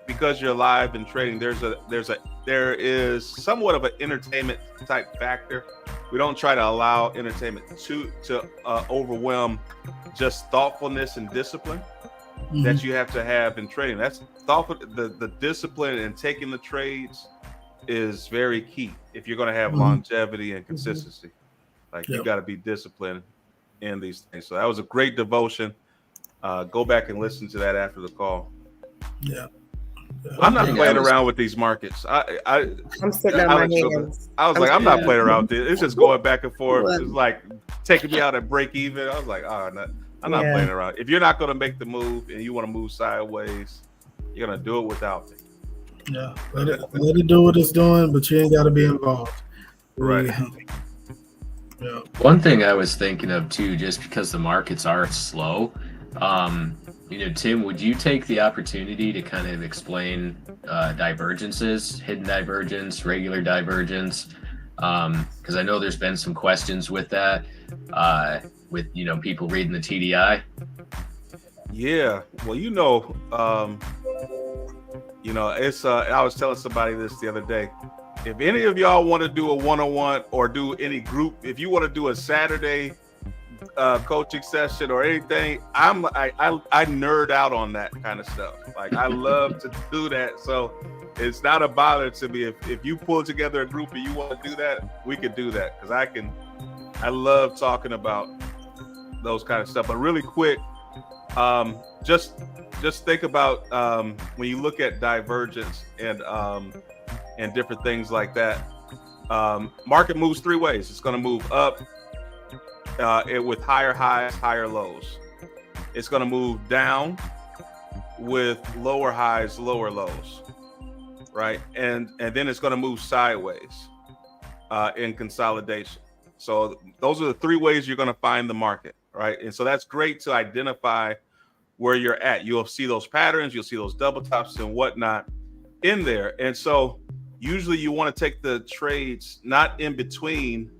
because you're live and trading, there is somewhat of an entertainment type factor. We don't try to allow entertainment to overwhelm just thoughtfulness and discipline that you have to have in trading. That's thoughtful. The discipline and taking the trades is very key if you're going to have longevity and consistency. Like you got to be disciplined in these things. So that was a great devotion. Go back and listen to that after the call. Yeah. I'm not playing around with these markets. I'm sitting on my hands. I was like, I'm not playing around with this. It's just going back and forth. It's like taking me out at break even. I was like, I'm not playing around. If you're not going to make the move and you want to move sideways, you're going to do it without me. Yeah, let it do what it's doing, but you ain't got to be involved. Right. Yeah. One thing I was thinking of too, just because the markets are slow, you know, Tim, would you take the opportunity to kind of explain divergences, hidden divergence, regular divergence? Because I know there's been some questions with that, with, you know, people reading the TDI. Yeah, well, it's I was telling somebody this the other day. If any of y'all want to do a one-on-one or do any group, if you want to do a Saturday coaching session or anything, I nerd out on that kind of stuff. Like I love to do that. So it's not a bother to me. If you pull together a group and you want to do that, we could do that, because I love talking about those kind of stuff. But really quick, just think about when you look at divergence and different things like that. Market moves 3 ways. It's going to move up with higher highs, higher lows. It's going to move down with lower highs, lower lows, right? And then it's going to move sideways in consolidation. So those are the 3 ways you're going to find the market, right? And so that's great to identify where you're at. You'll see those patterns, you'll see those double tops and whatnot in there. And so usually you want to take the trades not in between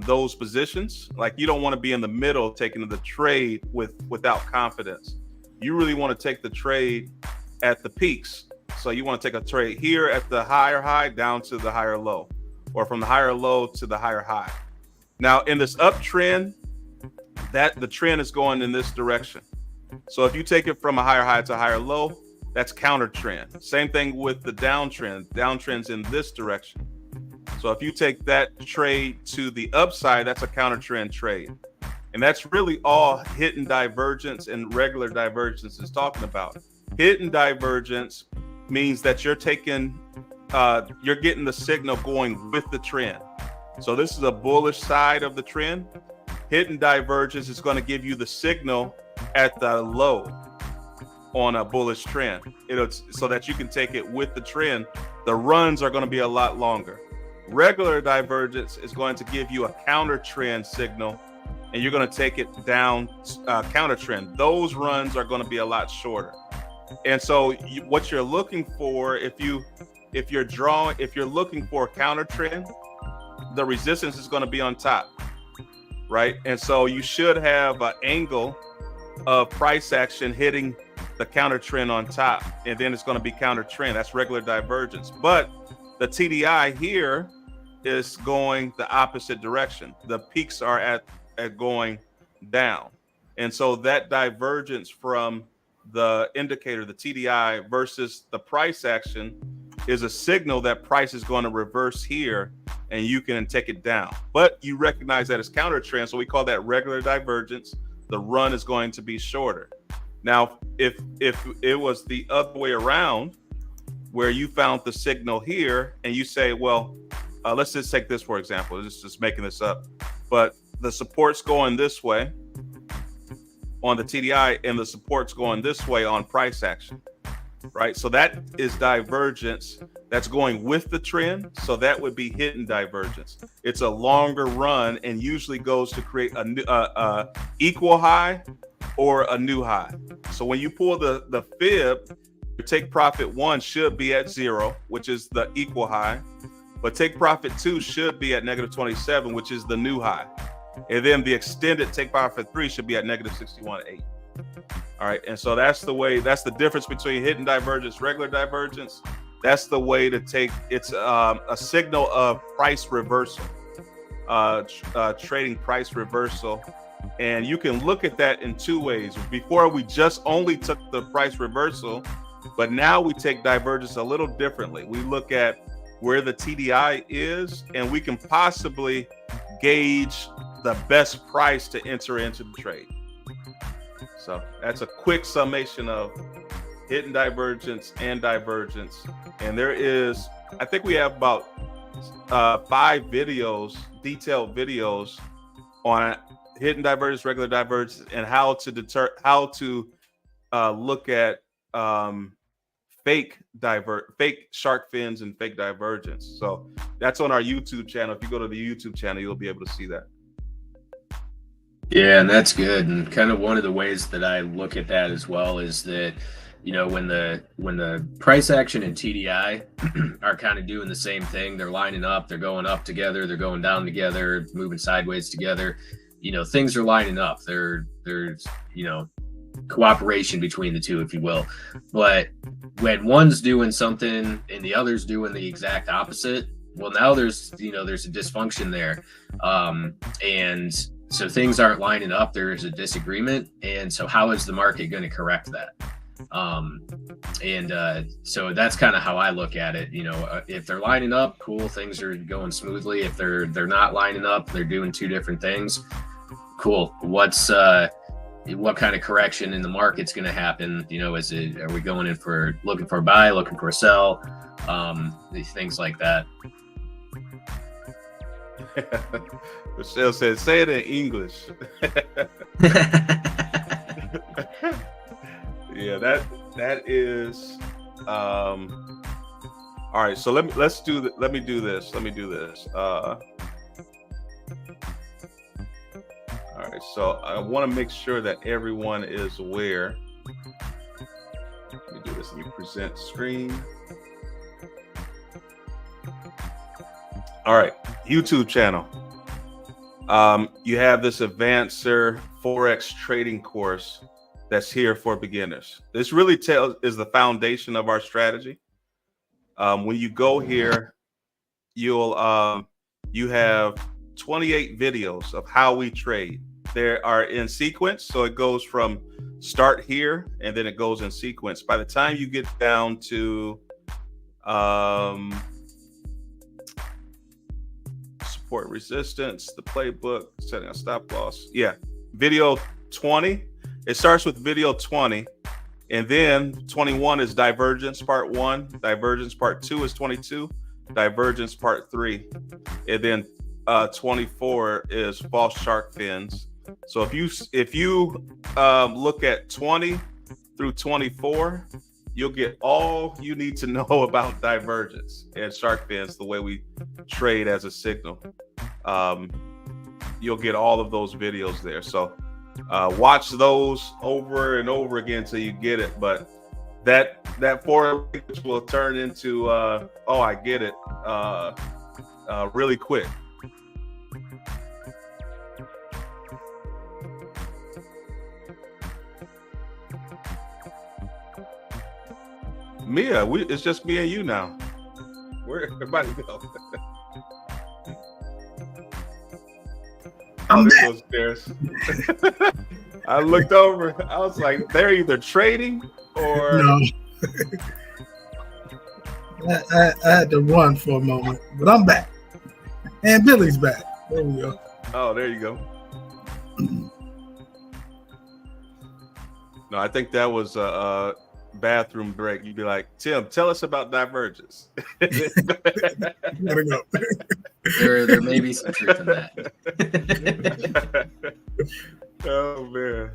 those positions. Like you don't want to be in the middle taking the trade without confidence. You really want to take the trade at the peaks. So you want to take a trade here at the higher high down to the higher low, or from the higher low to the higher high. Now in this uptrend, that the trend is going in this direction. So if you take it from a higher high to a higher low, that's counter trend. Same thing with the downtrend. Downtrend's in this direction. So if you take that trade to the upside, that's a counter trend trade. And that's really all hidden divergence and regular divergence is talking about. Hidden divergence means that you're getting the signal going with the trend. So this is a bullish side of the trend. Hidden divergence is going to give you the signal at the low on a bullish trend. So that you can take it with the trend. The runs are going to be a lot longer. Regular divergence is going to give you a counter trend signal, and you're going to take it down counter trend. Those runs are going to be a lot shorter. And so what you're looking for, if you're looking for a counter trend, the resistance is going to be on top, right? And so you should have an angle of price action hitting the counter trend on top, and then it's going to be counter trend. That's regular divergence. But the TDI here is going the opposite direction. The peaks are at going down. And so that divergence from the indicator, the TDI versus the price action, is a signal that price is going to reverse here and you can take it down. But you recognize that it's counter trend, so we call that regular divergence. The run is going to be shorter. Now, if it was the other way around, where you found the signal here and you say, well, let's just take this for example. This is just making this up, but the support's going this way on the TDI and the support's going this way on price action, right? So that is divergence that's going with the trend. So that would be hidden divergence. It's a longer run and usually goes to create a new, equal high or a new high. So when you pull the fib, your take profit 1 should be at 0, which is the equal high, but take profit 2 should be at -27, which is the new high. And then the extended take profit 3 should be at -61.8. All right. And so that's the difference between hidden divergence, regular divergence. That's the way to take, it's a signal of price reversal, trading price reversal. And you can look at that in 2 ways. Before, we just only took the price reversal, but now we take divergence a little differently. We look at where the TDI is, and we can possibly gauge the best price to enter into the trade. So that's a quick summation of hidden divergence and divergence. And there is, I think we have about 5 videos, detailed videos on hidden divergence, regular divergence, and how to look at fake shark fins and fake divergence. So that's on our YouTube channel. If you go to the YouTube channel, you'll be able to see that. Yeah, and that's good. And kind of one of the ways that I look at that as well is that, you know, when the price action and TDI are kind of doing the same thing, they're lining up, they're going up together, they're going down together, moving sideways together, you know, things are lining up. There's, you know, cooperation between the two, if you will. But when one's doing something and the other's doing the exact opposite, well, now there's a dysfunction there. And so things aren't lining up. There's a disagreement. And so how is the market going to correct that? So that's kind of how I look at it. You know, if they're lining up, cool, things are going smoothly. If they're not lining up, they're doing 2 different things, cool. What kind of correction in the market's going to happen? You know, are we going in for looking for a buy, looking for a sell, these things like that. Michelle said, say it in English. Yeah, that is all right. So let me do this. All right, so I want to make sure that everyone is aware. Let me do this. Let me present screen. All right, YouTube channel. You have this Advancer Forex trading course that's here for beginners. This really is the foundation of our strategy. When you go here, you have 28 videos of how we trade. They are in sequence, so it goes from start here and then it goes in sequence. By the time you get down to support resistance, the playbook, setting a stop loss. Yeah, video 20. It starts with video 20, and then 21 is divergence part 1, divergence part 2 is 22, divergence part 3, and then 24 is false shark fins. So if you look at 20 through 24, you'll get all you need to know about divergence and shark fins, the way we trade as a signal. You'll get all of those videos there. So watch those over and over again till you get it. But that foreign language will turn into oh, I get it, really quick. Mia, it's just me and you now. Where everybody go? Oh, there goes stairs. I looked over. I was like, they're either trading or No. I had to run for a moment, but I'm back. And Billy's back. There we go. Oh, there you go. No, I think that was a bathroom break. You'd be like, Tim, tell us about divergence. Gotta go. There may be some truth in that. Oh man,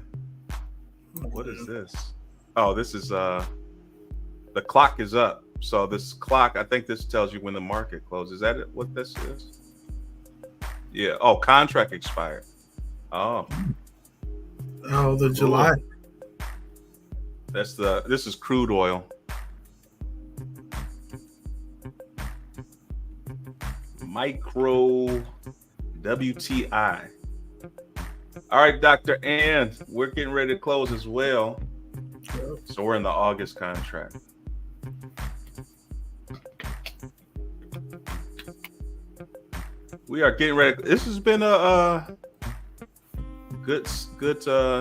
what is this? Oh, this is the clock is up. So this clock, I think this tells you when the market closes. Is that it? What this is? Yeah. Oh, contract expired. Oh, The July. This is crude oil. Micro WTI. All right, Dr. Ann, we're getting ready to close as well. So we're in the August contract. We are getting ready. This has been a good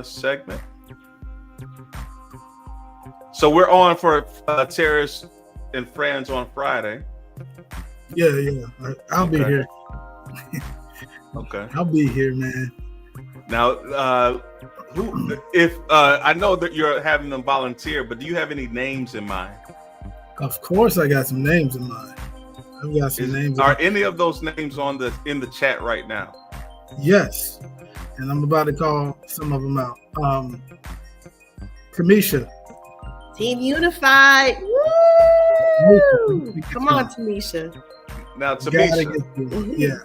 segment. So we're on for Terrace and Friends on Friday. Yeah. I'll be here. Okay. I'll be here, man. Now, if I know that you're having them volunteer, but do you have any names in mind? Of course, I got some names in mind. I've got some names. Are any of those names in the chat right now? Yes, and I'm about to call some of them out. Kamisha. Team Unified. Woo! Come on, Tamisha. Now, Tamisha, yeah.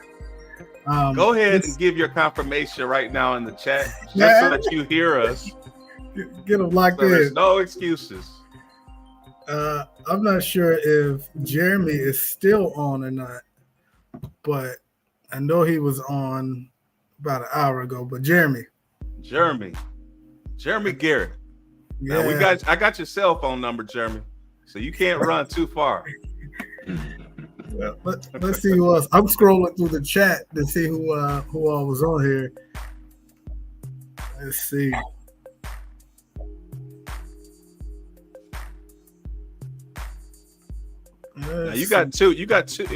Go ahead and give your confirmation right now in the chat, just so that you hear us. Get them locked in. There's no excuses. I'm not sure if Jeremy is still on or not, but I know he was on about an hour ago. But Jeremy Garrett. Yeah, I got your cell phone number, Jeremy, so you can't run too far. Well, let's see who else. I'm scrolling through the chat to see who all was on here. Let's see. Now you got two.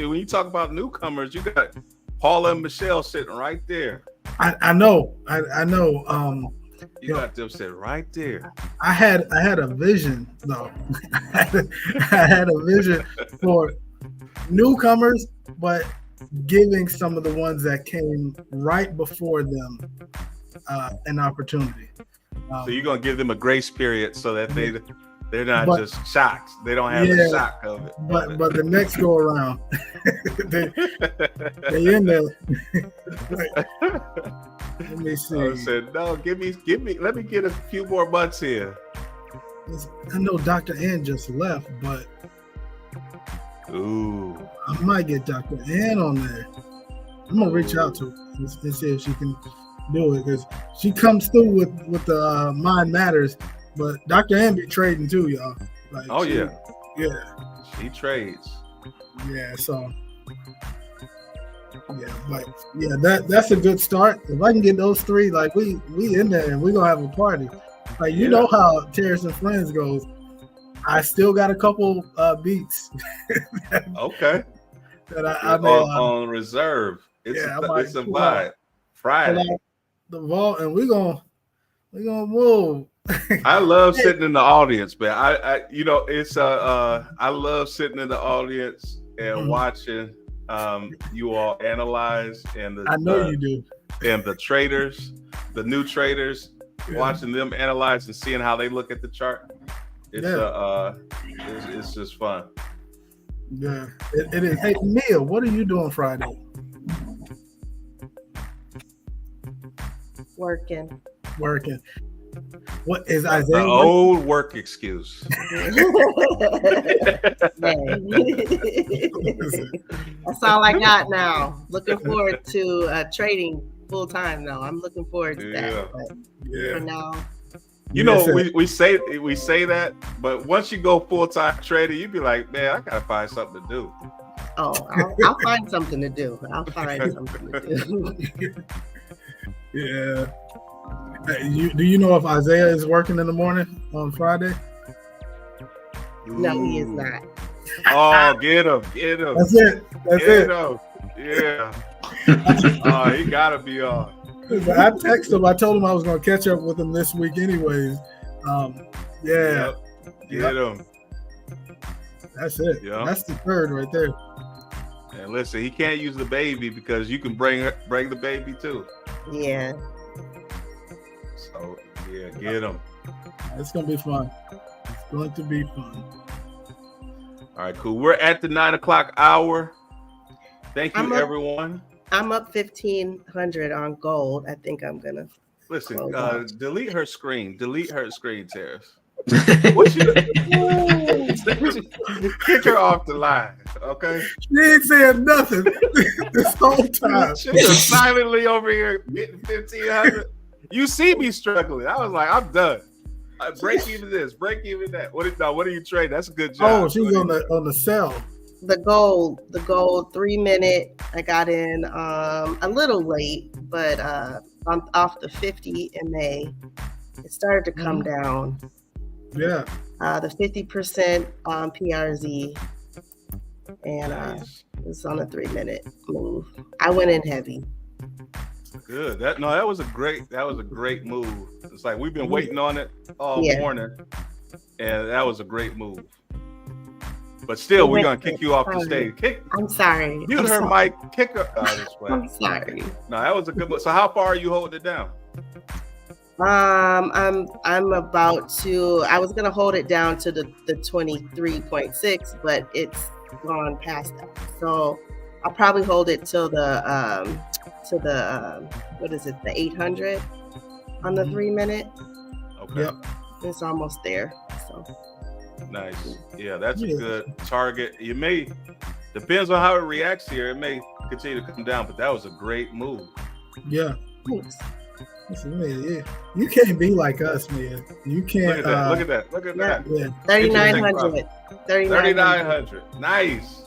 When you talk about newcomers, you got Paula and Michelle sitting right there. I know. I know. You got them sitting right there. I had a vision though. I had a vision for newcomers, but giving some of the ones that came right before them an opportunity. So you're gonna give them a grace period so that they're not just shocked. They don't have the shock of it. But the next go around, they in there. Let me see. I said, no, give me. Let me get a few more months here. I know Dr. Ann just left, but I might get Dr. Ann on there. I'm gonna reach out to her and see if she can do it, because she comes through with the Mind Matters. But Dr. Ann be trading too, y'all. Like, she trades. Yeah, so that's a good start. If I can get those three, like we in there and we gonna have a party. Like you know how Terrace and Friends goes. I still got a couple beats. Okay. That I on reserve. It's a vibe. Friday. The vault, and we gonna move. I love sitting in the audience, man. I love sitting in the audience and watching you all analyze and I know you do. And the traders, the new traders, watching them analyze and seeing how they look at the chart. It's just fun. Yeah, it is. Hey, Mia, what are you doing Friday? Working. What is Isaiah? The old work excuse. That's all I got now. Looking forward to trading full time though. I'm looking forward to that. But for now. You know, we say that, but once you go full time trading, you be like, man, I gotta find something to do. Oh, I'll find something to do. I'll find something to do. Yeah. Hey, do you know if Isaiah is working in the morning on Friday? No, he is not. Oh, get him. That's it. That's Get it. him. Yeah. Oh, he gotta be on. I texted him. I told him I was going to catch up with him this week anyways. Yeah. Get him. That's it. Yep. That's the third right there. And listen, he can't use the baby because you can bring the baby too. Yeah. So yeah, get him. It's going to be fun. It's going to be fun. All right, cool. We're at the 9 o'clock hour. Thank you, I'm up- everyone. I'm up 1,500 on gold. I think I'm gonna Listen, close out. delete her screen. Delete her screen, Terrace. What you kick her off the line, okay? She ain't saying nothing this whole time. She was silently over here getting 1,500. You see me struggling. I was like, I'm done. Break even this, break even that. What are you trading? That's a good job. Oh, she's on the cell. The gold 3 minute. I got in a little late, but bumped off the 50 MA. It started to come down. Yeah. The 50% on PRZ, and it's on a 3 minute move. I went in heavy. Good. That was a great move. It's like we've been waiting on it all morning, and that was a great move. But still, we're gonna kick you off the stage. I'm sorry. Mute her mic. Kick her out this way. I'm sorry. No, that was a good move. So how far are you holding it down? I'm about to. I was gonna hold it down to the 23.6, but it's gone past that. So I'll probably hold it till the what is it? The 800 on the 3 minute. Okay. Yep. It's almost there. So Nice. Yeah, that's a good target. You may depends on how it reacts here. It may continue to come down, but that was a great move. Yeah. thanks. Listen, man, you can't be like us, man. You can't. Look at that. Yeah. 3,900. 3,900. Nice.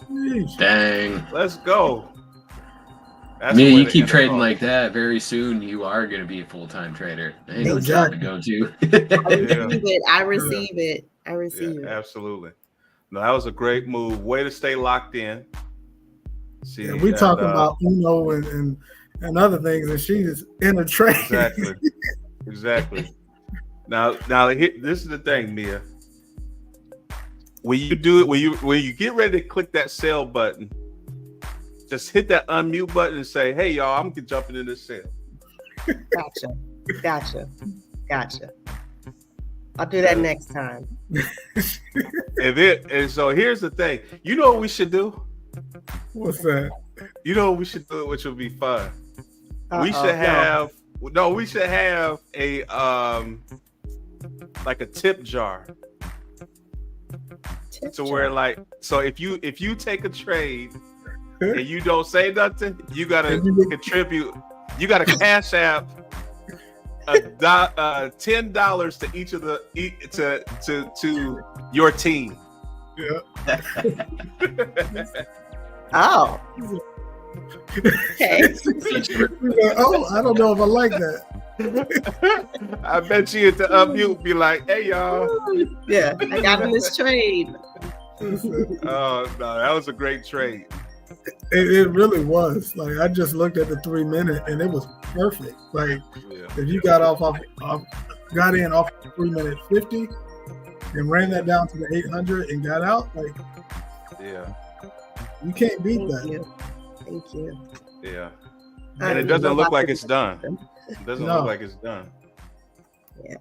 Dang. Let's go. That's Me, the way you to keep end the trading call. like that, very soon you are going to be a full-time trader. Ain't no Exactly. job to go to. I receive it. I receive it. Absolutely. No, that was a great move. Way to stay locked in. See, Yeah, we talking about Uno and other things, and she's in a trade. Exactly. Now, this is the thing, Mia. When you do it, when you get ready to click that sell button, just hit that unmute button and say, "Hey, y'all, I'm jumping in this sale." Gotcha. I'll do that next time. And so here's the thing. You know what we should do? What's that? You know what we should do, which would be fun. We Uh-oh, should have we should have a like a tip jar. To where so if you take a trade and you don't say nothing, you gotta contribute. You gotta cash app $10 to each of to your team. Yeah. Oh. Okay. Oh, I don't know if I like that. I bet you at the unmute be like, "Hey y'all." Yeah, I got in this trade. Oh no, that was a great trade. It really was. Like, I just looked at the 3 minute and it was perfect. Like, if you got got in off 3 minute 50 and ran that down to the 800 and got out, like, you can't beat that. Thank you. Yeah. And it doesn't look like it's done. It doesn't look like it's done. Yeah.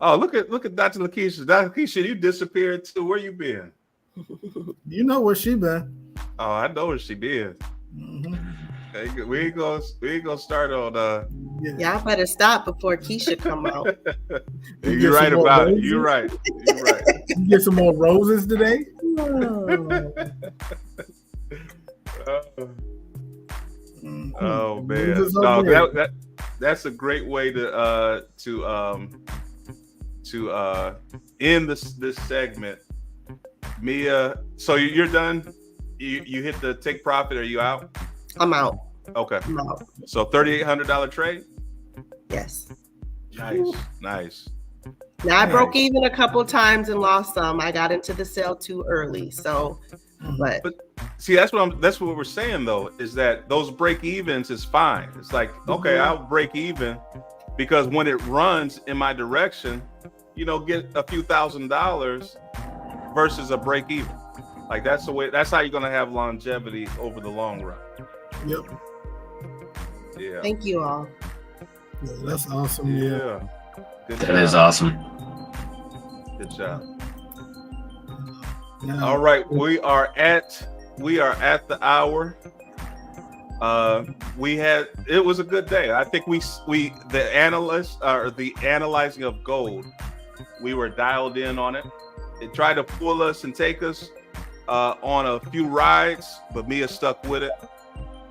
Oh, look at Dr. Lakeisha. Dr. Lakeisha, you disappeared too. Where you been? You know where she been. Oh, I know where she been. Mm-hmm. We ain't gonna start on Y'all better stop before Keisha come out. You're right about it. You're right. You get some more roses today? Oh man. No, that's a great way to end this segment. Mia, so you're done you hit the take profit. Are you out? I'm out. Okay. I'm out. So $3,800 trade. Yes. Nice. Now I broke even a couple times and lost some. I got into the sale too early. So, but see, that's what we're saying though, is that those break evens is fine. It's like, okay, I'll break even because when it runs in my direction, get a few $1,000s versus a break even. Like that's the way. That's how you're gonna have longevity over the long run. Yep. Yeah. Thank you all. Yeah, that's awesome. Yeah. Good That job. is awesome. Good job. Yeah. All right, we are at the hour. It was a good day. I think the analyzing of gold, we were dialed in on it. It tried to pull us and take us on a few rides, but Mia stuck with it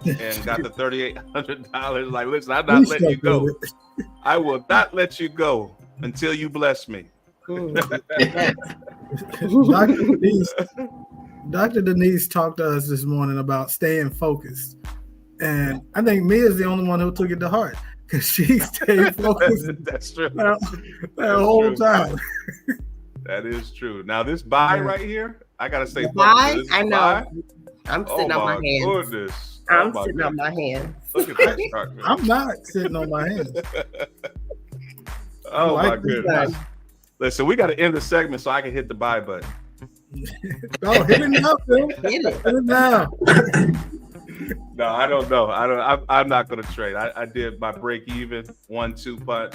and got the $3,800. Like, listen, I'm not letting you go. I will not let you go until you bless me. Dr. Denise talked to us this morning about staying focused. And I think Mia's the only one who took it to heart because she stayed focused. That's true. That whole time. That is true. Now, this buy right here, I got to say, buy? I know. Buy? I'm sitting on my hands. Goodness. I'm sitting on my hands. Look at that chart, man. I'm not sitting on my hands. Oh, my goodness. Listen, we got to end the segment so I can hit the buy button. Oh, hit it now, Phil. Hit it now. No, I don't know. I'm not going to trade. I did my break even 1-2 punch.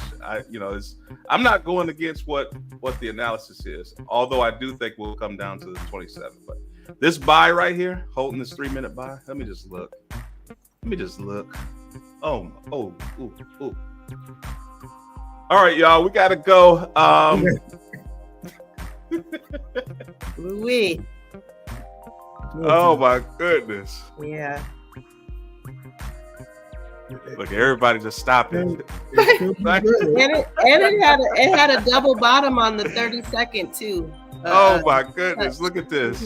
I'm not going against what the analysis is. Although I do think we'll come down to the 27. But this buy right here, holding this 3-minute buy. Let me just look. Oh, ooh. All right, y'all. We got to go. Louis. Oh my goodness. Yeah. Look, everybody just stop it. and it had a double bottom on the 32nd too. Oh my goodness. Look at this.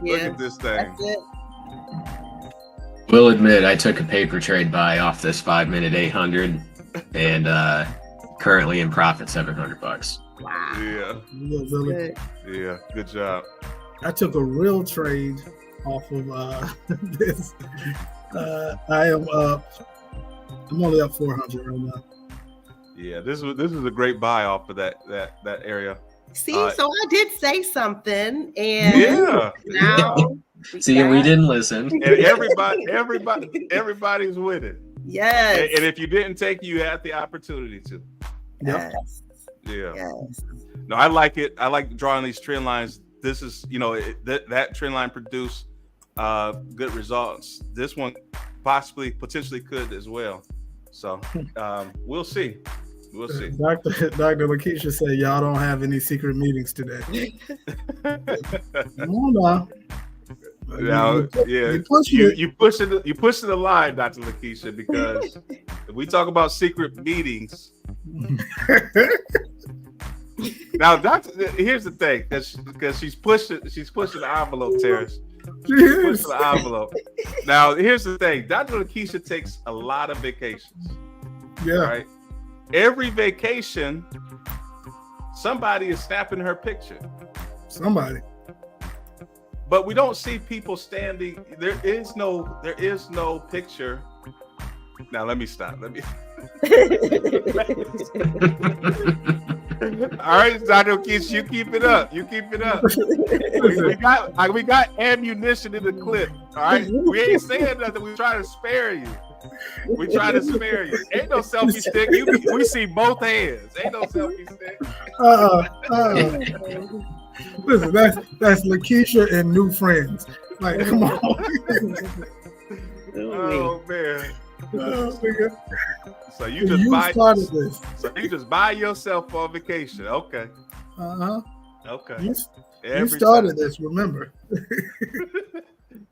Yeah, look at this thing. That's it. Will admit I took a paper trade buy off this 5-minute 800 and currently in profit $700. Wow. Yeah. Good. Yeah, good job. I took a real trade off of this. I'm only up 400 right now. Yeah, this is a great buy off of that area. See, so I did say something, and now see, we didn't listen. And everybody's winning. Yes. And if you didn't take it, you had the opportunity to. Yep. Yeah. Yes. No, I like it. I like drawing these trend lines. This is, that trend line produced good results. This one potentially could as well. So we'll see. We'll see. Dr. Lakeisha said y'all don't have any secret meetings today. No. Now, yeah, you pushing the line, Dr. Lakeisha, because if we talk about secret meetings. Now, here's the thing, because she's pushing the envelope, Terrence. She's pushing the envelope. Now, here's the thing, Dr. Lakeisha takes a lot of vacations. Yeah. Right? Every vacation, somebody is snapping her picture. Somebody. But we don't see people standing. There is no picture. Now let me stop. All right, Dr. Keith, you keep it up. We got ammunition in the clip. All right, we ain't saying nothing. We try to spare you. Ain't no selfie stick. We see both hands. Ain't no selfie stick. Listen, that's Lakeisha and new friends. Like, come on. Oh man. So you just buy yourself on vacation. Okay. Okay. You started this, remember.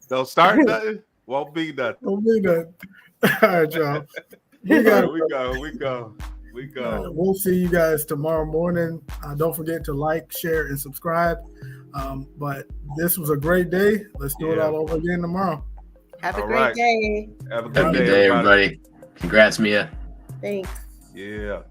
Don't start nothing, won't be nothing. Won't be nothing. All right, y'all. We go. We'll see you guys tomorrow morning. Don't forget to like, share, and subscribe. But this was a great day. Let's do it Yeah. all over again tomorrow. Have a All great right. day. Have a Have good a good day, day, everybody. Congrats, Mia. Thanks. Yeah.